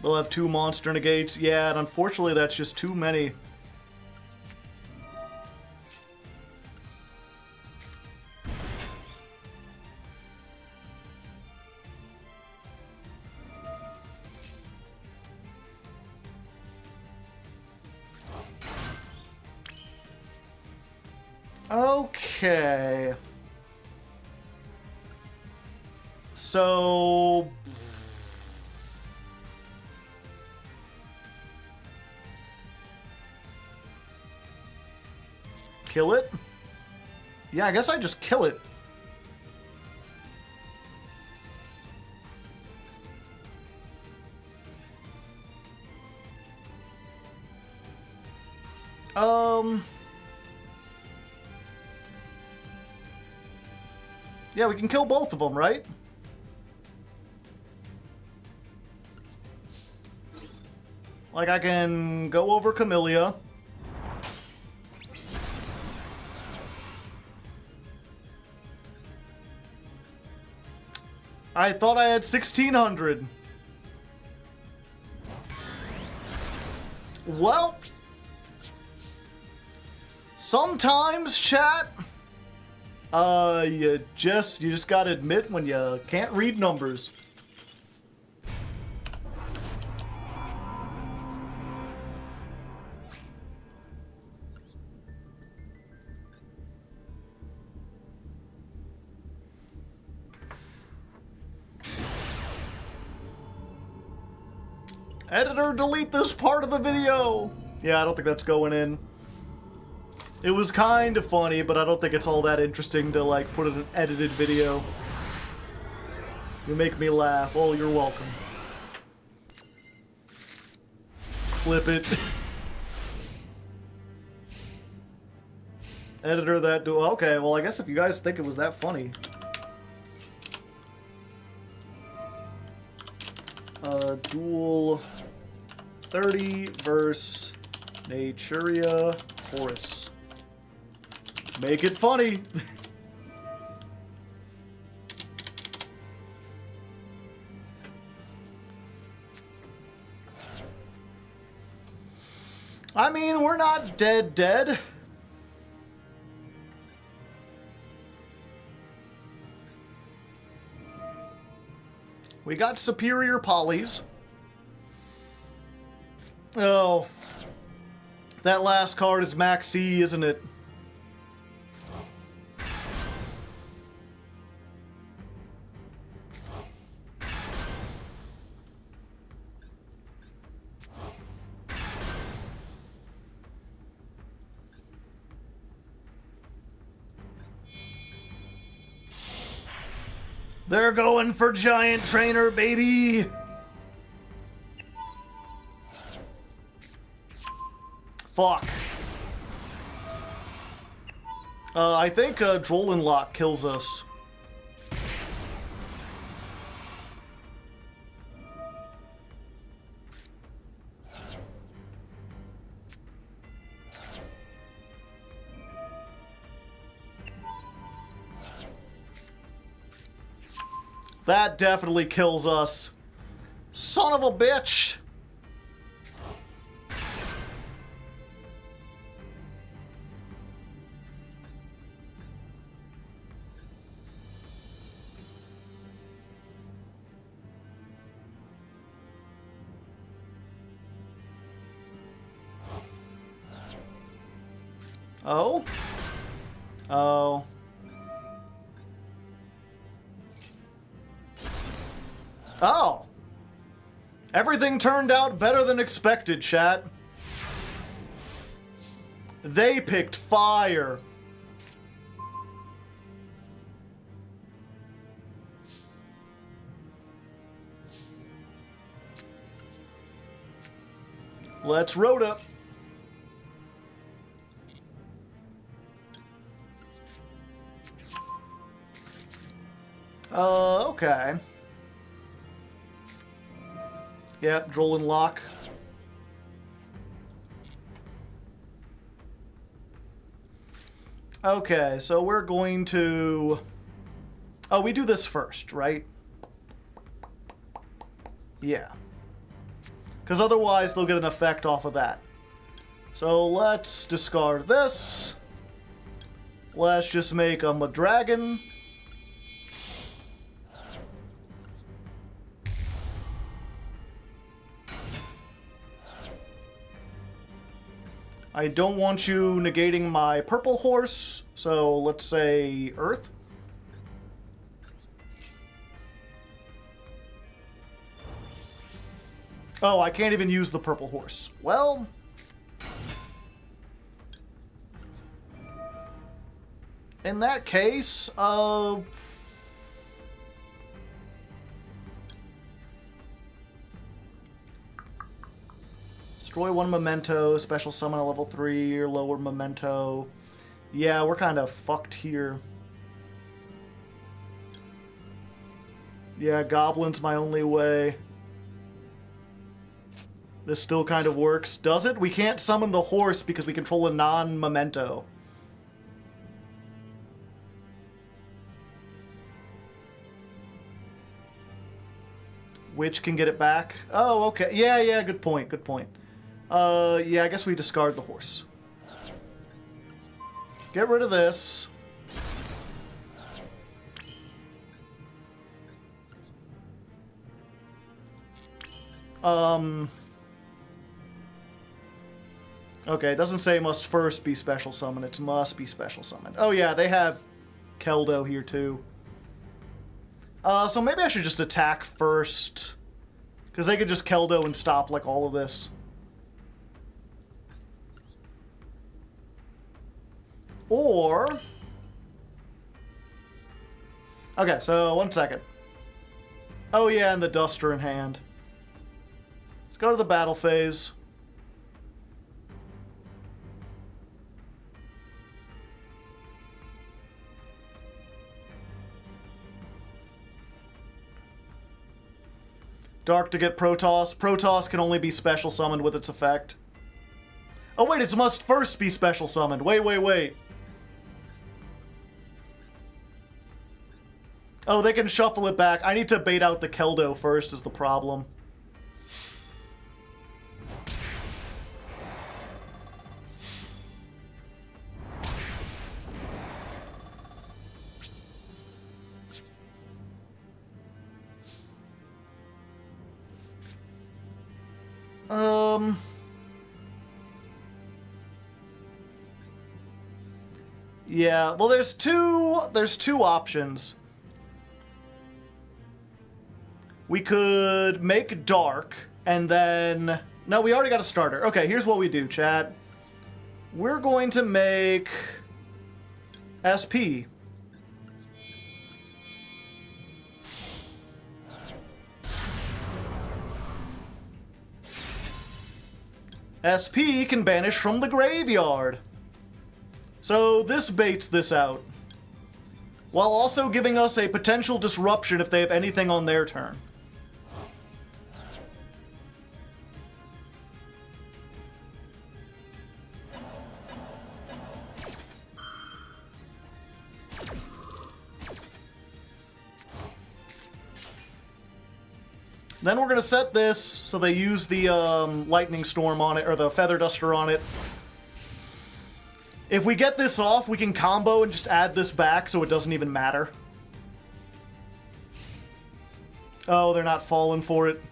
They'll have 2 monster negates. Yeah, and unfortunately that's just too many. Okay. So... kill it? Yeah, I guess I just kill it. Yeah, we can kill both of them, right? Like, I can go over Camellia. I thought I had 1,600. Well, sometimes, chat, you just gotta admit when you can't read numbers. Editor, delete this part of the video! Yeah, I don't think that's going in. It was kind of funny, but I don't think it's all that interesting to, like, put in an edited video. You make me laugh. Oh, you're welcome. Flip it. Editor, that do. Okay, well, I guess if you guys think it was that funny. Duel 30 versus Naturia Horus. Make it funny. I mean, we're not dead. We got superior polys. Oh. That last card is Max C, isn't it? They're going for Giant Trainer, baby! Fuck. I think Drolin Lock kills us. That definitely kills us. Son of a bitch! Oh? Oh. Oh! Everything turned out better than expected, chat. They picked fire. Let's Rhoda. Okay. Yep, Drolin Lock. Okay, so we're going to... Oh, we do this first, right? Yeah. Because otherwise they'll get an effect off of that. So let's discard this. Let's just make them a dragon. I don't want you negating my purple horse, so let's say Earth. Oh, I can't even use the purple horse. Well... in that case, destroy one Memento, special summon a level 3 or lower Memento. Yeah, we're kind of fucked here. Yeah, Goblin's my only way. This still kind of works. Does it? We can't summon the horse because we control a non-Memento. Which can get it back? Oh, okay. Yeah, good point, good point. Yeah, I guess we discard the horse. Get rid of this. Okay, it doesn't say must first be special summoned. It must be special summoned. Oh yeah, they have Keldo here too. So maybe I should just attack first. Because they could just Keldo and stop, like, all of this. Or... okay, so 1 second. Oh yeah, and the Duster in hand. Let's go to the battle phase. Dark to get Protoss. Protoss can only be special summoned with its effect. Oh wait, it must first be special summoned. Wait. Oh, they can shuffle it back. I need to bait out the Keldo first is the problem. Yeah, well there's two options. We could make dark and then no, we already got a starter. Okay, here's what we do, chat. We're going to make SP. SP can banish from the graveyard. So this baits this out, while also giving us a potential disruption if they have anything on their turn. Then we're gonna set this so they use the lightning storm on it, or the feather duster on it. If we get this off, we can combo and just add this back so it doesn't even matter. Oh, they're not falling for it.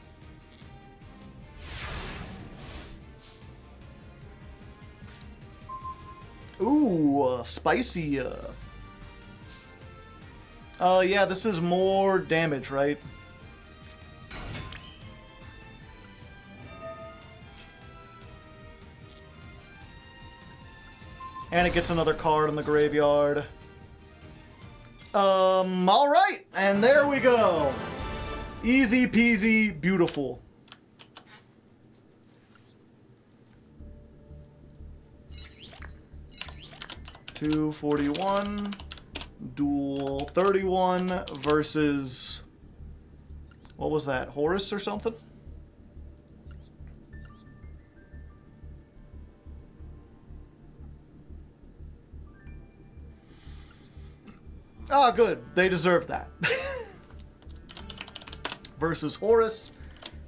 Ooh, spicy. Yeah, this is more damage, right? And it gets another card in the graveyard. Alright, and there we go. Easy peasy, beautiful. $241, duel 31 versus, what was that, Horus or something? Ah, good. They deserve that. Versus Horus.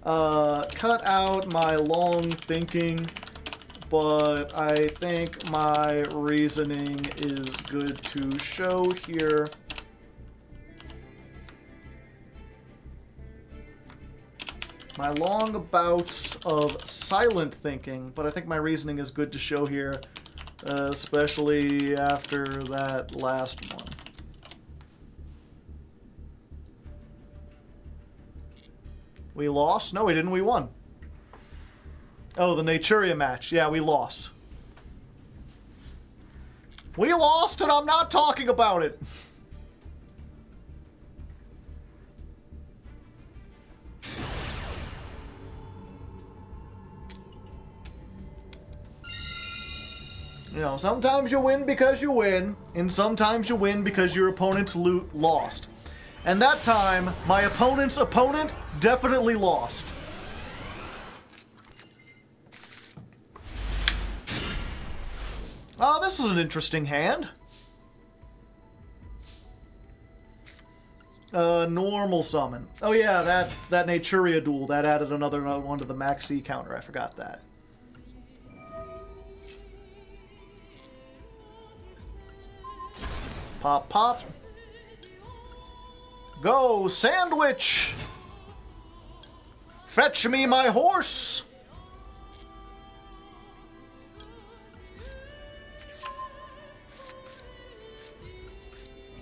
Cut out my long thinking, but I think my reasoning is good to show here. My long bouts of silent thinking, but I think my reasoning is good to show here, especially after that last one. We lost? No, we didn't. We won. Oh, the Naturia match. Yeah, we lost. We lost, and I'm not talking about it. You know, sometimes you win because you win, and sometimes you win because your opponent's lost. And that time, my opponent's opponent definitely lost. Oh, this is an interesting hand. Normal summon. Oh yeah, that Naturia duel, that added another one to the max C counter. I forgot that. Pop, pop. Go, sandwich! Fetch me my horse!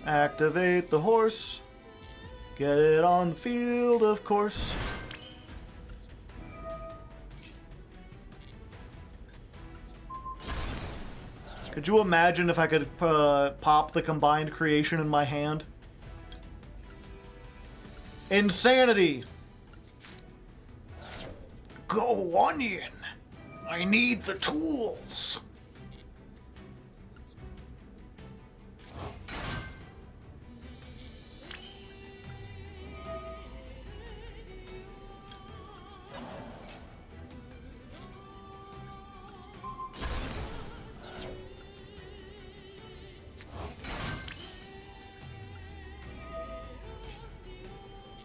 Activate the horse. Get it on the field, of course. Could you imagine if I could pop the combined creation in my hand? Insanity! Go, onion! I need the tools!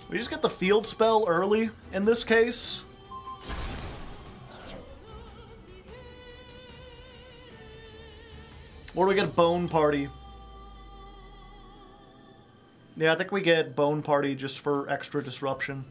We just get the field spell early in this case. Or do we get Bone Party? Yeah, I think we get Bone Party just for extra disruption.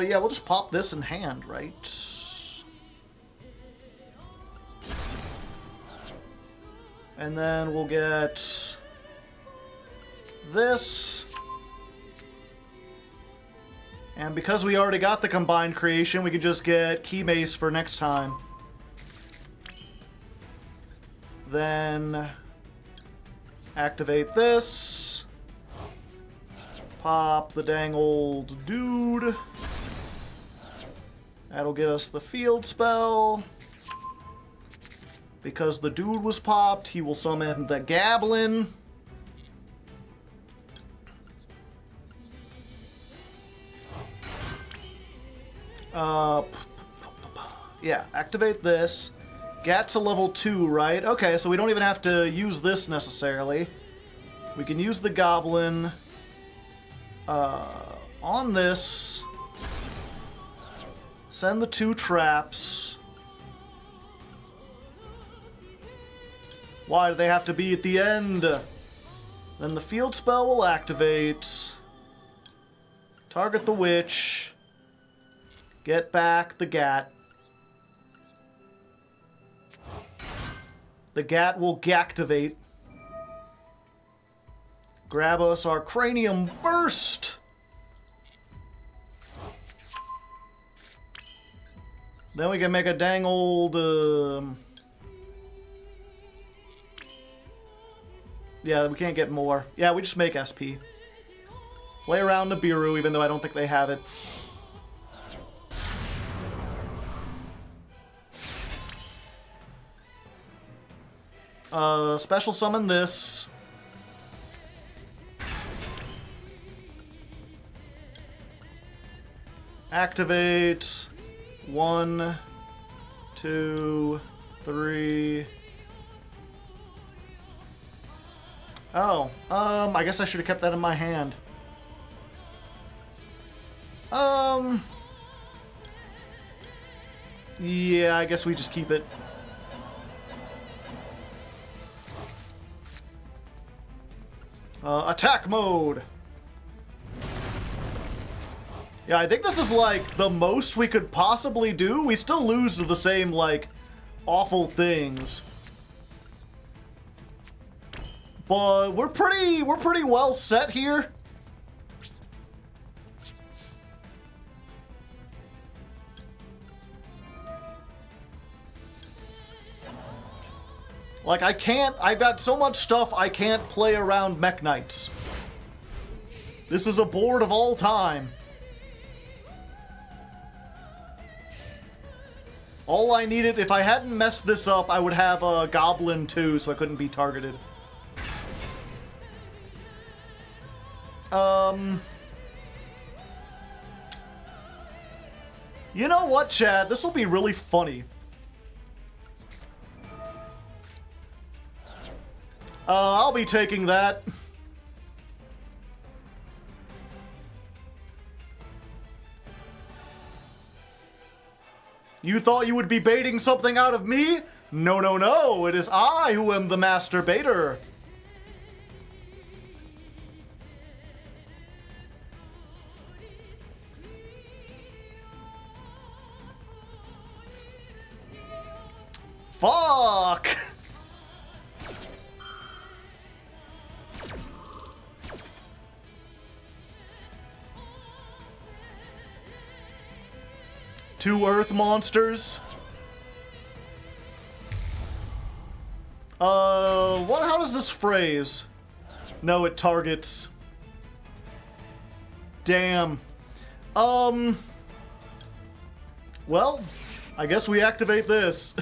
Yeah, we'll just pop this in hand, right? And then we'll get this. And because we already got the combined creation, we can just get Key Mace for next time. Then activate this. Pop the dang old dude. That'll get us the field spell. Because the dude was popped, he will summon the Goblin. Yeah, activate this. Get to level 2, right? Okay, so we don't even have to use this necessarily. We can use the Goblin on this. Send the 2 traps. Why do they have to be at the end? Then the field spell will activate. Target the witch. Get back the Gat. The Gat will Gactivate. Grab us our Cranium Burst. Then we can make a dang old... Yeah, we can't get more. Yeah, we just make SP. Play around Nibiru, even though I don't think they have it. Special summon this. Activate. 1, 2, 3. Oh, I guess I should have kept that in my hand. Yeah, I guess we just keep it. Attack mode! Yeah, I think this is, like, the most we could possibly do. We still lose to the same, like, awful things. But we're pretty well set here. Like, I've got so much stuff I can't play around Mech Knights. This is a board of all time. All I needed, if I hadn't messed this up, I would have a Goblin too, so I couldn't be targeted. You know what, Chad? This will be really funny. I'll be taking that. You thought you would be baiting something out of me? No, no, no. It is I who am the master baiter. Fuck! Two earth monsters. How does this phrase? No, it targets. Damn. Well, I guess we activate this.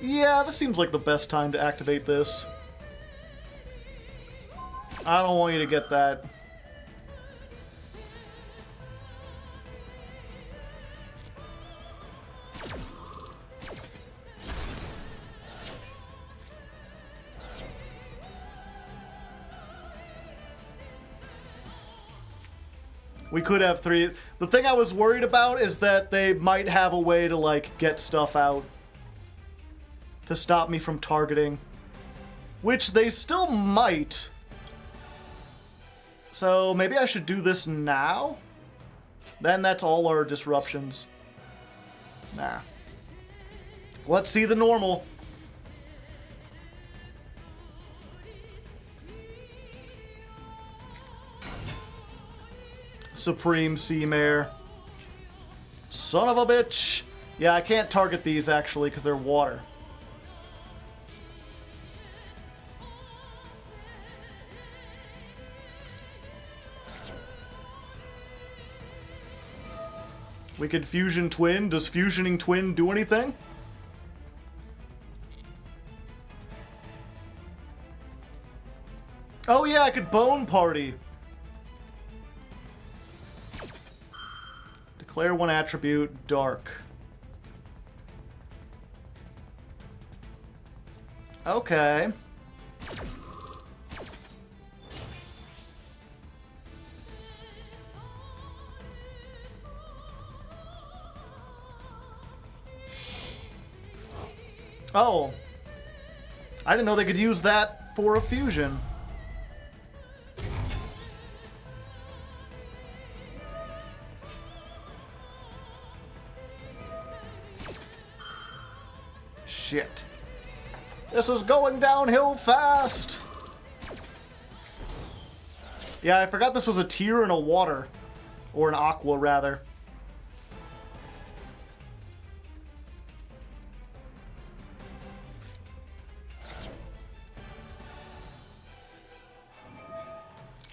Yeah, this seems like the best time to activate this. I don't want you to get that. We could have 3. The thing I was worried about is that they might have a way to, like, get stuff out. to stop me from targeting. Which they still might. So maybe I should do this now? Then that's all our disruptions. Nah. Let's see the normal. Supreme Sea Mare. Son of a bitch. Yeah, I can't target these actually because they're water. We could Fusion Twin. Does Fusioning Twin do anything? Oh yeah, I could Bone Party. Declare one attribute, Dark. Okay. Oh. I didn't know they could use that for a fusion. Shit. This is going downhill fast! Yeah, I forgot this was a tier and a water. Or an aqua, rather.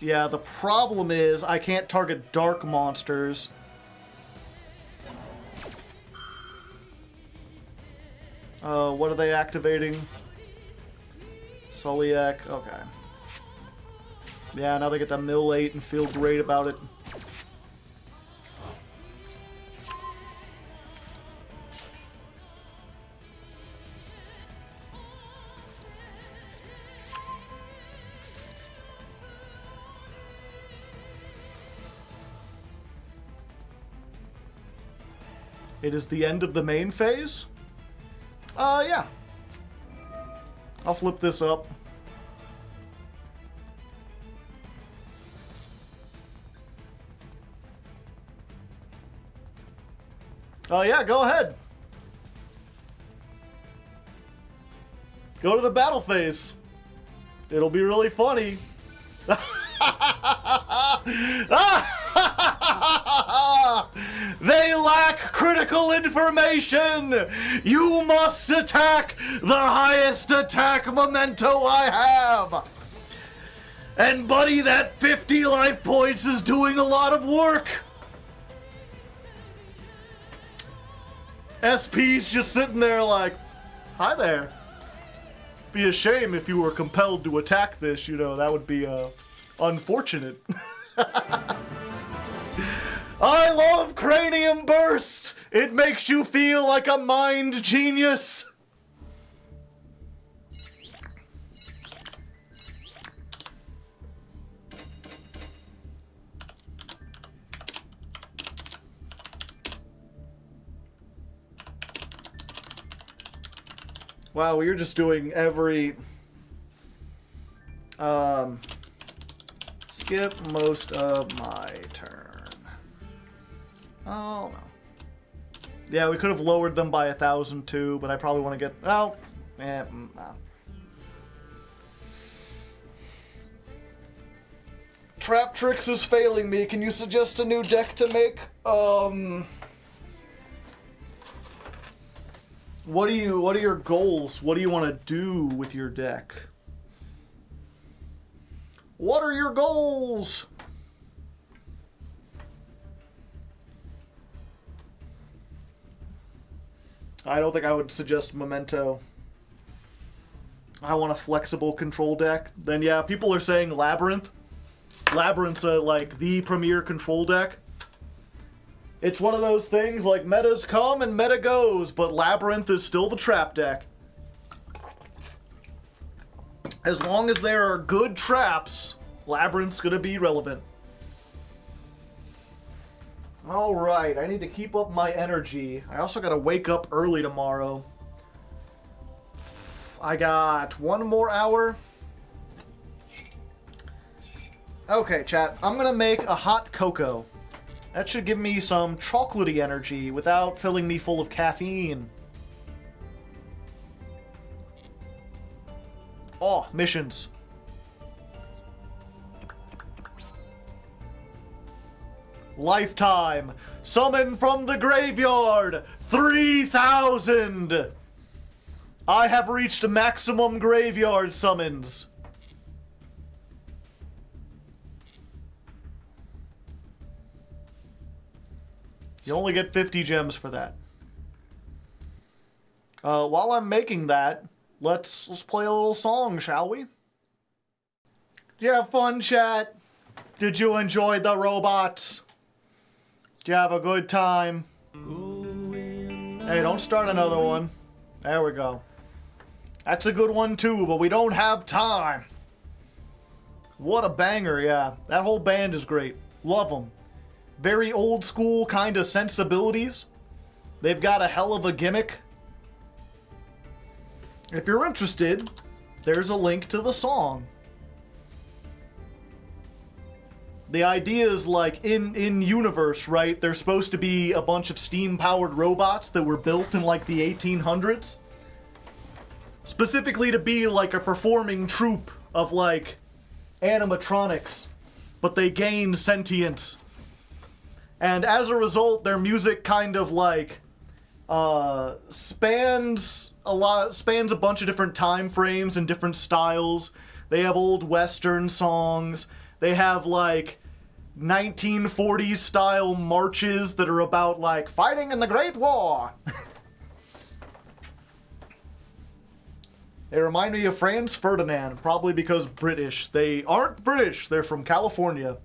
Yeah, the problem is I can't target dark monsters. What are they activating? Sulliek, okay. Yeah, now they get to mill 8 and feel great about it. It is the end of the main phase? Yeah. I'll flip this up. Oh yeah, go ahead. Go to the battle phase. It'll be really funny. They lack critical information! You must attack the highest attack memento I have! And buddy, that 50 life points is doing a lot of work! SP's just sitting there like, hi there. Be a shame if you were compelled to attack this, you know, that would be, unfortunate. I love Cranium Burst! It makes you feel like a mind genius! Wow, you're just doing every... skip most of my turn. Oh, no. Yeah, we could have lowered them by 1,000 too, but I probably want to get... Oh, no. Trap Tricks is failing me. Can you suggest a new deck to make? What are your goals? What do you want to do with your deck? What are your goals? I don't think I would suggest Memento. I want a flexible control deck. Then yeah, people are saying Labyrinth. Labyrinth's like the premier control deck. It's one of those things like metas come and meta goes, but Labyrinth is still the trap deck. As long as there are good traps, Labyrinth's gonna be relevant. Alright, I need to keep up my energy. I also gotta wake up early tomorrow. I got 1 more hour. Okay, chat. I'm gonna make a hot cocoa. That should give me some chocolatey energy without filling me full of caffeine. Oh, missions. Lifetime. Summon from the graveyard. 3,000. I have reached maximum graveyard summons. You only get 50 gems for that. While I'm making that, let's play a little song, shall we? Did you have fun, chat? Did you enjoy the robots? Did you have a good time? Hey, don't start another one. There we go. That's a good one too, but we don't have time. What a banger, yeah. That whole band is great. Love them. Very old school kind of sensibilities. They've got a hell of a gimmick. If you're interested, there's a link to the song. The idea is like in universe, right? There's supposed to be a bunch of steam-powered robots that were built in like the 1800s. Specifically to be like a performing troupe of like animatronics. But they gained sentience. And as a result, their music kind of like spans a bunch of different time frames and different styles. They have old Western songs. They have like 1940s style marches that are about like fighting in the Great War. They remind me of Franz Ferdinand, probably because British. They aren't British, they're from California.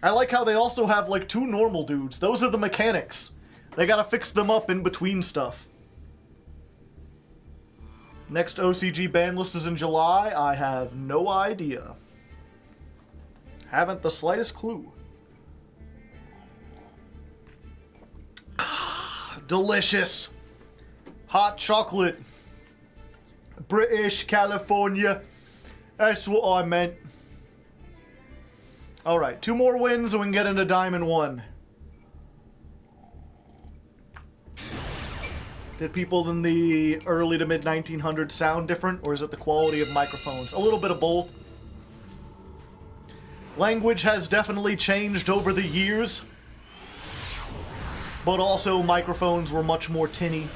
I like how they also have, like, 2 normal dudes. Those are the mechanics. They gotta fix them up in between stuff. Next OCG ban list is in July. I have no idea. Haven't the slightest clue. Delicious. Hot chocolate. British California. That's what I meant. Alright, 2 more wins and we can get into Diamond 1. Did people in the early to mid 1900s sound different, or is it the quality of microphones? A little bit of both. Language has definitely changed over the years, but also microphones were much more tinny.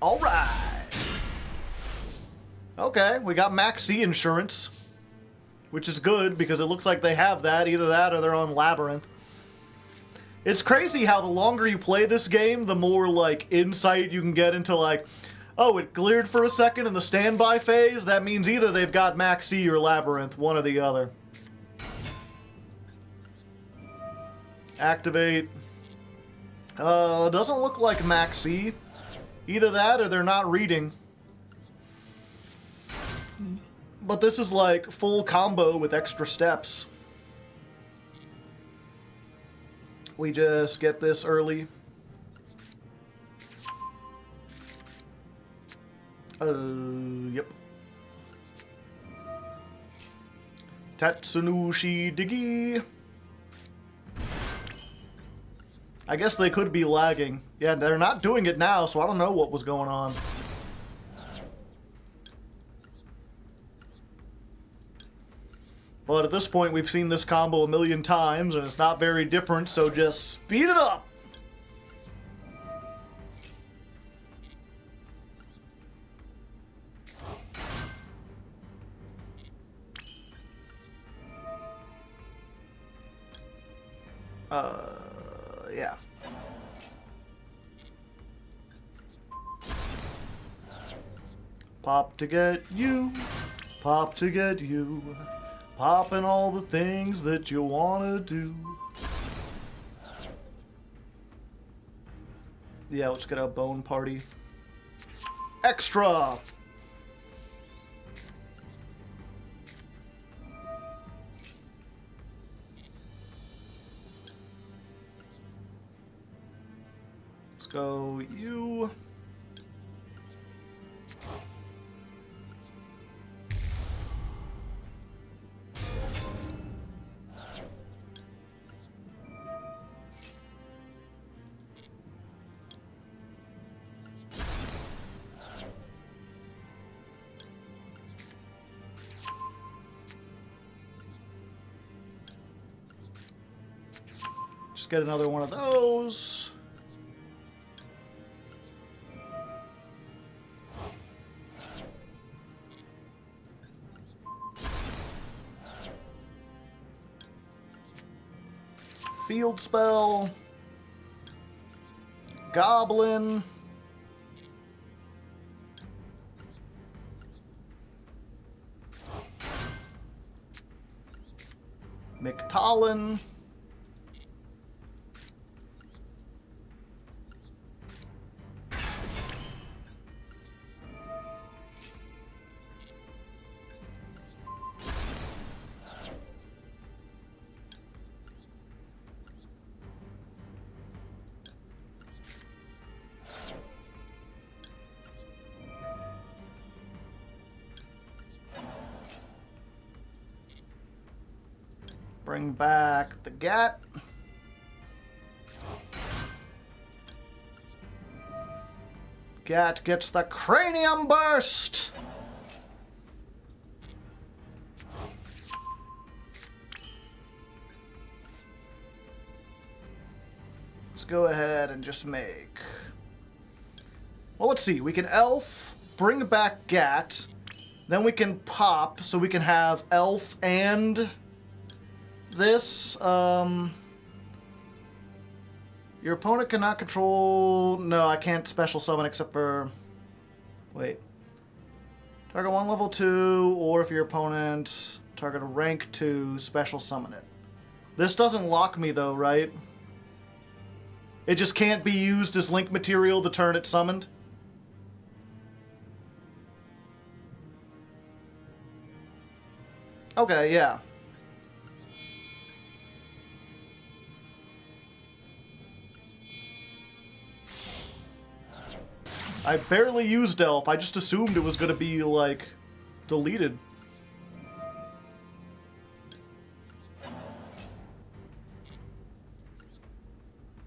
Alright. Okay, we got Max C insurance. Which is good, because it looks like they have that. Either that or they're on Labyrinth. It's crazy how the longer you play this game, the more, like, insight you can get into, like, oh, it cleared for a second in the standby phase? That means either they've got Max C or Labyrinth, one or the other. Activate. Doesn't look like Max C. Either that or they're not reading. But this is like full combo with extra steps. We just get this early. Yep. Tatsunushi Diggy. I guess they could be lagging. Yeah, they're not doing it now, so I don't know what was going on. But at this point, we've seen this combo a million times, and it's not very different, so just speed it up! Yeah. Pop to get you, pop to get you. Popping all the things that you wanna do. Yeah, let's get a bone party. Extra! Let's go you. get another one of those. Field spell. Goblin. McTallen. Bring back the Gat. Gat gets the Cranium Burst! Let's go ahead and just make... Well, let's see. We can Elf, bring back Gat, then we can pop, so we can have Elf and... this, your opponent cannot control... No, I can't special summon except for... Wait. Target 1 level 2, or if your opponent target a rank 2, special summon it. This doesn't lock me though, right? It just can't be used as link material the turn it's summoned? Okay, yeah. I barely used Elf. I just assumed it was going to be, like, deleted.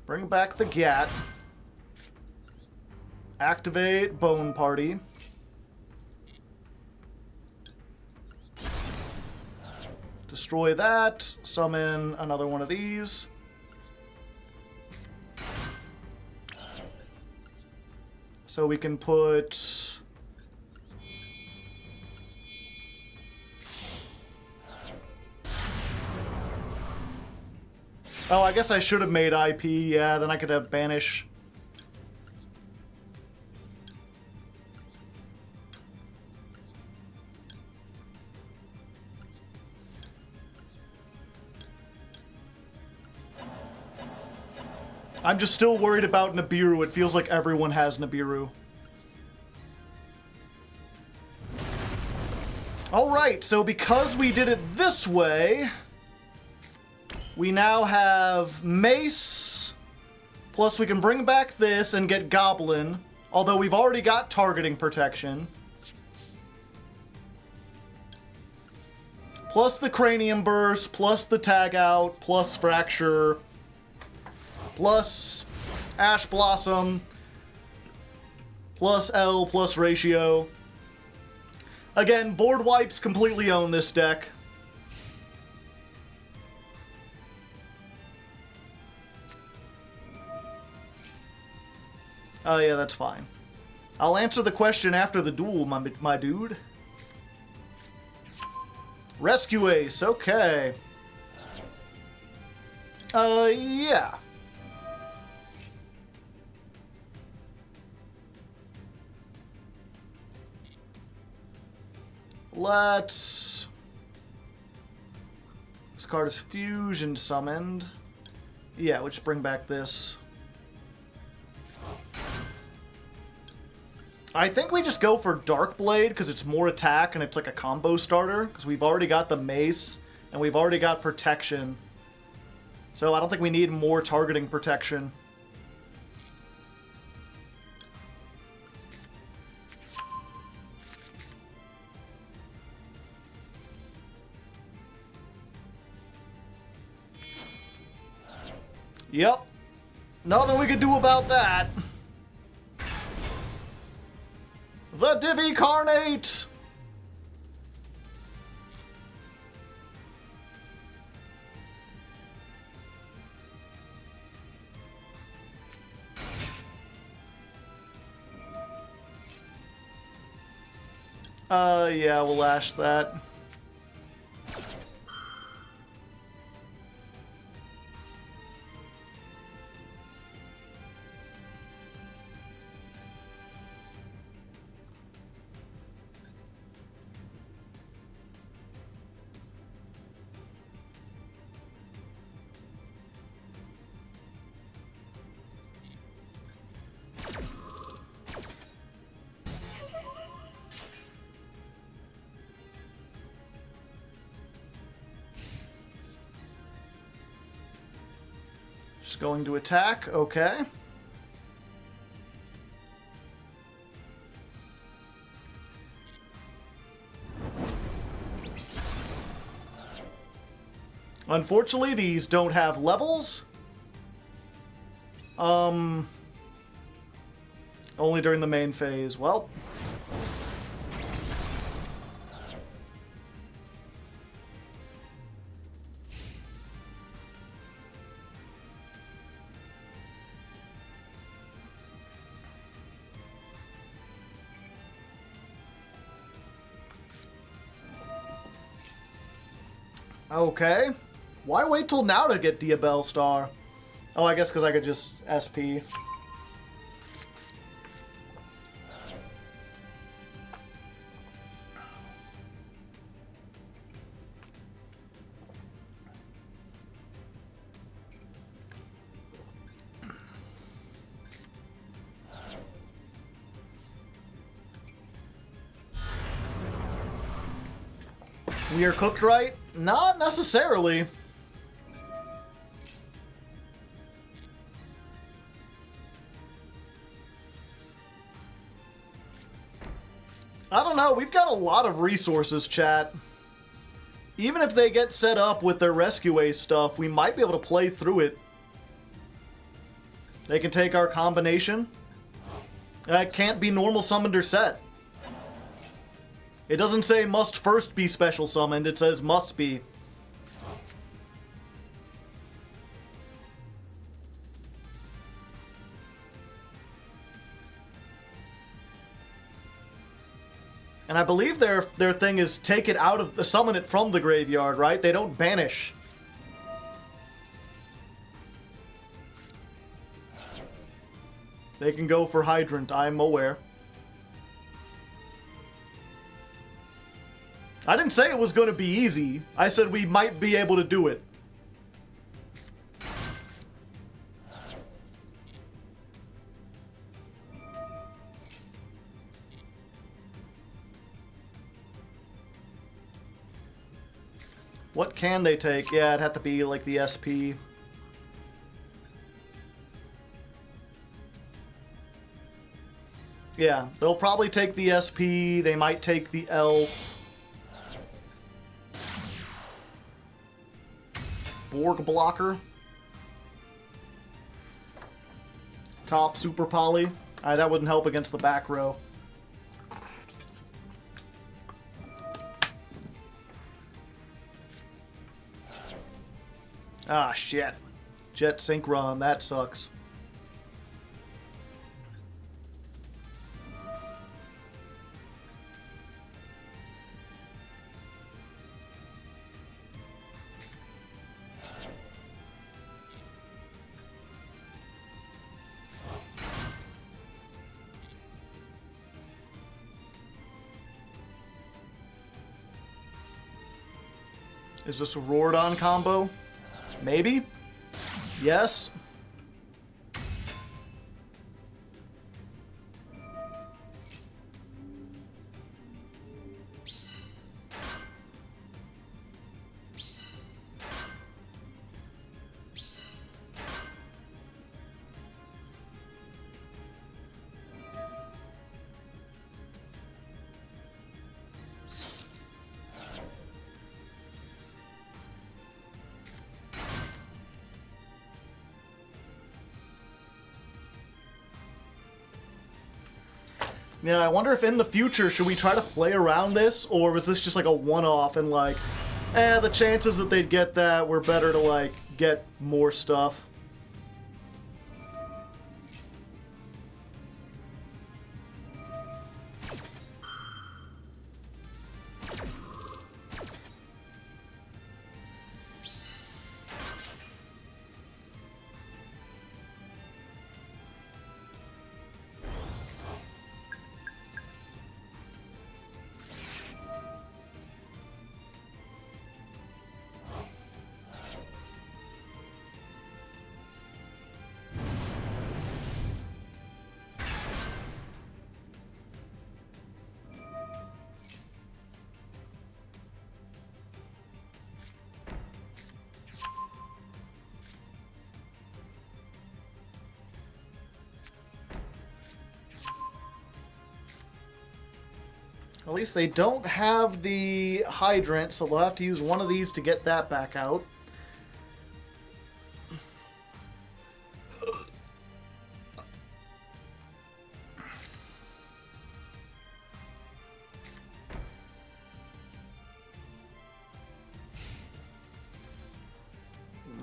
Bring back the Gat. Activate Bone Party. Destroy that. Summon another one of these. So we can put... Oh, I guess I should have made IP. Yeah, then I could have Banish. I'm just still worried about Nibiru. It feels like everyone has Nibiru. Alright, so because we did it this way, we now have Mace, plus we can bring back this and get Goblin, although we've already got targeting protection. Plus the Cranium Burst, plus the Tag Out, plus Fracture, plus Ash Blossom, plus L, plus Ratio. Again, board wipes completely own this deck. Oh yeah, that's fine. I'll answer the question after the duel, my dude. Rescue Ace, okay. Yeah. Let's... This card is Fusion summoned. Yeah, we'll just bring back this. I think we just go for Dark Blade because it's more attack and it's like a combo starter. Because we've already got the Mace and we've already got protection. So I don't think we need more targeting protection. Yep. Nothing we can do about that. The Divi Carnate! Yeah, we'll ash that. Just going to attack, okay. Unfortunately, these don't have levels. Only during the main phase. Well. Okay. Why wait till now to get Diabell Star? Oh, I guess because I could just SP. We are cooked right? Not necessarily. I don't know, we've got a lot of resources, chat. Even if they get set up with their Rescue Ace stuff, we might be able to play through it. They can take our combination. That can't be normal summoned or set. It doesn't say must first be special summoned, it says must be. And I believe their thing is take it out of the summon it from the graveyard, right? They don't banish. They can go for Hydrant, I'm aware. I didn't say it was going to be easy. I said we might be able to do it. What can they take? Yeah, it'd have to be like the SP. Yeah, they'll probably take the SP. They might take the Elf. Borg blocker. Top super poly. That wouldn't help against the back row. Ah, shit. Jet Synchron, that sucks. Is this a Roardon combo? Maybe? Yes? Yeah, I wonder if in the future, should we try to play around this, or was this just like a one-off and like, the chances that they'd get that were better to like, get more stuff. At least they don't have the hydrant, so they'll have to use one of these to get that back out.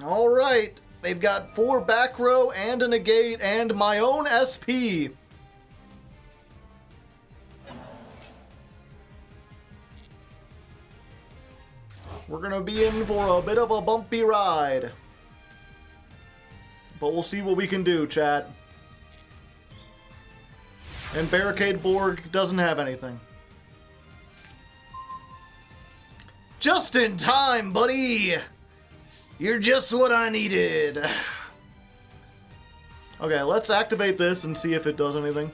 Alright, they've got 4 back row and a negate and my own SP. We're gonna be in for a bit of a bumpy ride. But we'll see what we can do, chat. And Barricade Borg doesn't have anything. Just in time, buddy! You're just what I needed. Okay, let's activate this and see if it does anything.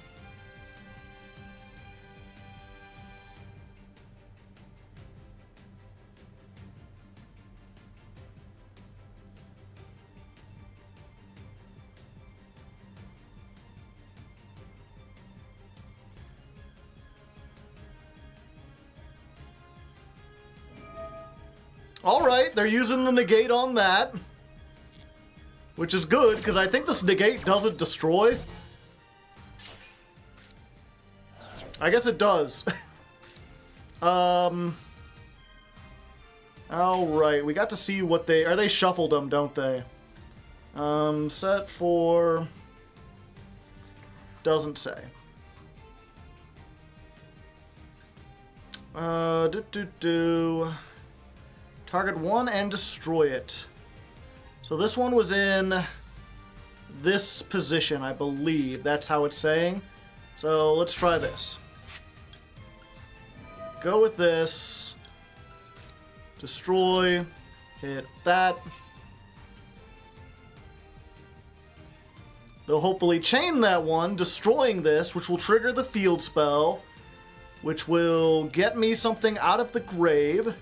Alright, they're using the negate on that. Which is good, because I think this negate doesn't destroy. I guess it does. Alright, we got to see what they... They shuffled them, don't they? Set for... Doesn't say. Target one and destroy it. So this one was in this position, I believe. That's how it's saying. So let's try this. Go with this. Destroy. Hit that. They'll hopefully chain that one, destroying this, which will trigger the field spell, which will get me something out of the grave.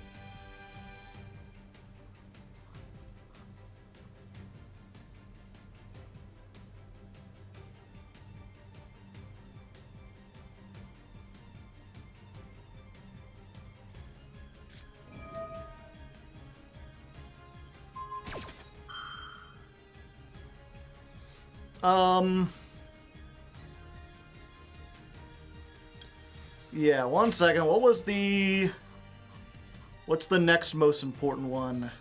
Yeah, 1 second. What's the next most important one?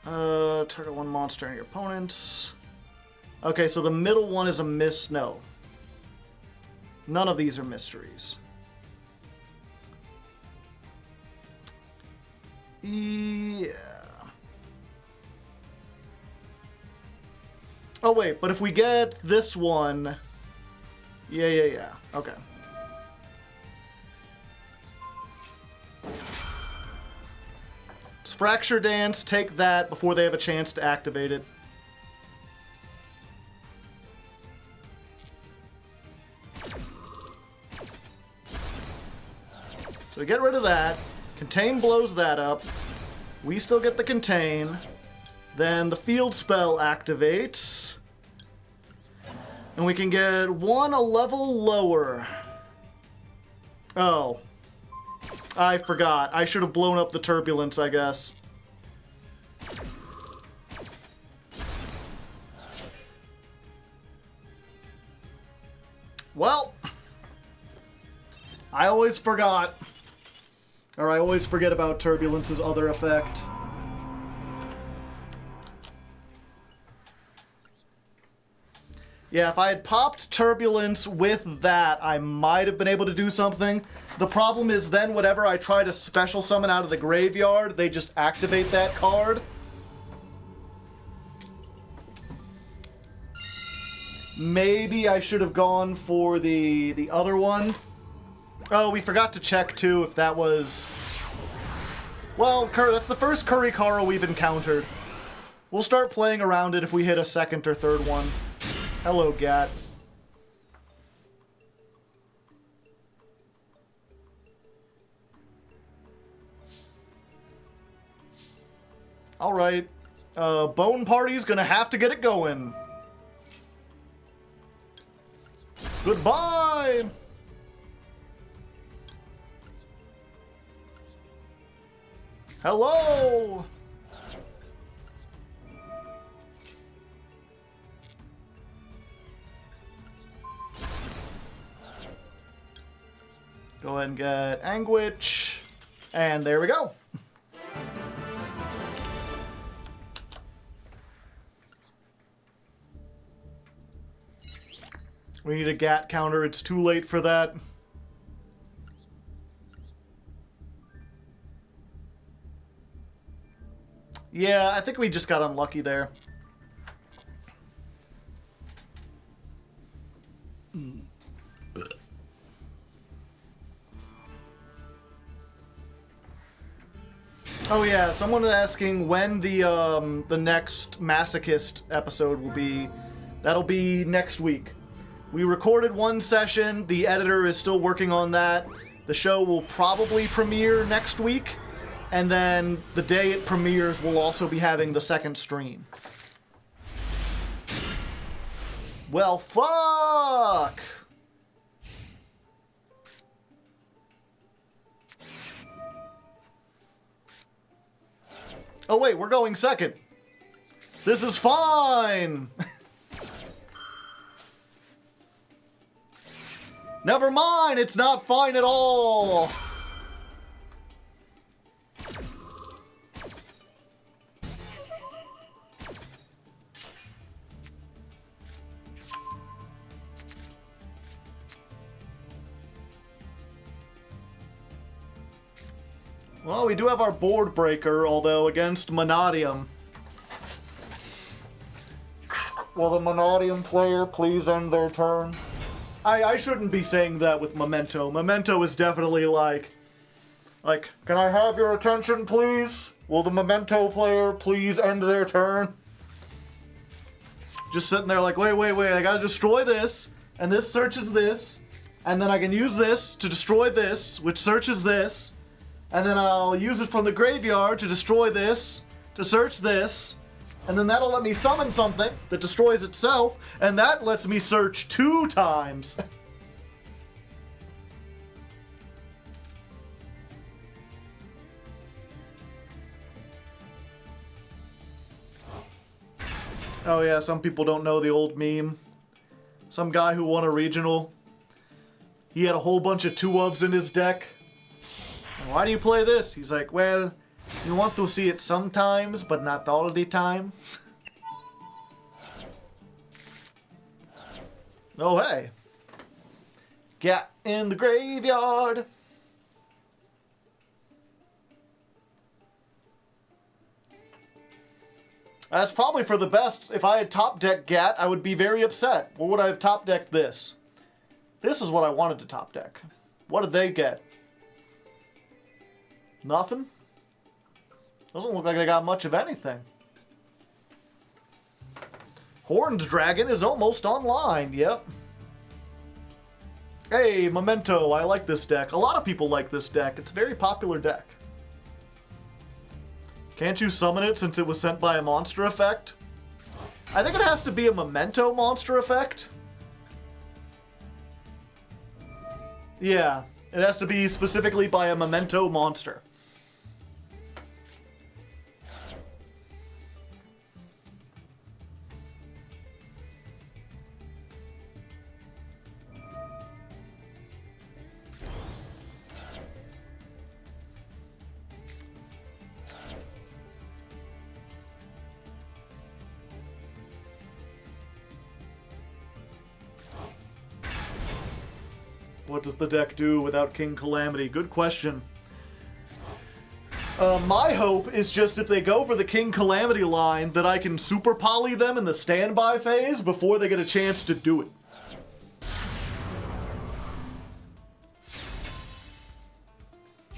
Target one monster and your opponents. Okay, so the middle one is a no. None of these are mysteries. Yeah. Oh, wait, but if we get this one... Yeah. Okay. It's Fracture Dance, take that before they have a chance to activate it. So get rid of that. Contain blows that up. We still get the contain. Then the field spell activates. And we can get one a level lower. Oh. I forgot. I should have blown up the turbulence, I guess. Well. I always forgot. Or I always forget about turbulence's other effect. Yeah, if I had popped Turbulence with that, I might have been able to do something. The problem is then whenever I try to special summon out of the graveyard, they just activate that card. Maybe I should have gone for the other one. Oh, we forgot to check, too, if that was... Well, that's the first Kurikara we've encountered. We'll start playing around it if we hit a second or third one. Hello, Gat. Alright. Bone Party's gonna have to get it going. Goodbye! Hello! Go ahead and get Anguish. And there we go. We need a GAT counter. It's too late for that. Yeah, I think we just got unlucky there. Oh yeah, someone is asking when the next Masochist episode will be. That'll be next week. We recorded one session. The editor is still working on that. The show will probably premiere next week. And then the day it premieres, we'll also be having the second stream. Well, fuck! Oh wait, we're going second. This is fine! Never mind, it's not fine at all! Well, we do have our board breaker, although against Manadium. Will the Manadium player please end their turn? I shouldn't be saying that with Memento. Memento is definitely like, can I have your attention, please? Will the Memento player please end their turn? Just sitting there like, wait, I gotta destroy this, and this searches this, and then I can use this to destroy this, which searches this, and then I'll use it from the graveyard to destroy this, to search this, and then that'll let me summon something that destroys itself, and that lets me search 2 times. Oh yeah, some people don't know the old meme. Some guy who won a regional, he had a whole bunch of 2-ofs in his deck. Why do you play this? He's like, well, you want to see it sometimes, but not all the time. Oh, hey. Get in the graveyard. That's probably for the best. If I had top deck Gat, I would be very upset. What would I have top decked this? This is what I wanted to top deck. What did they get? Nothing? Doesn't look like they got much of anything. Horned Dragon is almost online, yep. Hey, Memento, I like this deck. A lot of people like this deck. It's a very popular deck. Can't you summon it since it was sent by a monster effect? I think it has to be a Memento monster effect. Yeah, it has to be specifically by a Memento monster. What does the deck do without King Calamity? Good question. My hope is just if they go for the King Calamity line, that I can super poly them in the standby phase before they get a chance to do it.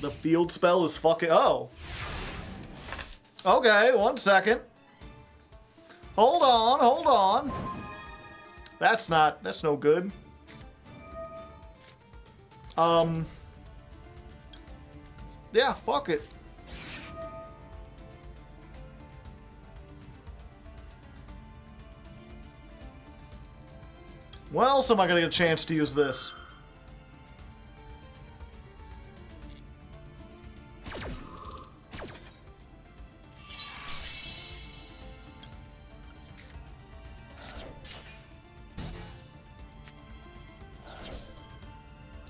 The field spell is fucking... Oh. Okay, 1 second. Hold on. That's no good. Yeah, fuck it. When else am I gonna get a chance to use this?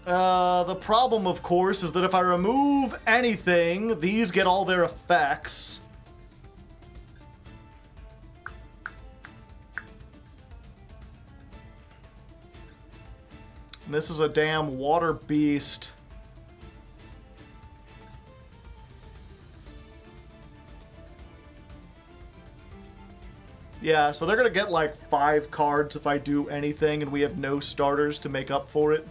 The problem, of course, is that if I remove anything, these get all their effects. And this is a damn water beast. Yeah, so they're gonna get like 5 cards if I do anything, and we have no starters to make up for it.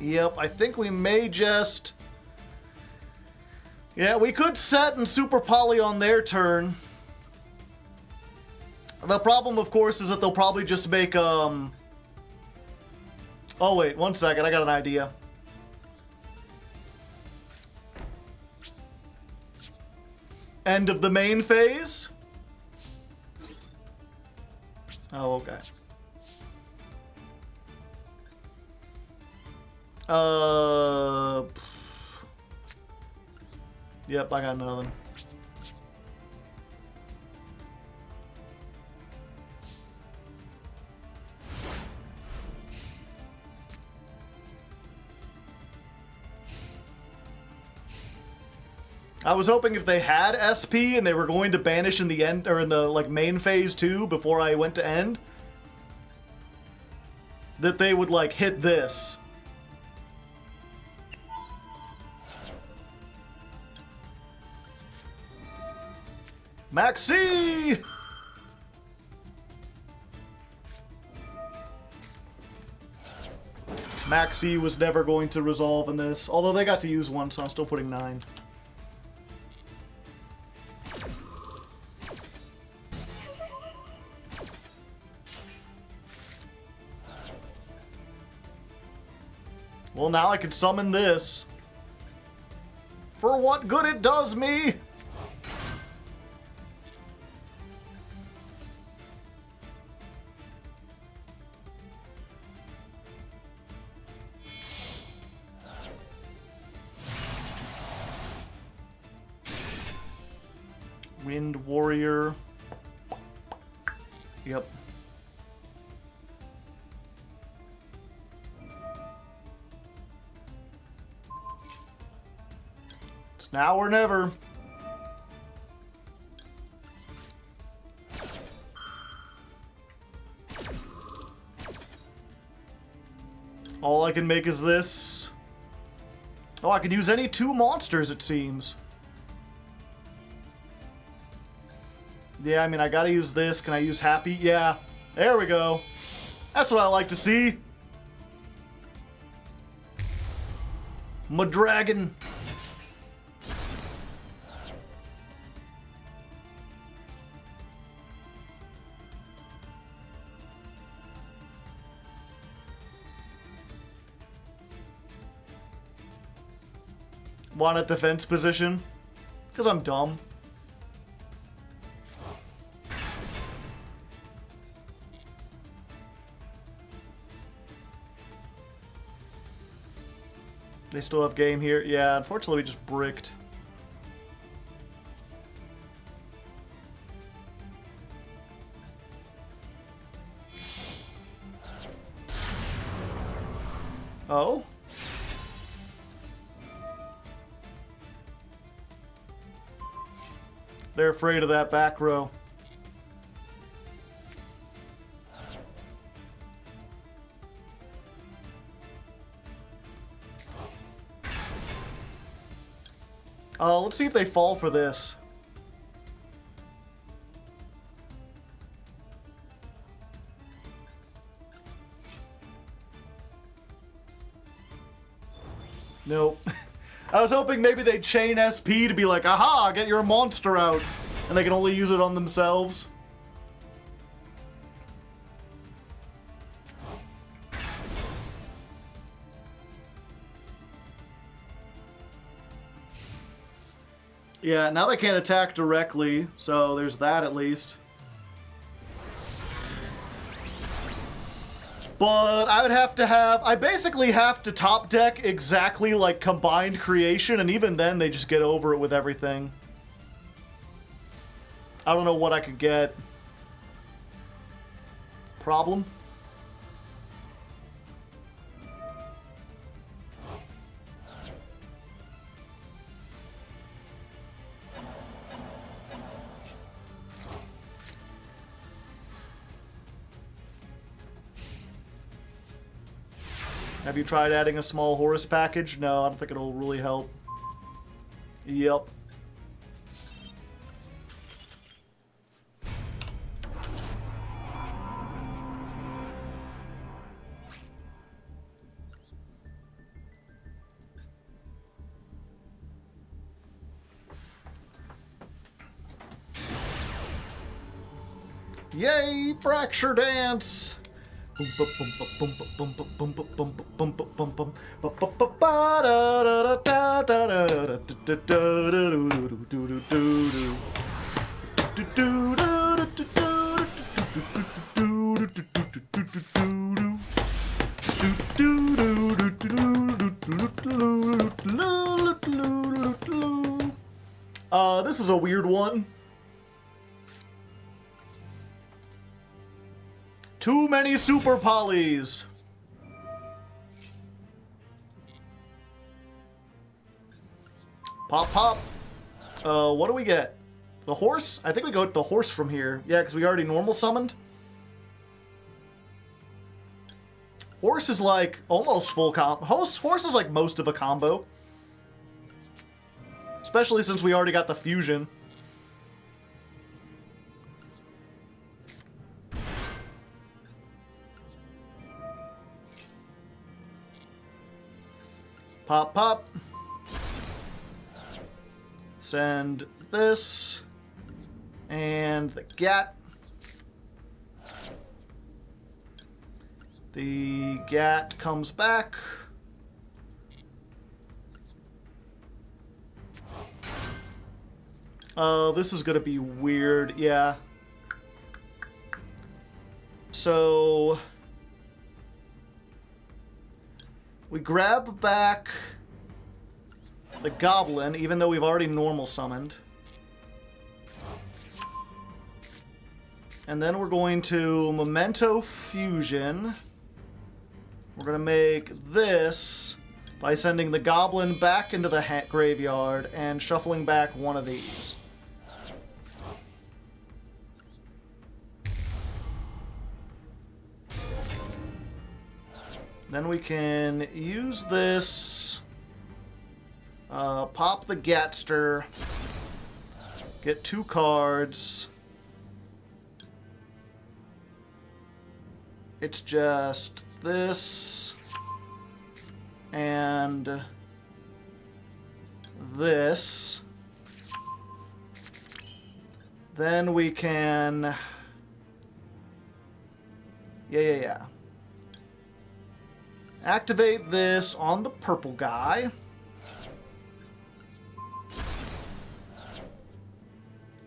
Yep, I think we may just... Yeah, we could set and Super Poly on their turn. The problem, of course, is that they'll probably just make, Oh, wait, one second, I got an idea. End of the main phase? Oh, okay. Yep, I got nothing. I was hoping if they had SP and they were going to banish in the end, or in the like main phase too, before I went to end, that they would like hit this. Maxi! Maxi was never going to resolve in this, although they got to use one, so I'm still putting 9. Well, now I can summon this. For what good it does me! Wind Warrior. Yep. It's now or never. All I can make is this. Oh, I could use any 2 monsters, it seems. Yeah, I mean, I gotta use this. Can I use Happy? Yeah. There we go. That's what I like to see. My dragon. Want a defense position? Because I'm dumb. They still have game here. Yeah, unfortunately we just bricked. Oh? They're afraid of that back row. Let's see if they fall for this. Nope. I was hoping maybe they'd chain SP to be like, aha, get your monster out. And they can only use it on themselves. Yeah, now they can't attack directly, so there's that at least. But I would have to have... I basically have to top deck exactly like Combined Creation, and even then they just get over it with everything. I don't know what I could get. problem. Have you tried adding a small Horus package? No, I don't think it'll really help. Yep. Yay, fracture dance! This is a weird one. Too many super polys. Pop, pop. What do we get? The horse? I think we go with the horse from here. Yeah, because we already normal summoned. Horse is like almost full combo. Horse is like most of a combo. Especially since we already got the fusion. Pop, pop. Send this. And the Gat. The Gat comes back. This is gonna be weird, yeah. So we grab back the Goblin, even though we've already normal summoned. And then we're going to Memento Fusion. We're going to make this by sending the Goblin back into the graveyard and shuffling back one of these. Then we can use this, pop the Gatster, get 2 cards. It's just this and this. Then we can, yeah. Activate this on the purple guy.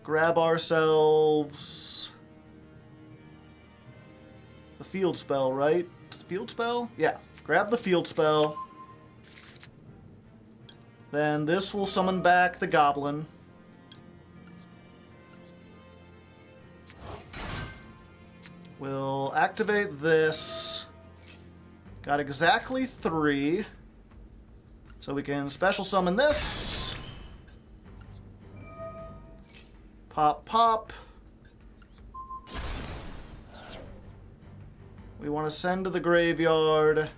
Grab ourselves the field spell, right? It's the field spell? Yeah. Grab the field spell. Then this will summon back the Goblin. We'll activate this. Got exactly 3. So we can special summon this. Pop, pop. We want to send to the graveyard.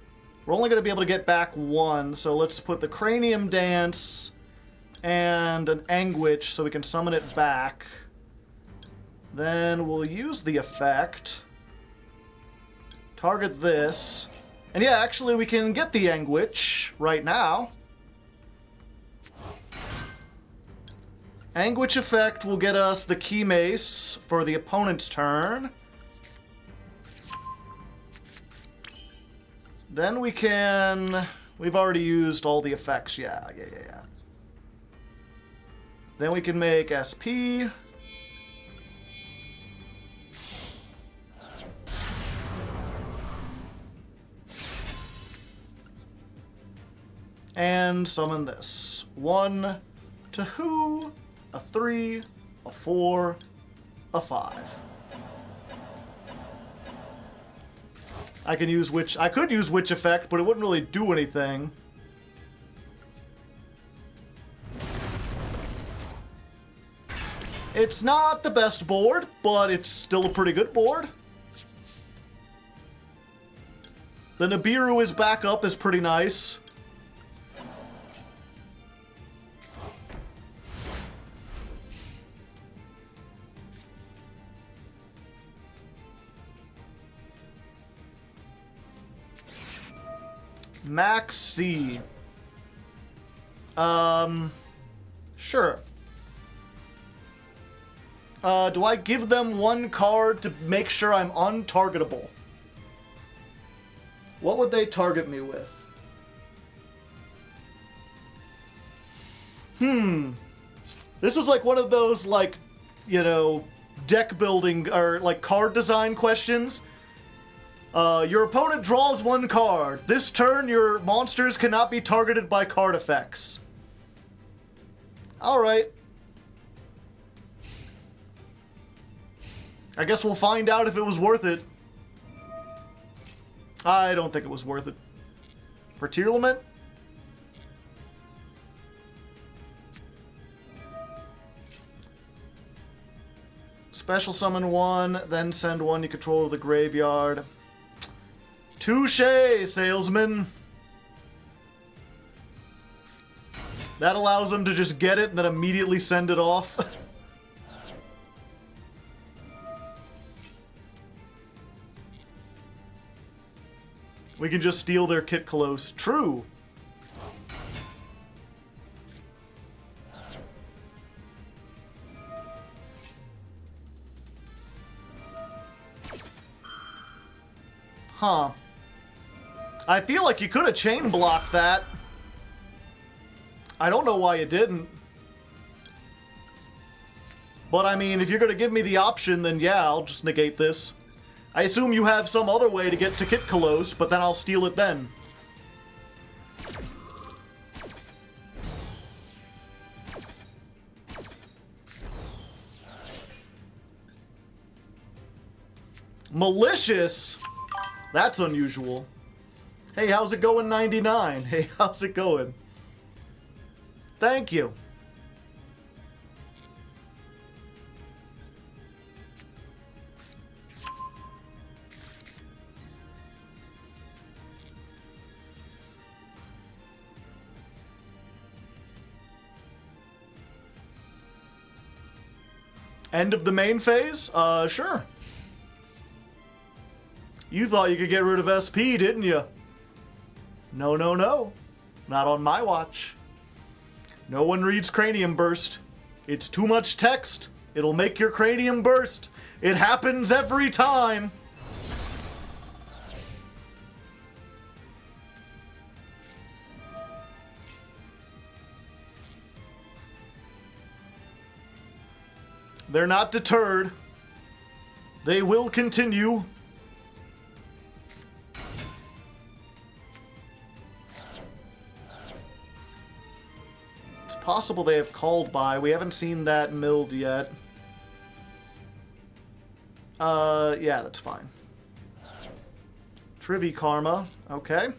We're only going to be able to get back 1, so let's put the Cranium Dance and an Anguish so we can summon it back. Then we'll use the effect. Target this. And yeah, actually we can get the Anguish right now. Anguish effect will get us the Key Mace for the opponent's turn. Then we can... We've already used all the effects, yeah. Then we can make SP. And summon this. 1, 2, a 3, a 4, a 5. I can use Witch. I could use Witch Effect, but it wouldn't really do anything. It's not the best board, but it's still a pretty good board. The Nibiru is back up is pretty nice. Max C. Sure. Do I give them one card to make sure I'm untargetable? What would they target me with? This is like one of those, like, you know, deck building or like card design questions. Your opponent draws one card. This turn, your monsters cannot be targeted by card effects. Alright. I guess we'll find out if it was worth it. I don't think it was worth it. For Tearlament? Special summon one, then send one you control to the graveyard. Touché, salesman. That allows them to just get it and then immediately send it off. We can just steal their Kit Close. True. Huh. I feel like you could have chain blocked that. I don't know why you didn't. But I mean, if you're gonna give me the option, then yeah, I'll just negate this. I assume you have some other way to get to Kit Close, but then I'll steal it then. Malicious? That's unusual. Hey, how's it going, 99? Hey, how's it going? Thank you. End of the main phase? Sure. You thought you could get rid of SP, didn't you? No, no, no. Not on my watch. No one reads Cranium Burst. It's too much text. It'll make your cranium burst. It happens every time. They're not deterred. They will continue. It's possible they have called by. We haven't seen that milled yet. Yeah, that's fine. Trivi Karma. Okay.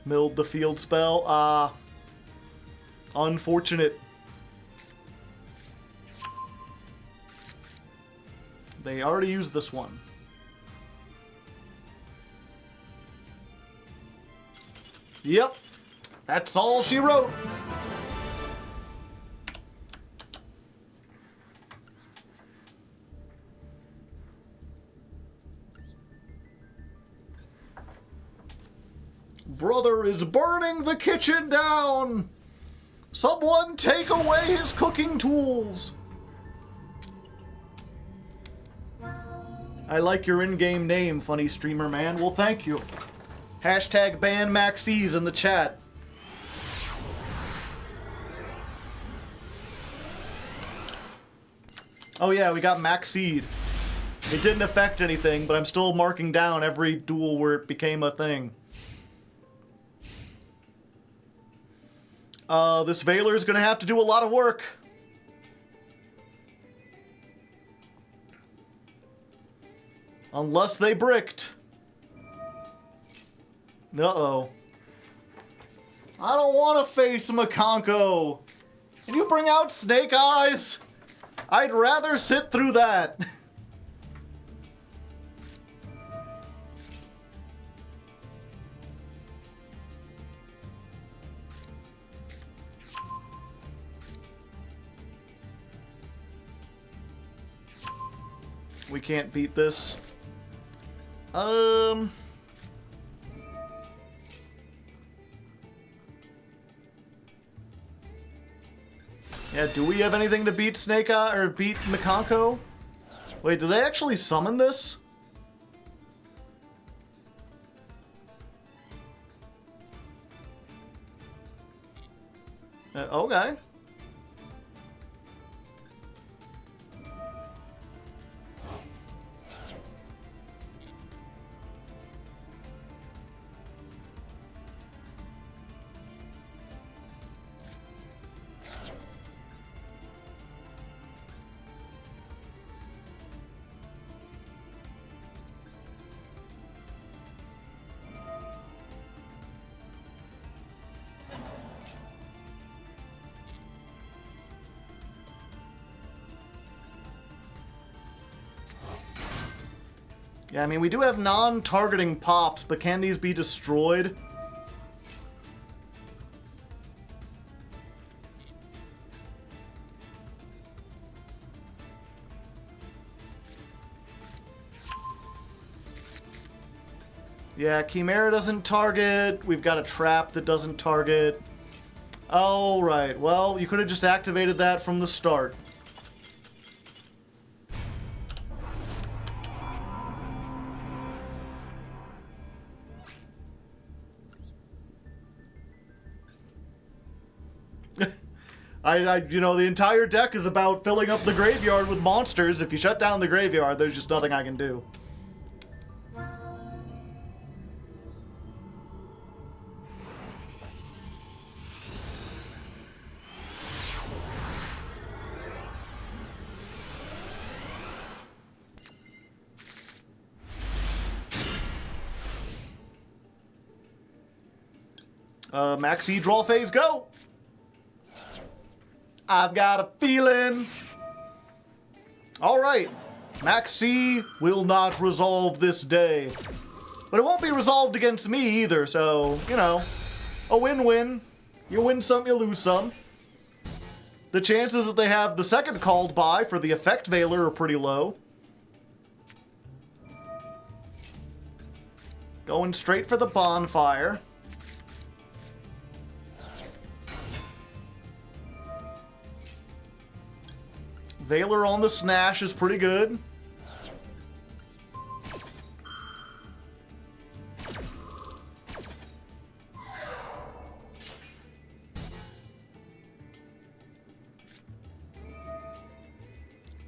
Milled the field spell. Unfortunate. They already used this one. Yep. That's all she wrote. Brother is burning the kitchen down! Someone take away his cooking tools! I like your in-game name, funny streamer man. Well, thank you. Hashtag ban Maxis in the chat. Oh yeah, we got Maxseed. It didn't affect anything, but I'm still marking down every duel where it became a thing. This Veiler's gonna have to do a lot of work. Unless they bricked. Uh-oh. I don't want to face Makonko. Can you bring out Snake Eyes? I'd rather sit through that. We can't beat this. Yeah, do we have anything to beat Snake Eye or beat Makonko? Wait, do they actually summon this? Okay. Yeah, I mean, we do have non-targeting pops, but can these be destroyed? Yeah, Chimera doesn't target. We've got a trap that doesn't target. Oh, right. Well, you could have just activated that from the start. You know, the entire deck is about filling up the graveyard with monsters. If you shut down the graveyard, there's just nothing I can do. Maxi draw phase, go! I've got a feeling. Alright. Maxi will not resolve this day. But it won't be resolved against me either, so, you know, a win-win. You win some, you lose some. The chances that they have the second called by for the Effect Veiler are pretty low. Going straight for the bonfire. Veiler on the Snash is pretty good.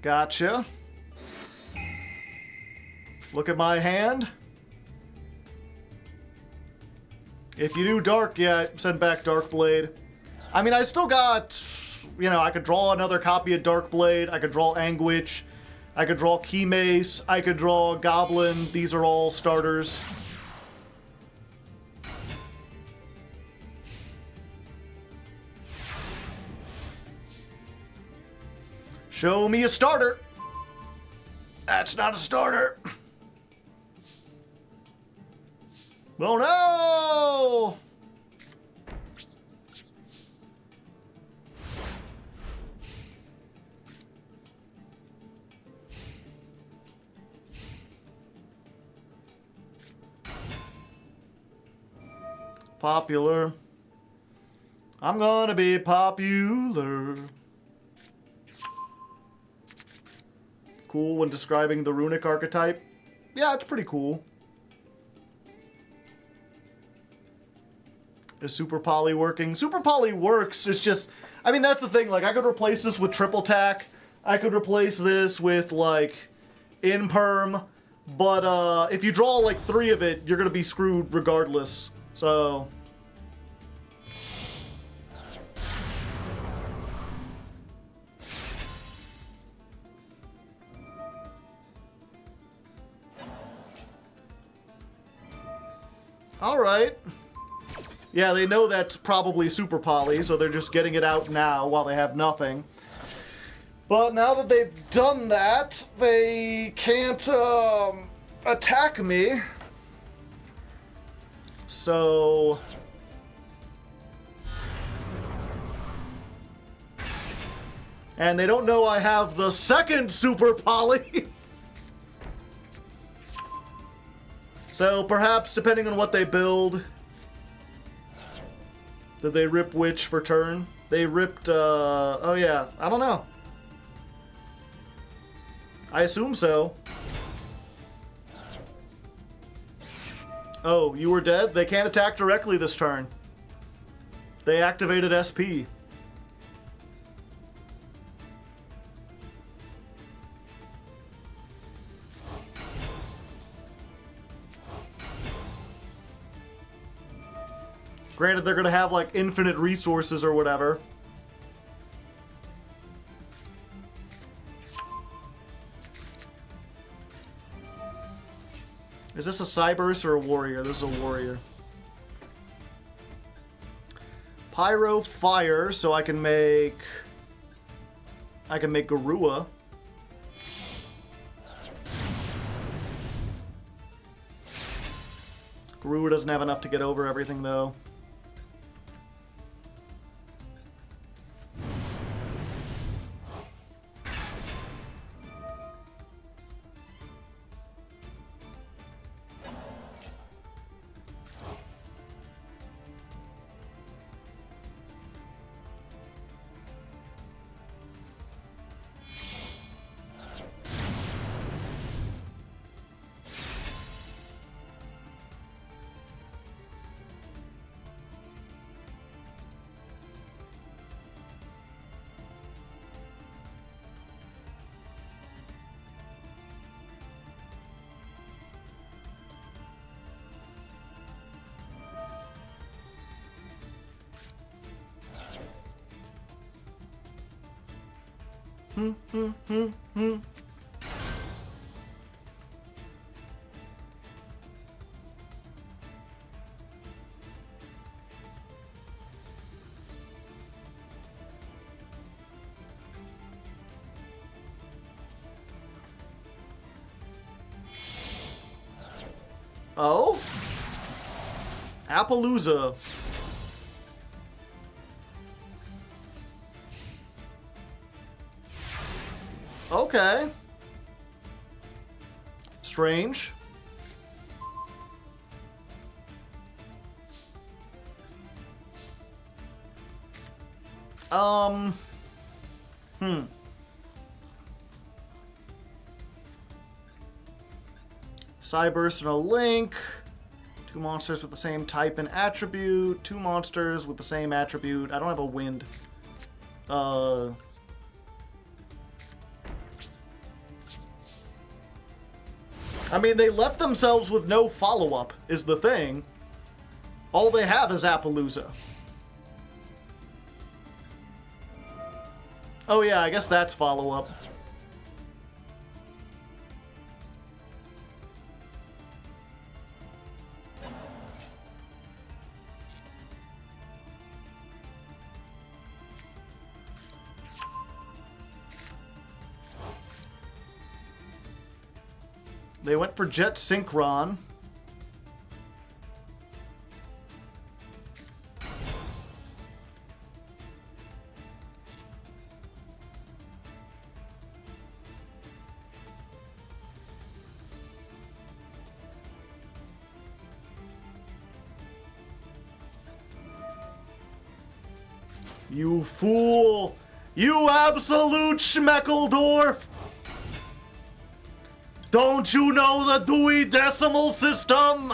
Gotcha. Look at my hand. If you do Dark, yeah, send back Darkblade. I mean, I still got... You know, I could draw another copy of Darkblade, I could draw Anguish, I could draw Keymace, I could draw Goblin. These are all starters. Show me a starter. That's not a starter. Oh no! Popular. I'm gonna be popular. Cool when describing the runic archetype. Yeah, it's pretty cool. Is Super Poly working? Super Poly works, it's just... I mean, that's the thing, like, I could replace this with Triple Tack. I could replace this with, like, in perm, but if you draw like 3 of it, you're gonna be screwed regardless. So all right. Yeah, they know that's probably super poly, so they're just getting it out now while they have nothing. But now that they've done that, they can't attack me. So and they don't know I have the second super poly. So perhaps, depending on what they build. Did they rip which for turn? They ripped, oh yeah, I don't know. I assume so. Oh, you were dead? They can't attack directly this turn. They activated SP. Granted, they're gonna have like infinite resources or whatever. Is this a Cyberse or a warrior? This is a warrior. Pyro fire, so I can make Garua. Garua doesn't have enough to get over everything though. Oh? Appaloosa. Okay. Strange. Cyberse and a Link. 2 monsters with the same type and attribute. 2 monsters with the same attribute. I don't have a wind. I mean, they left themselves with no follow-up, is the thing. All they have is Appaloosa. Oh yeah, I guess that's follow-up. They went for Jet Synchron. You fool! You absolute Schmeckledorf! Don't you know the Dewey Decimal System?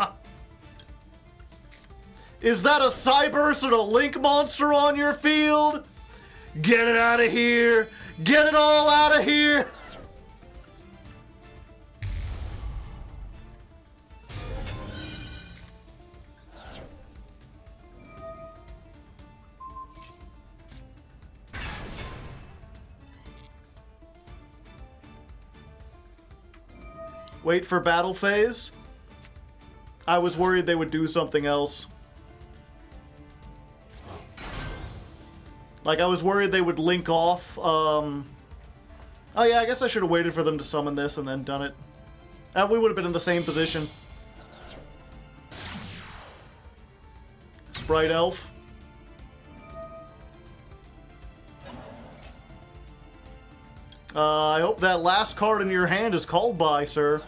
Is that a Cyberse and a Link monster on your field? Get it out of here! Get it all out of here! Wait for battle phase. I was worried they would do something else. Like, I was worried they would link off. Oh yeah, I guess I should have waited for them to summon this and then done it. We would have been in the same position. Sprite Elf. I hope that last card in your hand is called by, sir.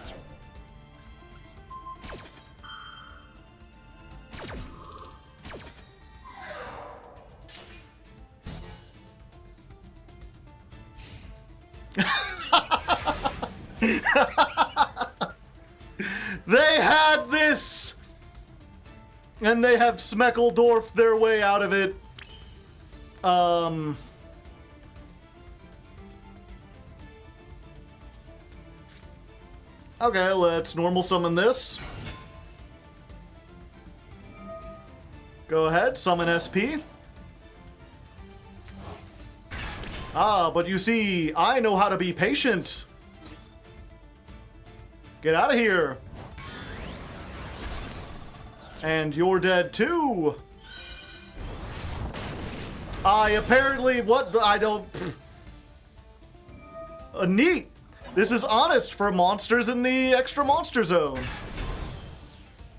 They had this! And they have Smeckledorf their way out of it. Okay, let's normal summon this. Go ahead, summon SP. Ah, but you see, I know how to be patient. Get out of here. And you're dead too. I apparently, what, I don't... Neat. This is honest for monsters in the extra monster zone.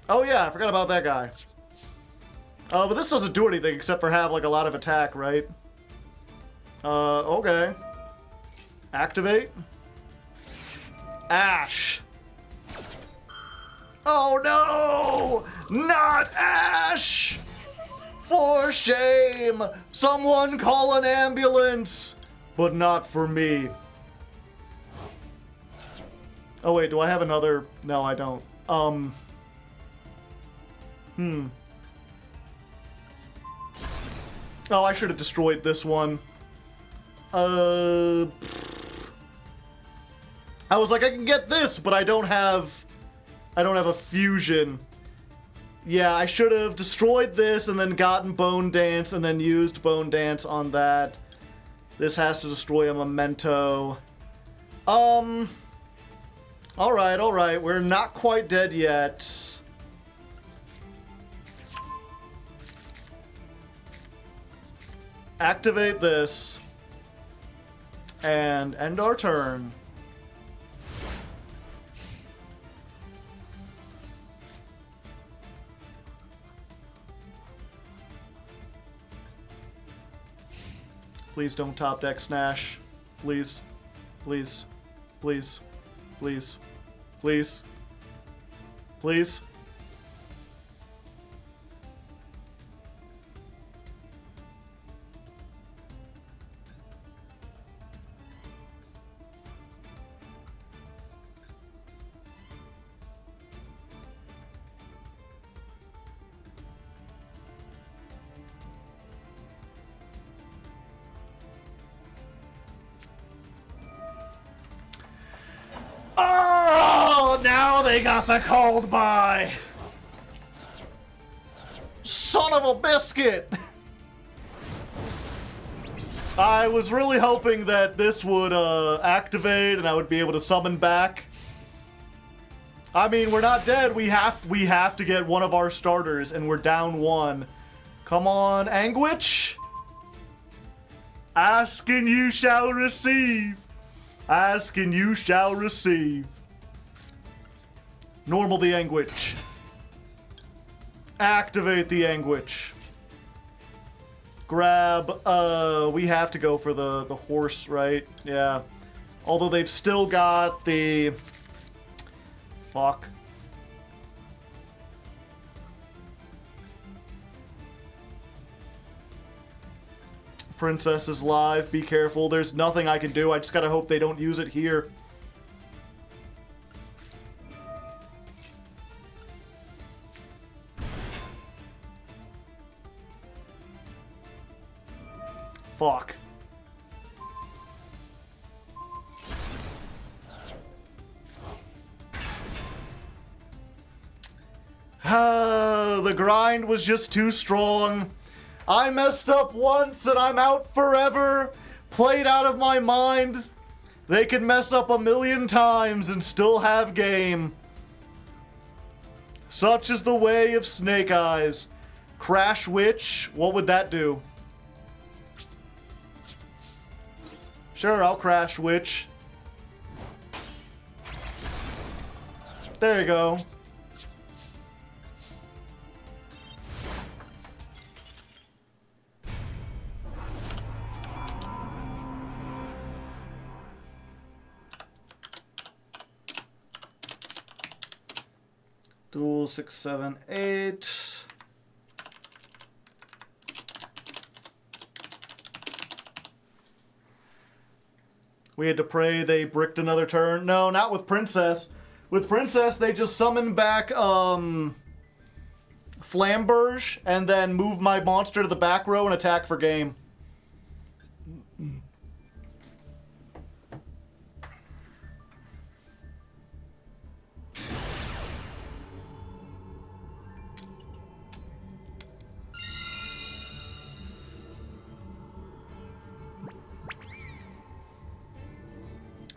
Oh yeah, I forgot about that guy. But this doesn't do anything except for have like a lot of attack, right? Okay. Activate. Ash. Oh no! Not Ash! For shame! Someone call an ambulance! But not for me. Oh wait, do I have another? No, I don't. Oh, I should have destroyed this one. I was like, I can get this, but I don't have a fusion. Yeah, I should have destroyed this and then gotten Bone Dance and then used Bone Dance on that. This has to destroy a Memento. Alright, we're not quite dead yet. Activate this. And end our turn. Please don't top deck Snash. Please. Please. Please. Please. Please. Please. Oh, now they got the called by. Son of a biscuit. I was really hoping that this would activate and I would be able to summon back. I mean, we're not dead. We have to get one of our starters and we're down one. Come on, Anguish. Ask and you shall receive. Ask and you shall receive. Normal the Anguish. Activate the Anguish. Grab, we have to go for the horse, right? Yeah. Although they've still got the... Fuck. Princess is live. Be careful. There's nothing I can do. I just gotta hope they don't use it here. Fuck. The grind was just too strong. I messed up once and I'm out forever. Played out of my mind. They can mess up a million times and still have game. Such is the way of Snake Eyes. Crash Witch, what would that do? Sure, I'll Crash Witch. There you go. Duel 6, 7, 8. We had to pray they bricked another turn. No, not with Princess. With Princess, they just summon back Flamberge and then move my monster to the back row and attack for game.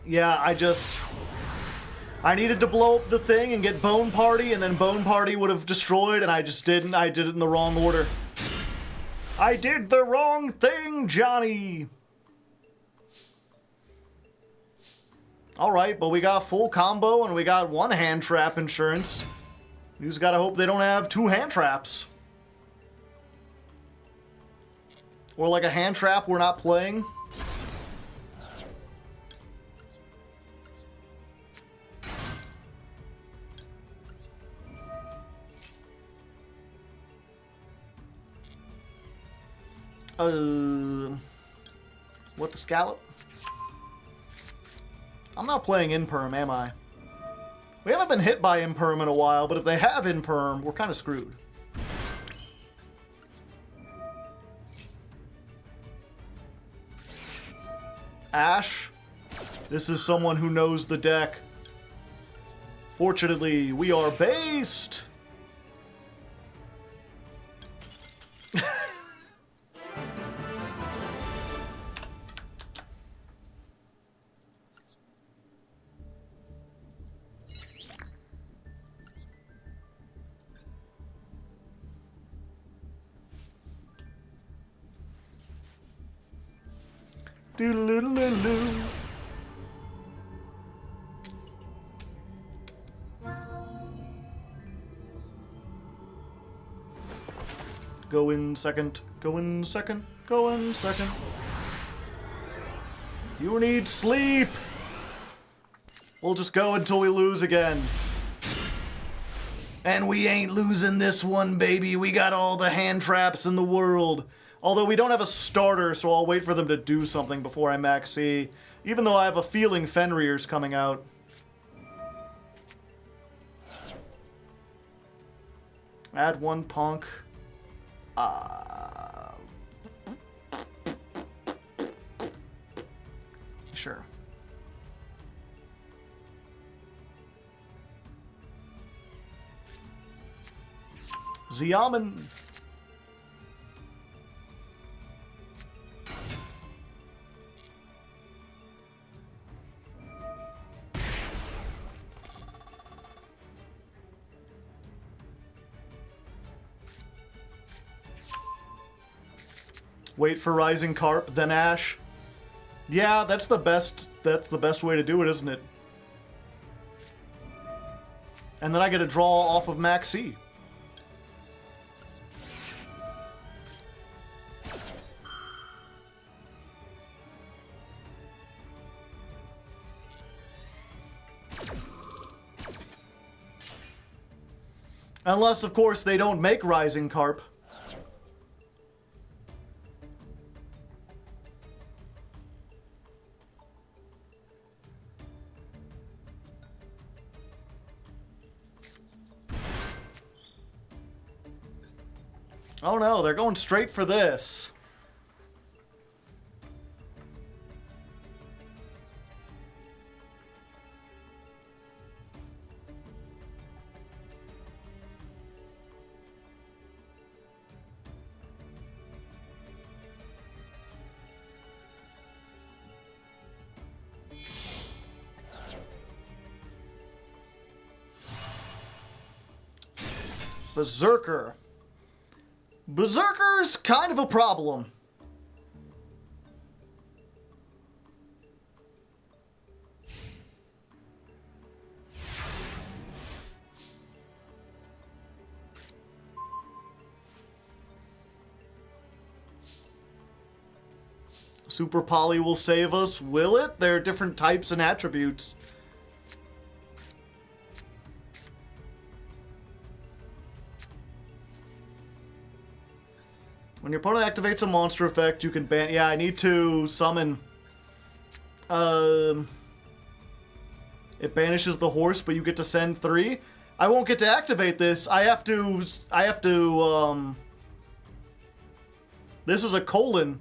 Yeah, I needed to blow up the thing and get Bone Party, and then Bone Party would have destroyed, and I just didn't. I did it in the wrong order. I did the wrong thing, Johnny! Alright, but we got full combo, and we got one hand trap insurance. You just gotta hope they don't have two hand traps. Or like a hand trap we're not playing. What the scallop? I'm not playing Imperm, am I? We haven't been hit by Imperm in a while, but if they have Imperm, we're kind of screwed. Ash, this is someone who knows the deck. Fortunately, we are based. Doodle-doodle-doo. Go in second, go in second, go in second. You need sleep! We'll just go until we lose again. And we ain't losing this one, baby. We got all the hand traps in the world. Although we don't have a starter, so I'll wait for them to do something before I max C. Even though I have a feeling Fenrir's coming out. Add one punk. Sure. Xiamen. Wait for Rising Carp, then Ash. Yeah, that's the best way to do it, isn't it? And then I get to draw off of Max C. Unless, of course, they don't make Rising Carp. Oh no, they're going straight for this. Berserker. Berserker's kind of a problem. Super Poly will save us, will it? There are different types and attributes. When your opponent activates a monster effect, you can ban... Yeah, I need to summon... It banishes the horse, but you get to send 3. I won't get to activate this. I have to... This is a colon.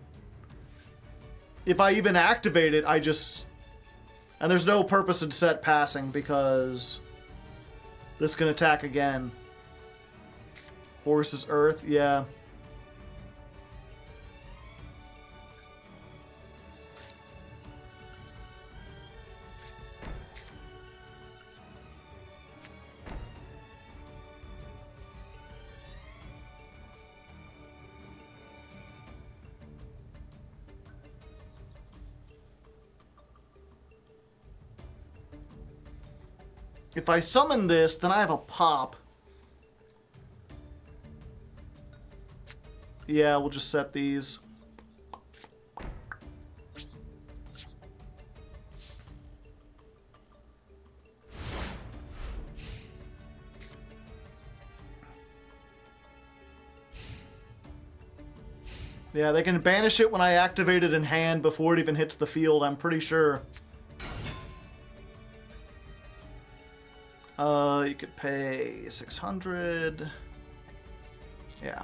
If I even activate it, I just... And there's no purpose in set passing, because... This can attack again. Horus is Earth, yeah. If I summon this, then I have a pop. Yeah, we'll just set these. Yeah, they can banish it when I activate it in hand before it even hits the field, I'm pretty sure. You could pay 600. Yeah.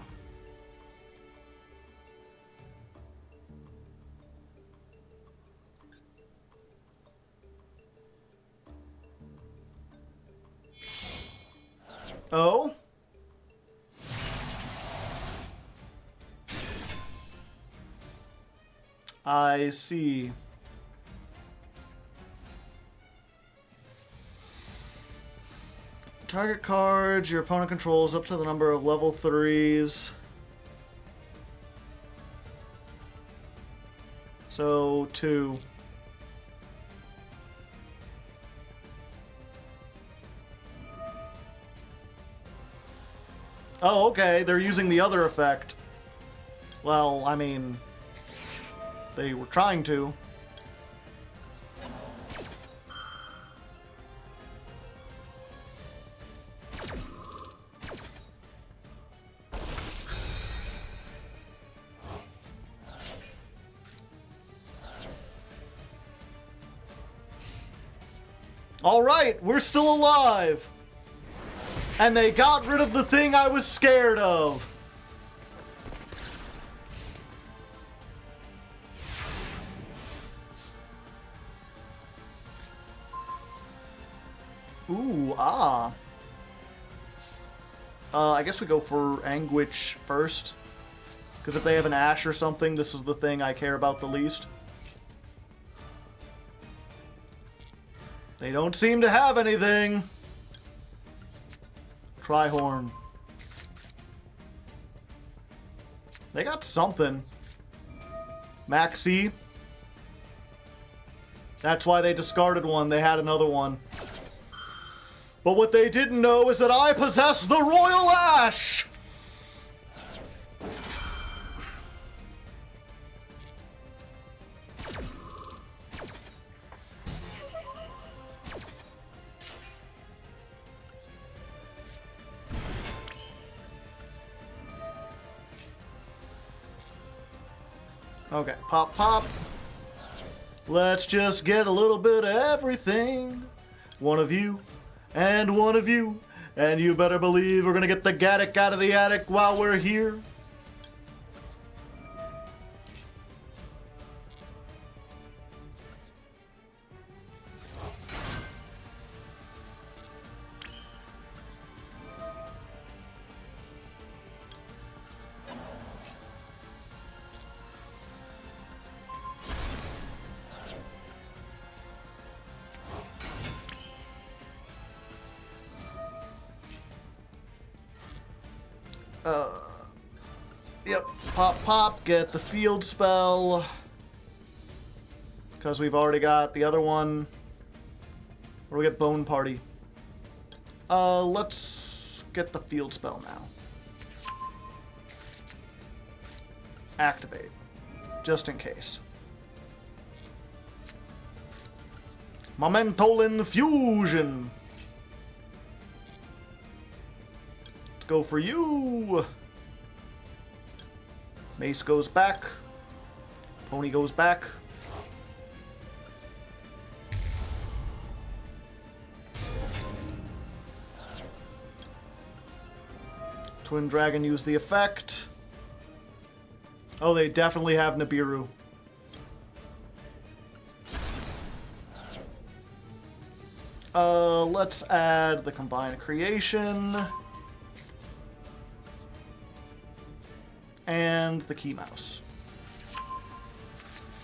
Oh? I see. Target cards your opponent controls up to the number of level 3s. So, 2. Oh, okay, they're using the other effect. Well, I mean, they were trying to. Alright, we're still alive! And they got rid of the thing I was scared of! Ooh, ah. I guess we go for Anguish first. Because if they have an Ash or something, this is the thing I care about the least. They don't seem to have anything. Trihorn. They got something. Maxi. That's why they discarded one. They had another one. But what they didn't know is that I possess the Royal Ash! Okay, pop, pop. Let's just get a little bit of everything. One of you, and one of you. And you better believe we're gonna get the Gaddock out of the attic while we're here. Yep, pop, pop, get the field spell. Because we've already got the other one. Or we get Bone Party. Let's get the field spell now. Activate. Just in case. Memento Infusion. Let's go for you. Mace goes back. Pony goes back. Twin Dragon used the effect. Oh, they definitely have Nibiru. Let's add the Combined Creation. And the Key Mouse.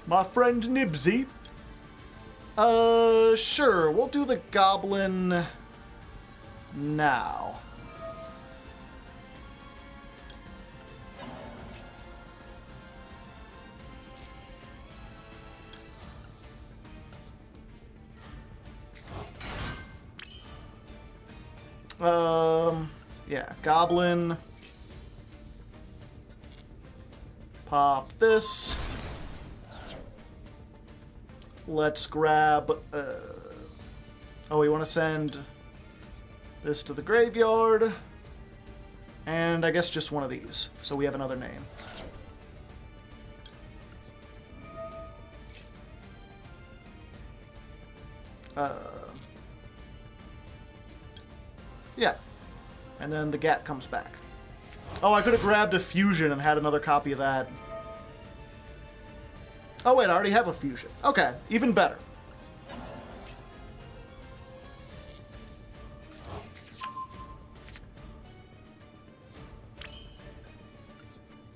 My friend Nibsy. Sure, we'll do the Goblin now. Yeah, Goblin. Pop this. Let's grab... oh, we want to send this to the graveyard. And I guess just one of these, so we have another name. Yeah. And then the Gat comes back. Oh, I could have grabbed a fusion and had another copy of that. Oh, wait, I already have a fusion. Okay, even better.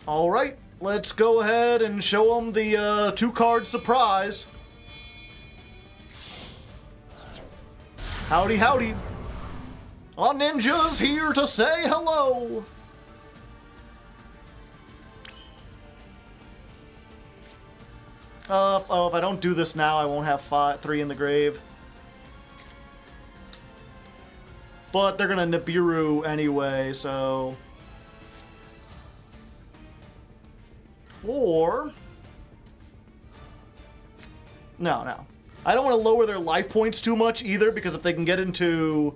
All right, let's go ahead and show them the two-card surprise. Howdy, howdy. Our ninja's here to say hello. Oh, if I don't do this now, I won't have 3 in the grave. But they're gonna Nibiru anyway, so... Or... No. I don't want to lower their life points too much either, because if they can get into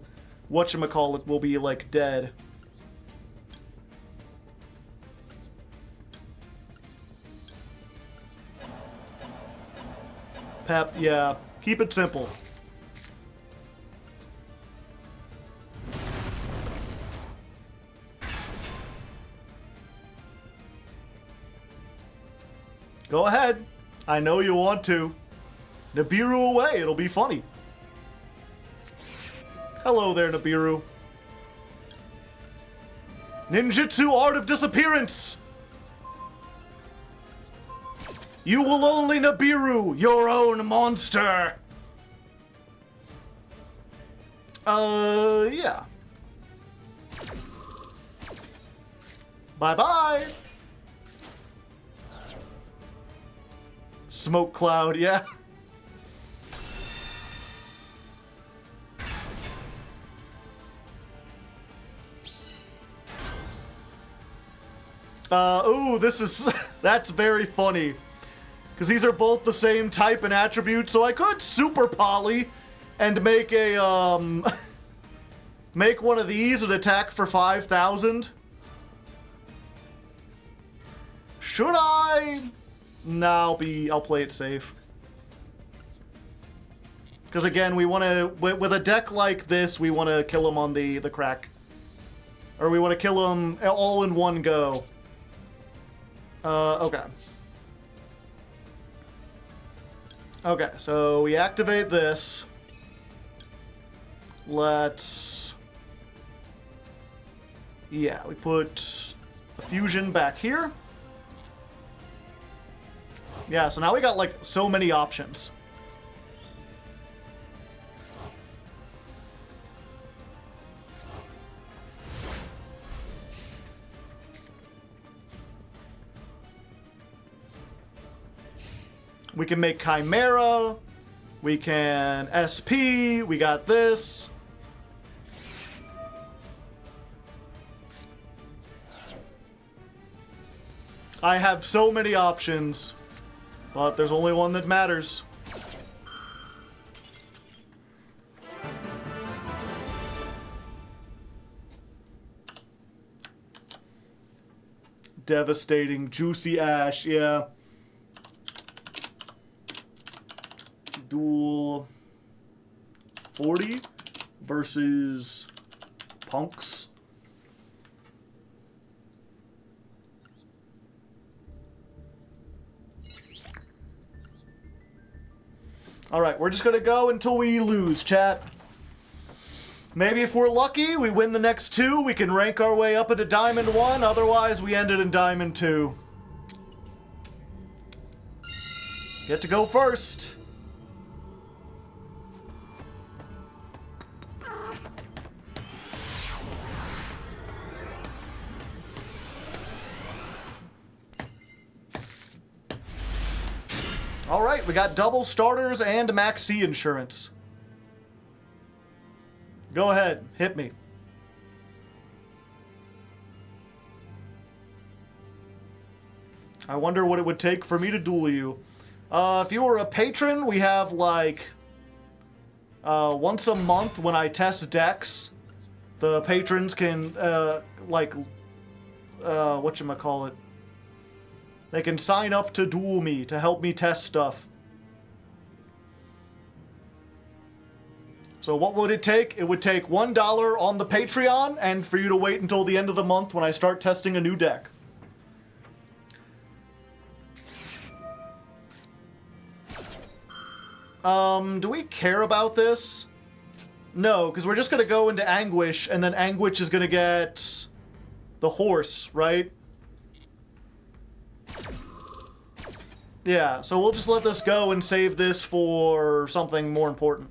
whatchamacallit, we'll be, like, dead. Pep, yeah. Keep it simple. Go ahead. I know you want to. Nibiru away, it'll be funny. Hello there, Nibiru. Ninjutsu Art of Disappearance! You will only Nibiru your own monster! Yeah. Bye-bye! Smoke cloud, yeah. Ooh, this is... that's very funny. Because these are both the same type and attribute, so I could super poly and make a, make one of these and attack for 5,000. Should I? Nah, I'll play it safe. Because again, we want to, with a deck like this, we want to kill him on the crack. Or we want to kill him all in one go. Okay. Okay, so we activate this. Let's... yeah, we put a fusion back here. Yeah, so now we got, like, so many options. We can make Chimera. We can SP. We got this. I have so many options, but there's only one that matters. Devastating, juicy ash, yeah. Duel 40 versus Punks. Alright, we're just gonna go until we lose, chat. Maybe if we're lucky, we win the next two, we can rank our way up into Diamond 1, otherwise we ended in Diamond 2. Get to go first. Alright, we got double starters and maxi insurance. Go ahead, hit me. I wonder what it would take for me to duel you. If you were a patron, we have like once a month when I test decks, the patrons can whatchamacallit? They can sign up to duel me, to help me test stuff. So what would it take? It would take $1 on the Patreon, and for you to wait until the end of the month when I start testing a new deck. Do we care about this? No, because we're just gonna go into Anguish, and then Anguish is gonna get the horse, right? Yeah, so we'll just let this go and save this for something more important.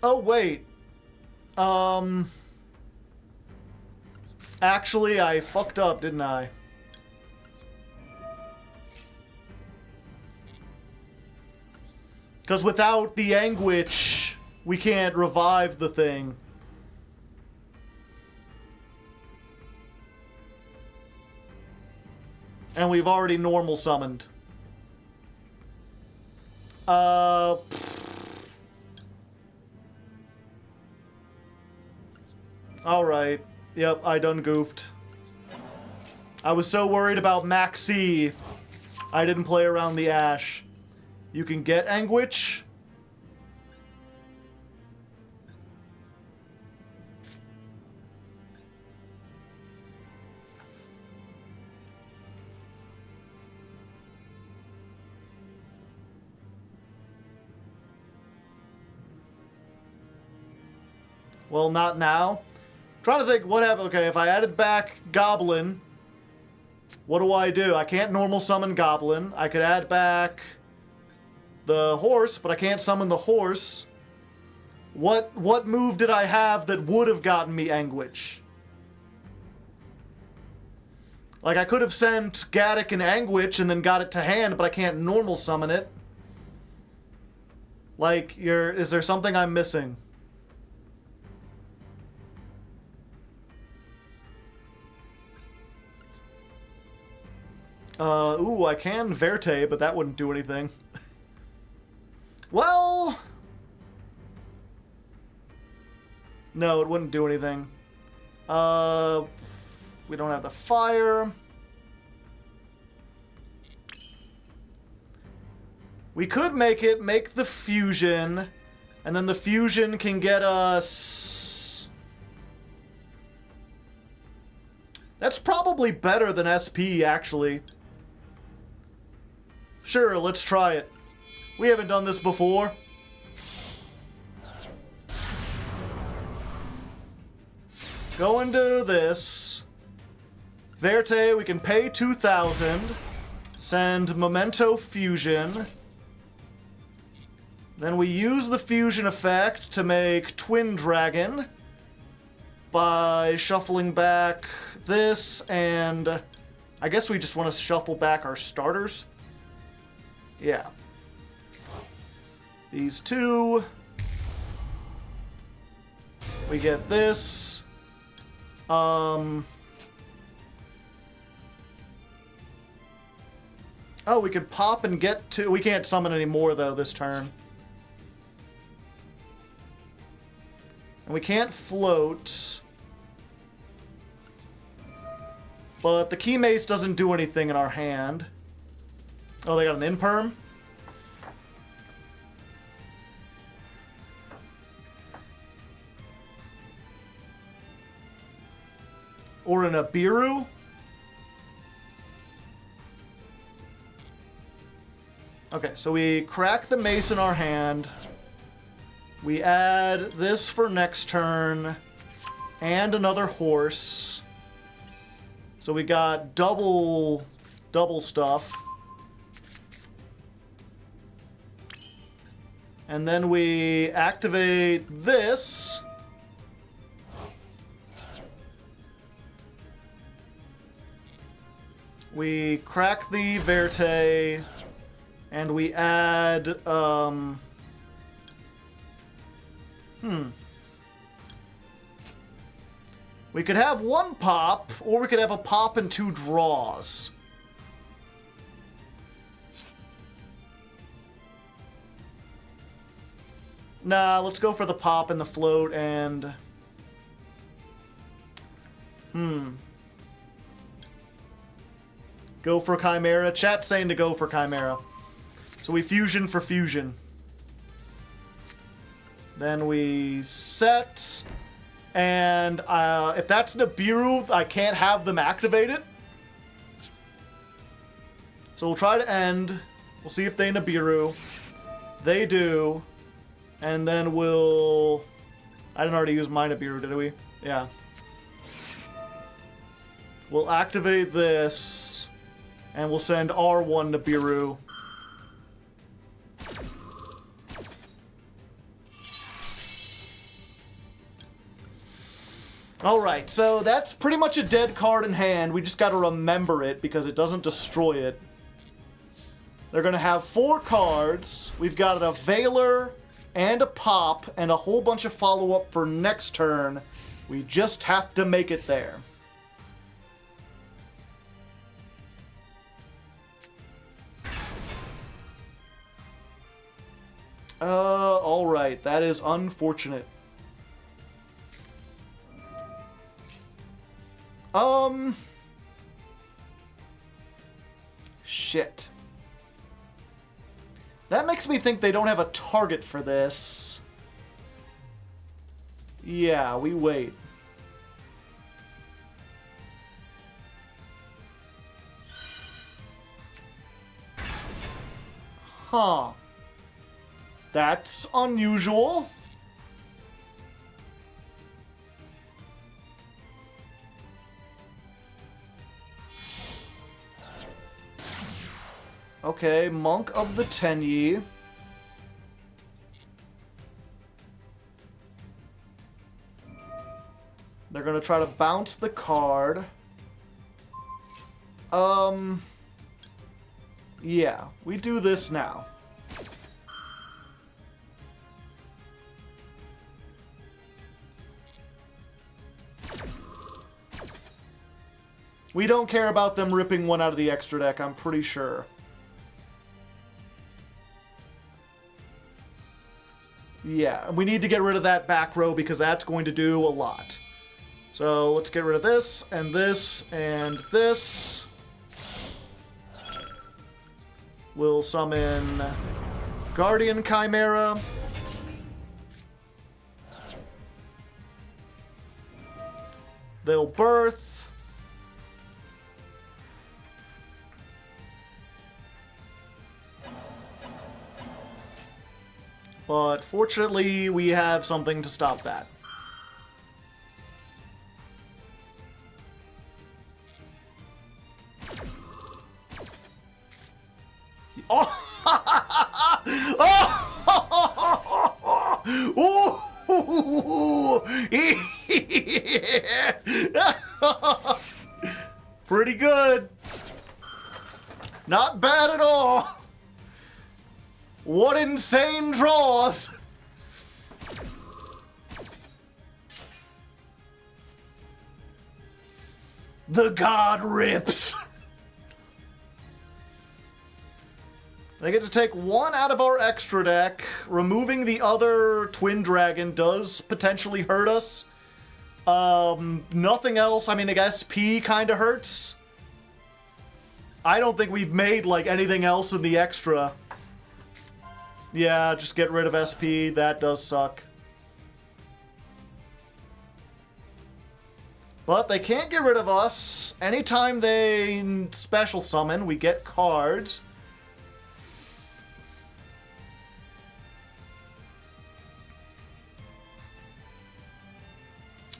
Oh, wait. Actually, I fucked up, didn't I? Because without the Anguish, we can't revive the thing. And we've already normal summoned. Alright. Yep, I done goofed. I was so worried about Maxi, I didn't play around the Ash. You can get Anguish. Well, not now. Trying to think what happened. Okay, if I added back Goblin, what do? I can't normal summon Goblin. I could add back the horse, but I can't summon the horse. What move did I have that would have gotten me Anguish? Like, I could have sent Gaddock and Anguish and then got it to hand, but I can't normal summon it. Like, is there something I'm missing? Ooh, I can Verte, but that wouldn't do anything. Well... No, it wouldn't do anything. We don't have the fire. We could make the fusion, and then the fusion can get us... That's probably better than SP, actually. Sure, let's try it. We haven't done this before. Go into this. Verte, we can pay 2,000. Send Memento Fusion. Then we use the fusion effect to make Twin Dragon by shuffling back this, and I guess we just want to shuffle back our starters. Yeah. These two. We get this. Oh, we could pop and get to... We can't summon anymore, though, this turn. And we can't float. But the Key Mace doesn't do anything in our hand. Oh, they got an Imperm? Or an Abiru? Okay, so we crack the mace in our hand. We add this for next turn. And another horse. So we got double stuff. And then we activate this. We crack the Verte. And we add, We could have one pop, or we could have a pop and 2 draws. Nah, let's go for the pop and the float and... Go for Chimera. Chat's saying to go for Chimera. So we fusion for fusion. Then we set. And if that's Nibiru, I can't have them activate it. So we'll try to end. We'll see if they Nibiru. They do. And then we'll... I didn't already use my Nibiru, did we? Yeah. We'll activate this. And we'll send R1 Nibiru. Alright, so that's pretty much a dead card in hand. We just gotta remember it because it doesn't destroy it. They're gonna have 4 cards. We've got a Veiler and a Pop and a whole bunch of follow-up for next turn. We just have to make it there. Alright, that is unfortunate. Shit. That makes me think they don't have a target for this. Yeah, we wait. Huh. That's unusual. Okay, Monk of the Tenyi. They're gonna try to bounce the card. Yeah, we do this now. We don't care about them ripping one out of the extra deck, I'm pretty sure. Yeah, we need to get rid of that back row because that's going to do a lot. So let's get rid of this, and this, and this. We'll summon Guardian Chimera. They'll birth. But fortunately, we have something to stop that. Pretty good. Not bad at all. What insane draws. The god rips. They get to take one out of our extra deck. Removing the other Twin Dragon does potentially hurt us. Nothing else. I mean, I guess P kind of hurts. I don't think we've made, like, anything else in the extra. Yeah, just get rid of SP. That does suck. But they can't get rid of us. Anytime they special summon, we get cards.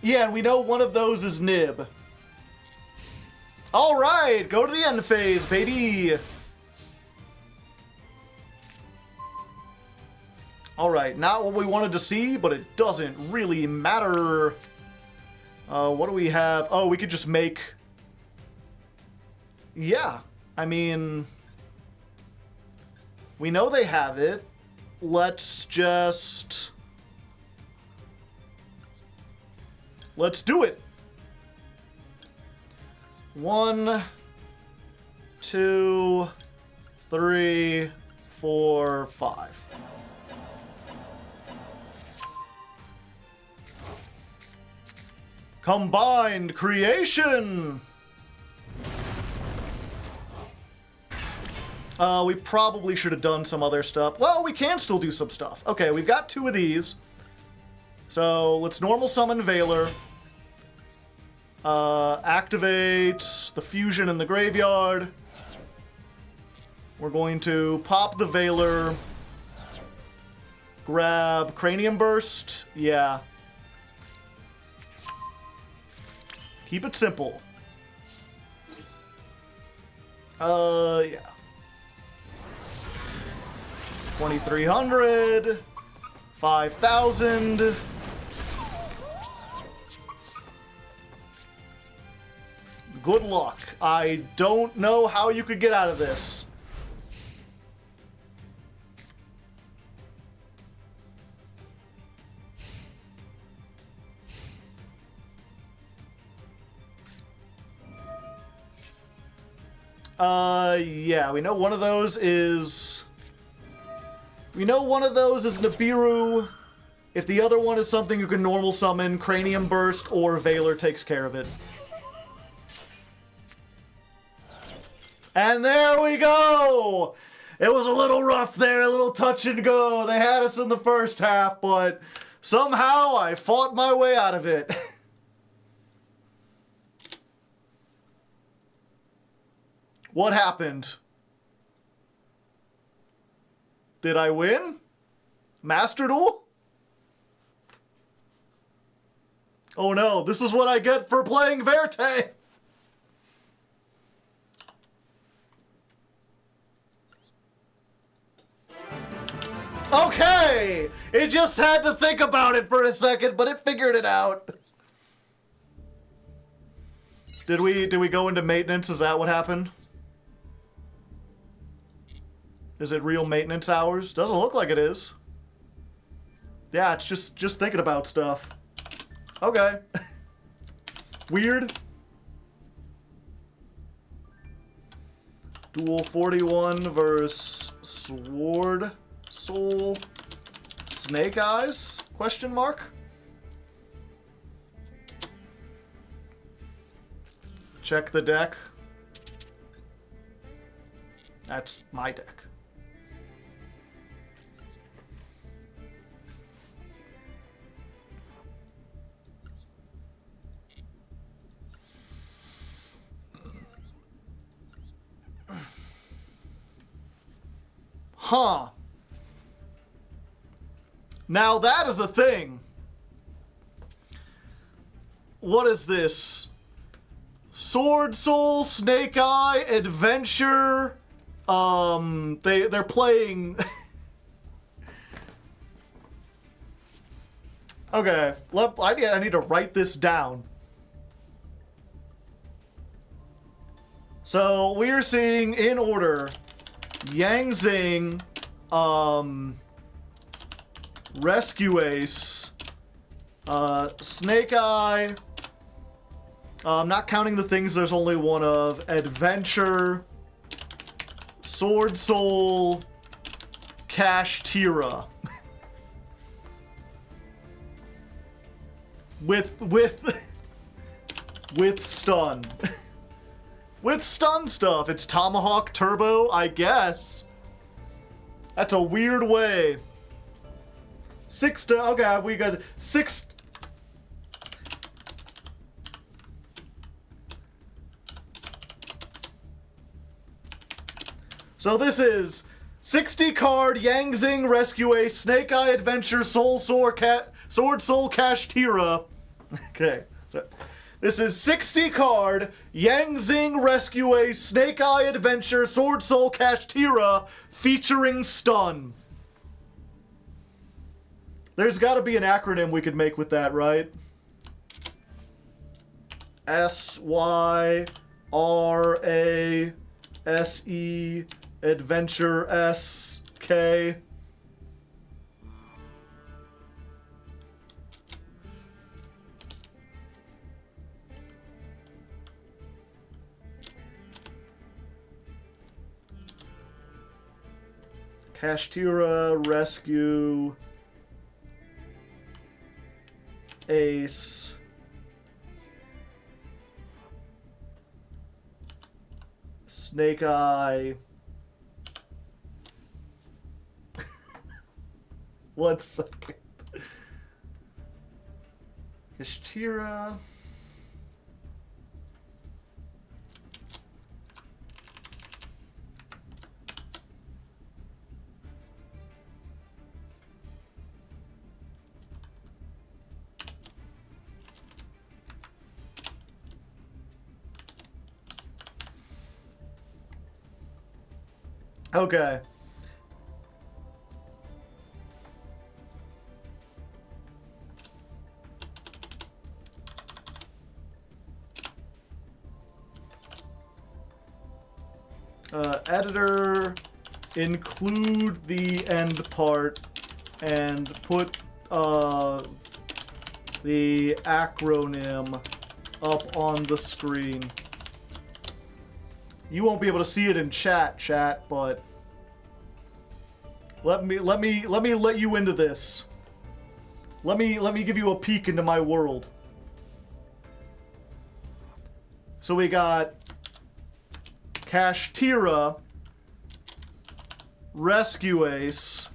Yeah, and we know one of those is Nib. Alright, go to the end phase, baby! Alright, not what we wanted to see, but it doesn't really matter. What do we have? Oh, we could just make... Yeah, I mean... We know they have it. Let's just... Let's do it! 1, 2, 3, 4, 5. Combined creation! We probably should have done some other stuff. Well, we can still do some stuff. Okay, we've got 2 of these. So, let's normal summon Valor. Activate the fusion in the graveyard. We're going to pop the Valor. Grab Cranium Burst. Yeah. Keep it simple. Yeah. 2,300. 5,000. Good luck. I don't know how you could get out of this. Yeah, we know one of those is... We know one of those is Nibiru. If the other one is something you can normal summon, Cranium Burst or Valor takes care of it. And there we go! It was a little rough there, a little touch and go. They had us in the first half, but somehow I fought my way out of it. What happened? Did I win? Master Duel? Oh no, this is what I get for playing Verte! Okay! It just had to think about it for a second, but it figured it out. Did we go into maintenance? Is that what happened? Is it real maintenance hours? Doesn't look like it is. Yeah, it's just thinking about stuff. Okay. Weird. Duel 41 versus Sword Soul Snake Eyes? Question mark? Check the deck. That's my deck. Huh. Now that is a thing. What is this? Sword Soul, Snake Eye, Adventure. They're playing Okay, I need to write this down. So we're seeing in order Yang Zing, Rescue Ace, Snake Eye. I'm not counting the things there's only one of. Adventure, Sword Soul, Cash Tira. with stun. With stun stuff. It's Tomahawk Turbo, I guess. That's a weird way. Okay, we got 6. So this is 60 card Yang Zing Rescue Ace Snake Eye Adventure Sword Soul Cash Tira. Okay. This is 60 card Yang Zing Rescue Ace Snake Eye Adventure Sword Soul Cash Tira featuring stun. There's got to be an acronym we could make with that, right? SYRASE Adventure SK. Kashtira, Rescue, Ace, Snake Eye. 1 second. Kashtira. Okay. Editor, include the end part, and put the acronym up on the screen. You won't be able to see it in chat, but let me let you into this. Let me give you a peek into my world. So we got Kashtira, Rescue Ace,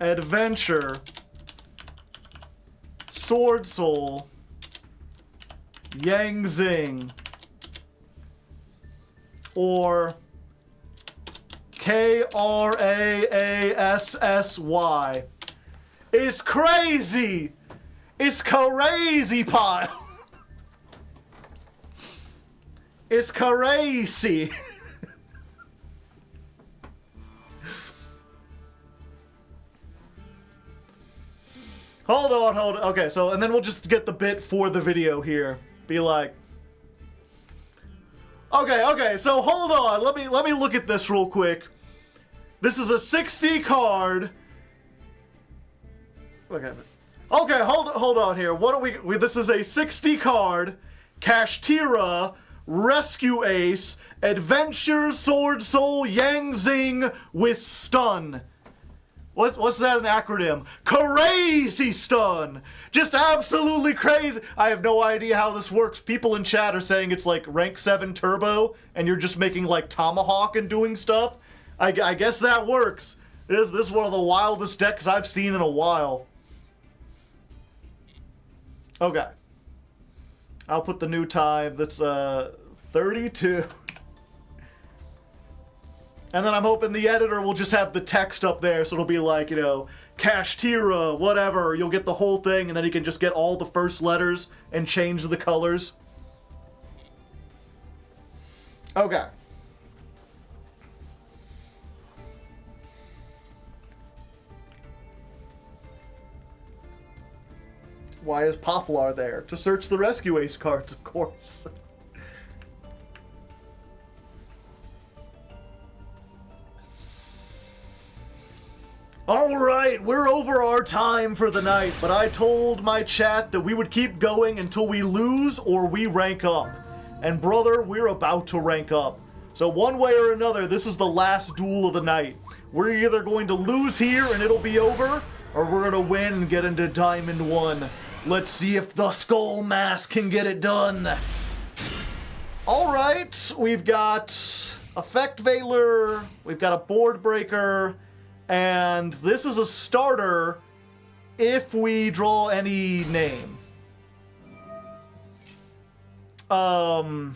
Adventure, Sword Soul, Yang Zing, or KRAASSY. It's crazy! It's crazy pile! It's crazy! Hold on. Okay, so, and then we'll just get the bit for the video here. Be like... Okay, so hold on. Let me look at this real quick. This is a 60 card... Okay, hold on here. What are we this is a 60 card Kashtira Rescue Ace Adventure Sword Soul Yang Zing with stun. What's that an acronym? Crazy stun! Just absolutely crazy! I have no idea how this works. People in chat are saying it's like rank 7 turbo and you're just making like Tomahawk and doing stuff. I guess that works. This is one of the wildest decks I've seen in a while. Okay. I'll put the new time. That's 32. And then I'm hoping the editor will just have the text up there, so it'll be like, you know, Kashtira, whatever. You'll get the whole thing, and then you can just get all the first letters and change the colors. Okay. Why is Poplar there? To search the Rescue Ace cards, of course. Alright, we're over our time for the night, but I told my chat that we would keep going until we lose or we rank up. And brother, we're about to rank up. So one way or another, this is the last duel of the night. We're either going to lose here and it'll be over, or we're going to win and get into Diamond 1. Let's see if the Skull Mask can get it done. Alright, we've got Effect Veiler, we've got a Board Breaker, and this is a starter if we draw any name. Do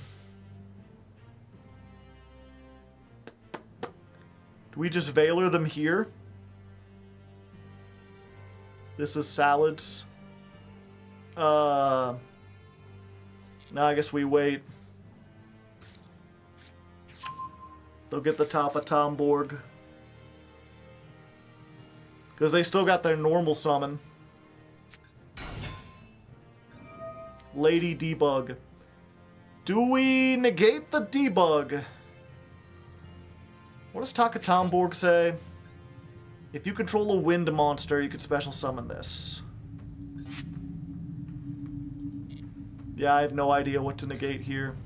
we just Veiler them here? This is Salads. No, I guess we wait. They'll get the top of Tomborg. Because they still got their normal summon. Lady Debug. Do we negate the debug? What does Takatomborg say? If you control a wind monster, you can special summon this. Yeah, I have no idea what to negate here.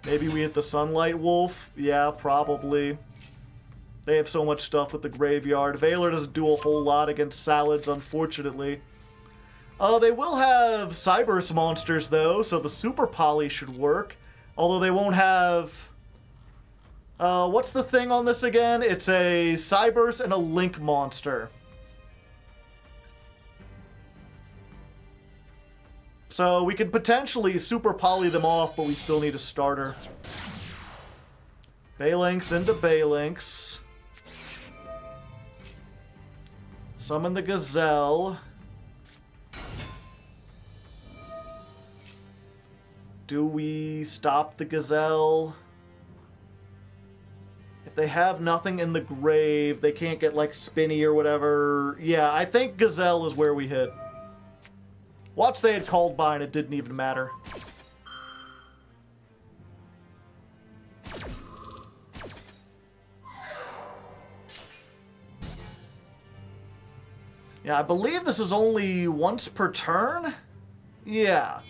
Maybe we hit the Sunlight Wolf? Yeah, probably. They have so much stuff with the graveyard. Veiler doesn't do a whole lot against Salads, unfortunately. They will have Cyberse monsters, though, so the Super Poly should work. Although they won't have... what's the thing on this again? It's a Cyberse and a Link monster. So we could potentially Super Poly them off, but we still need a starter. Baylynx into Baylynx. Summon the Gazelle. Do we stop the Gazelle? If they have nothing in the grave, they can't get like Spinny or whatever. Yeah, I think Gazelle is where we hit. Watch they had called by and it didn't even matter. Yeah, I believe this is only once per turn? Yeah.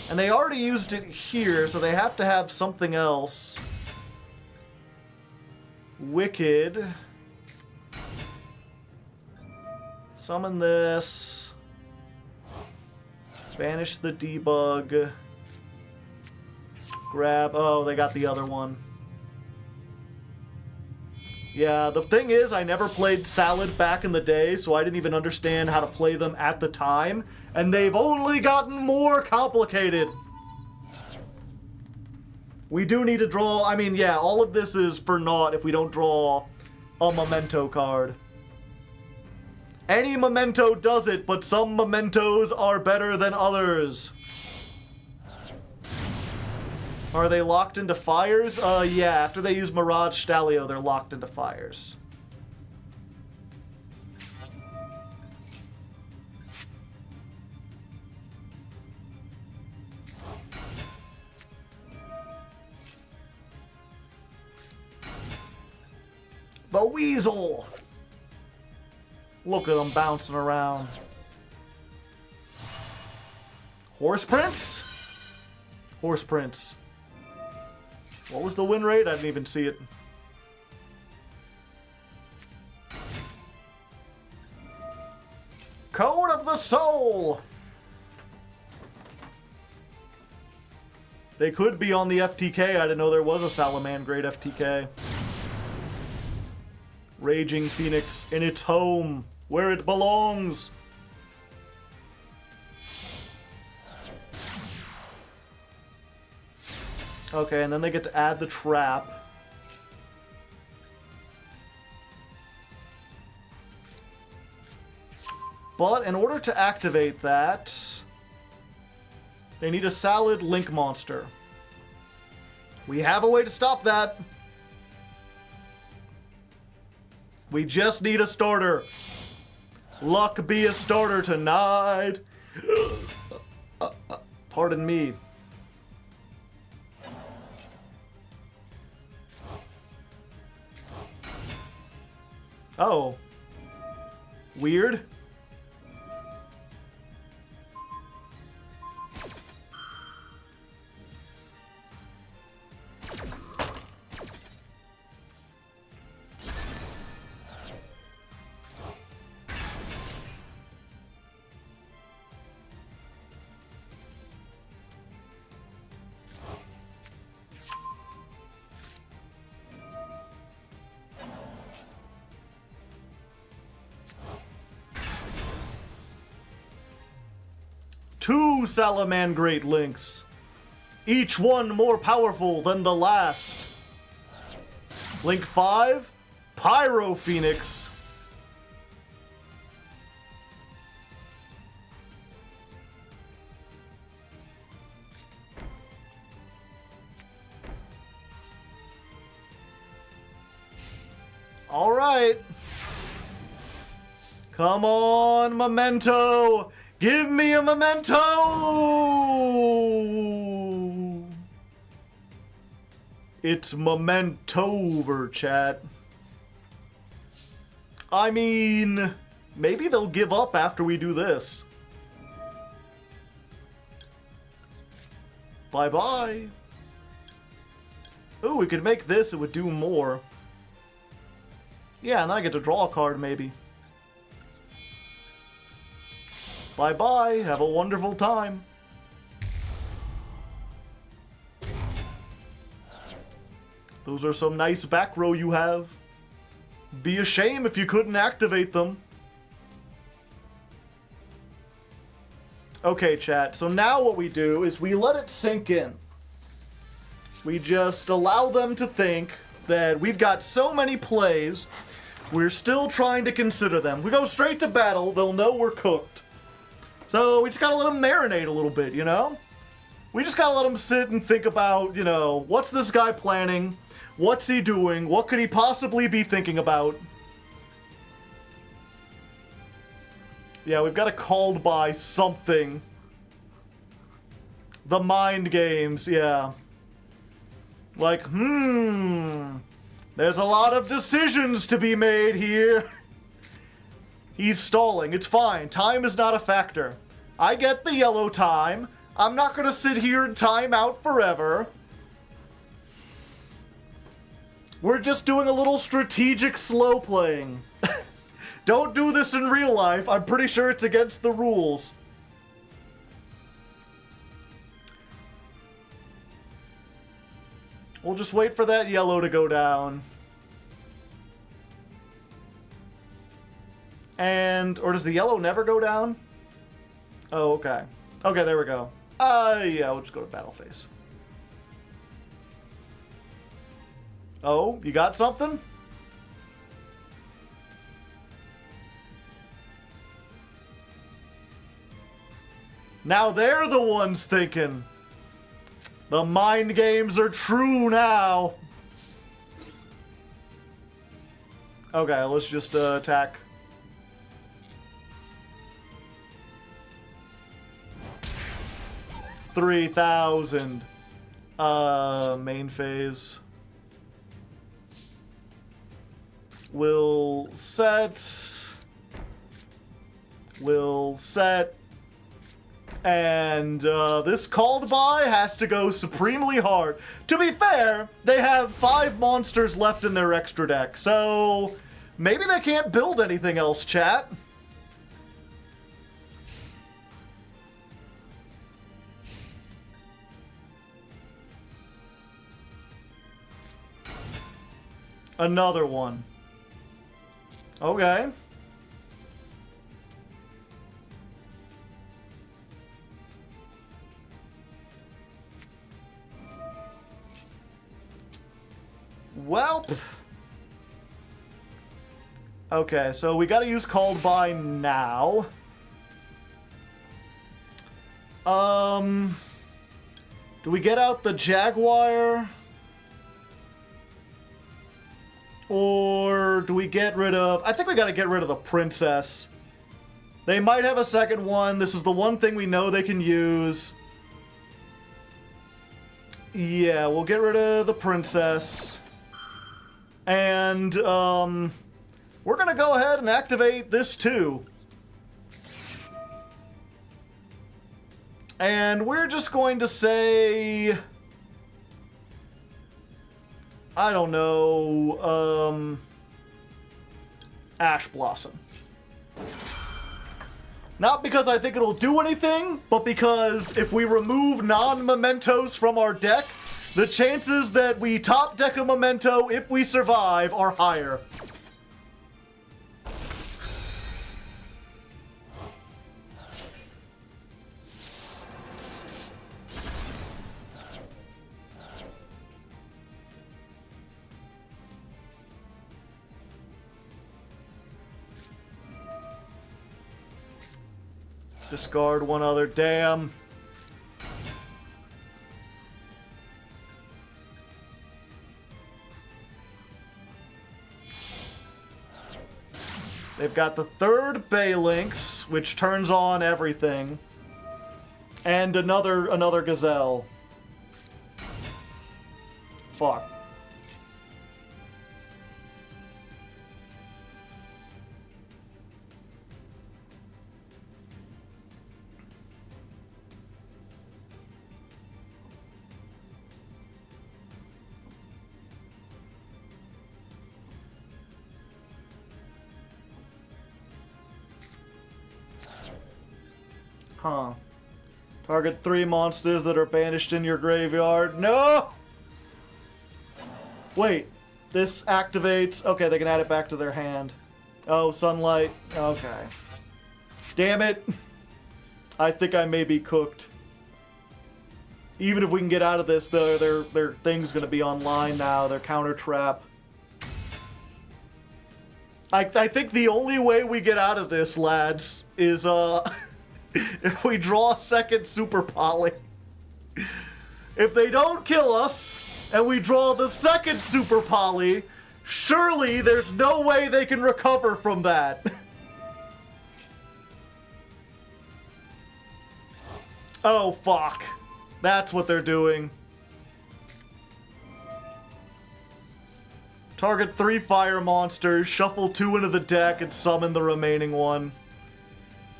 And they already used it here, so they have to have something else. Wicked. Summon this. Banish the debug. Grab... Oh, they got the other one. Yeah, the thing is, I never played Salad back in the day, so I didn't even understand how to play them at the time. And they've only gotten more complicated. We do need to draw... I mean, yeah, all of this is for naught if we don't draw a Memento card. Any Memento does it, but some Mementos are better than others. Are they locked into fires? Yeah, after they use Mirage Stalio, they're locked into fires. The Weasel! Look at them bouncing around. Horse Prince? Horse Prince. What was the win rate? I didn't even see it. Code of the Soul! They could be on the FTK. I didn't know there was a Salamangrade FTK. Raging Phoenix in its home, where it belongs. Okay, and then they get to add the trap. But in order to activate that, they need a Salad Link monster. We have a way to stop that. We just need a starter. Luck be a starter tonight. Pardon me. Oh. Weird. Two Salamangreat links, each one more powerful than the last. Link 5, Pyro Phoenix. All right. Come on, Memento. Give me a Memento! It's Memento-over, chat. I mean, maybe they'll give up after we do this. Bye-bye. Ooh, we could make this, it would do more. Yeah, and then I get to draw a card, maybe. Bye-bye, have a wonderful time. Those are some nice back row you have. Be a shame if you couldn't activate them. Okay, chat, so now what we do is we let it sink in. We just allow them to think that we've got so many plays, we're still trying to consider them. We go straight to battle, they'll know we're cooked. So we just gotta let them marinate a little bit, you know? We just gotta let them sit and think about, you know, what's this guy planning? What's he doing? What could he possibly be thinking about? Yeah, we've got to called by something. The mind games, yeah. Like, there's a lot of decisions to be made here. He's stalling. It's fine. Time is not a factor. I get the yellow time. I'm not gonna sit here and time out forever. We're just doing a little strategic slow playing. Don't do this in real life. I'm pretty sure it's against the rules. We'll just wait for that yellow to go down. And, or does the yellow never go down? Oh, okay. Okay, there we go. Yeah, we'll just go to battle phase. Oh, you got something? Now they're the ones thinking. The mind games are true now. Okay, let's just attack. $3,000. Main phase. Will set. Will set. And this called by has to go supremely hard. To be fair, they have 5 monsters left in their extra deck, so maybe they can't build anything else, chat. Another one. Okay. Well. Okay, so we gotta use called by now. Do we get out the Jaguar? Or do we get rid of... I think we gotta get rid of the princess. They might have a second one. This is the one thing we know they can use. Yeah, we'll get rid of the princess. And, we're gonna go ahead and activate this too. And we're just going to say... I don't know, Ash Blossom. Not because I think it'll do anything, but because if we remove non-mementos from our deck, the chances that we top deck a memento if we survive are higher. Discard one other, damn. They've got the third Balinx, which turns on everything. And another Gazelle. Fuck. Huh. Target 3 monsters that are banished in your graveyard. No! Wait. This activates... Okay, they can add it back to their hand. Oh, sunlight. Okay. Damn it. I think I may be cooked. Even if we can get out of this, their thing's gonna be online now. Their counter trap. I think the only way we get out of this, lads, is, if we draw a second Super Poly. If they don't kill us, and we draw the second Super Poly, surely there's no way they can recover from that. Oh, fuck. That's what they're doing. Target 3 fire monsters, shuffle 2 into the deck, and summon the remaining one.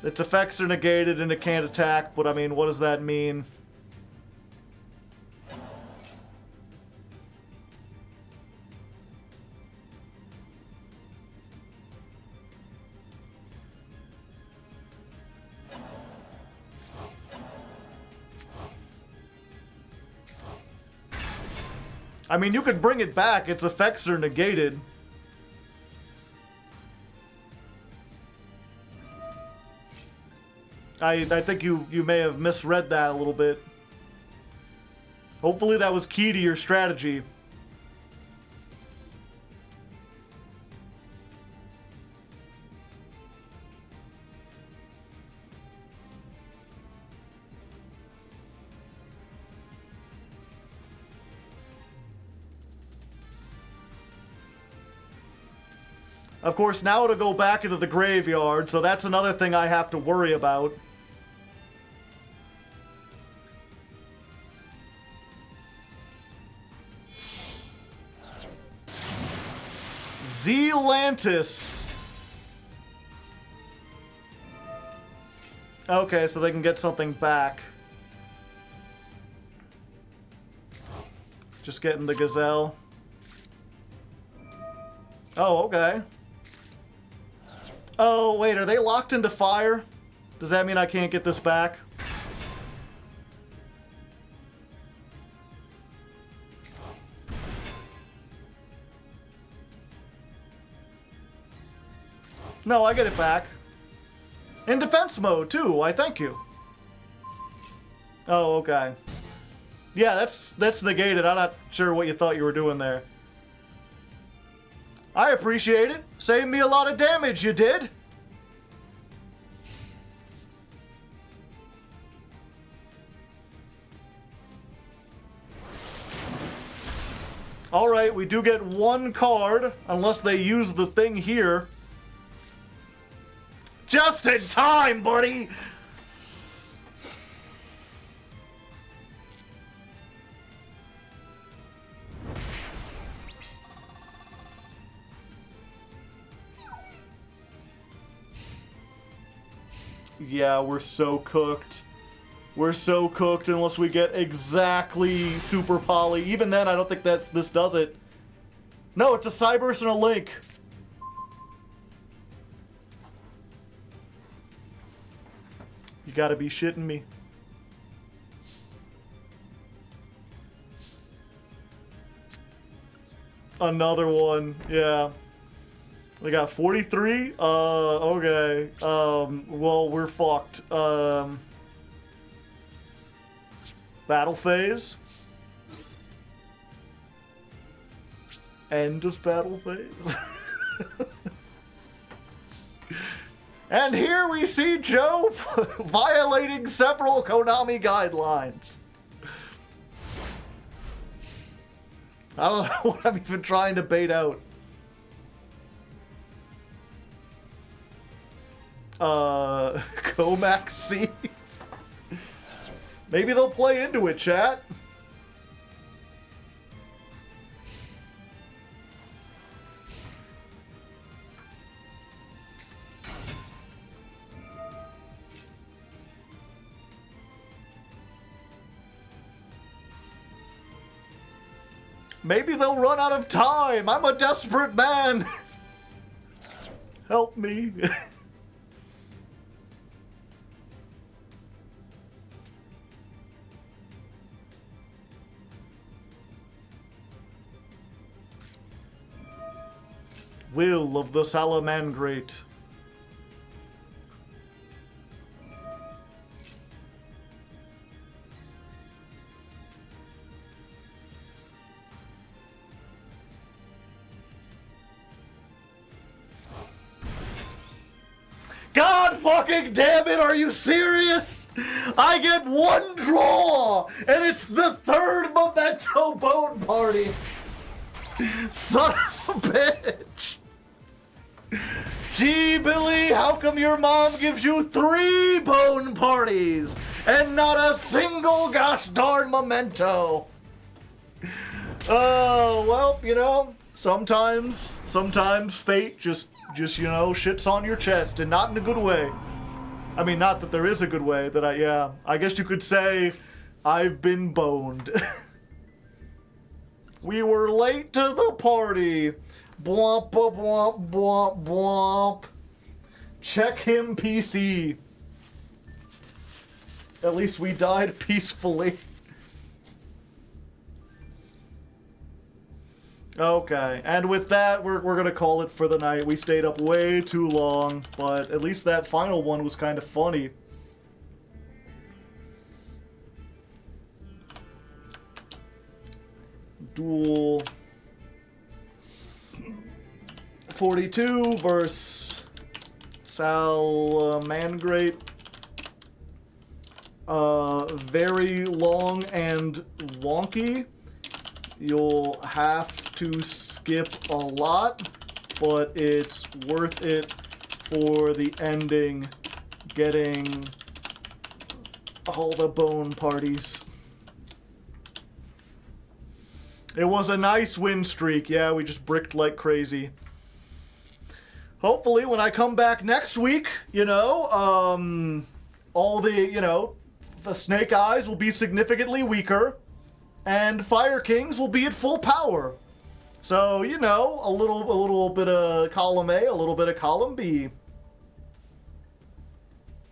Its effects are negated and it can't attack, but I mean, what does that mean? I mean, you could bring it back, its effects are negated. I think you may have misread that a little bit. Hopefully that was key to your strategy. Of course, now it'll go back into the graveyard, so that's another thing I have to worry about. Zealantis. Okay, so they can get something back. Just getting the Gazelle. Oh, okay. Oh, wait, are they locked into fire? Does that mean I can't get this back? No, I get it back. In defense mode, too. Why, thank you. Oh, okay. Yeah, that's negated. I'm not sure what you thought you were doing there. I appreciate it. Saved me a lot of damage, you did. Alright, we do get one card, unless they use the thing here. Just in time, buddy! Yeah, we're so cooked. We're so cooked unless we get exactly Super Poly. Even then, I don't think this does it. No, it's a Cyberse and a Link. You gotta be shitting me. Another one, yeah. We got 43? Okay. Well, we're fucked. Battle phase. End of battle phase. And here we see Joe violating several Konami guidelines. I don't know what I'm even trying to bait out. Comac C. Maybe they'll play into it, chat. Maybe they'll run out of time. I'm a desperate man. Help me. Will of the Salamandrate. God fucking damn it, are you serious? I get one draw, and it's the third Memento Bone Party. Son of a bitch. Gee, Billy, how come your mom gives you 3 bone parties and not a single gosh darn memento? Oh, well, you know, sometimes fate just, you know, shits on your chest, and not in a good way. I mean, not that there is a good way, that I guess you could say I've been boned. We were late to the party. Bwomp, bwomp, bwomp, bwomp. Check him, PC. At least we died peacefully. Okay, and with that, we're gonna call it for the night. We stayed up way too long, but at least that final one was kind of funny. Duel 42 versus Salamandrate. Very long and wonky. You'll have to skip a lot, but it's worth it for the ending, getting all the bone parties. It was a nice win streak. Yeah, we just bricked like crazy. Hopefully, when I come back next week, you know, all the, you know, the Snake Eyes will be significantly weaker, and Fire Kings will be at full power. So, you know, a little bit of column A, a little bit of column B.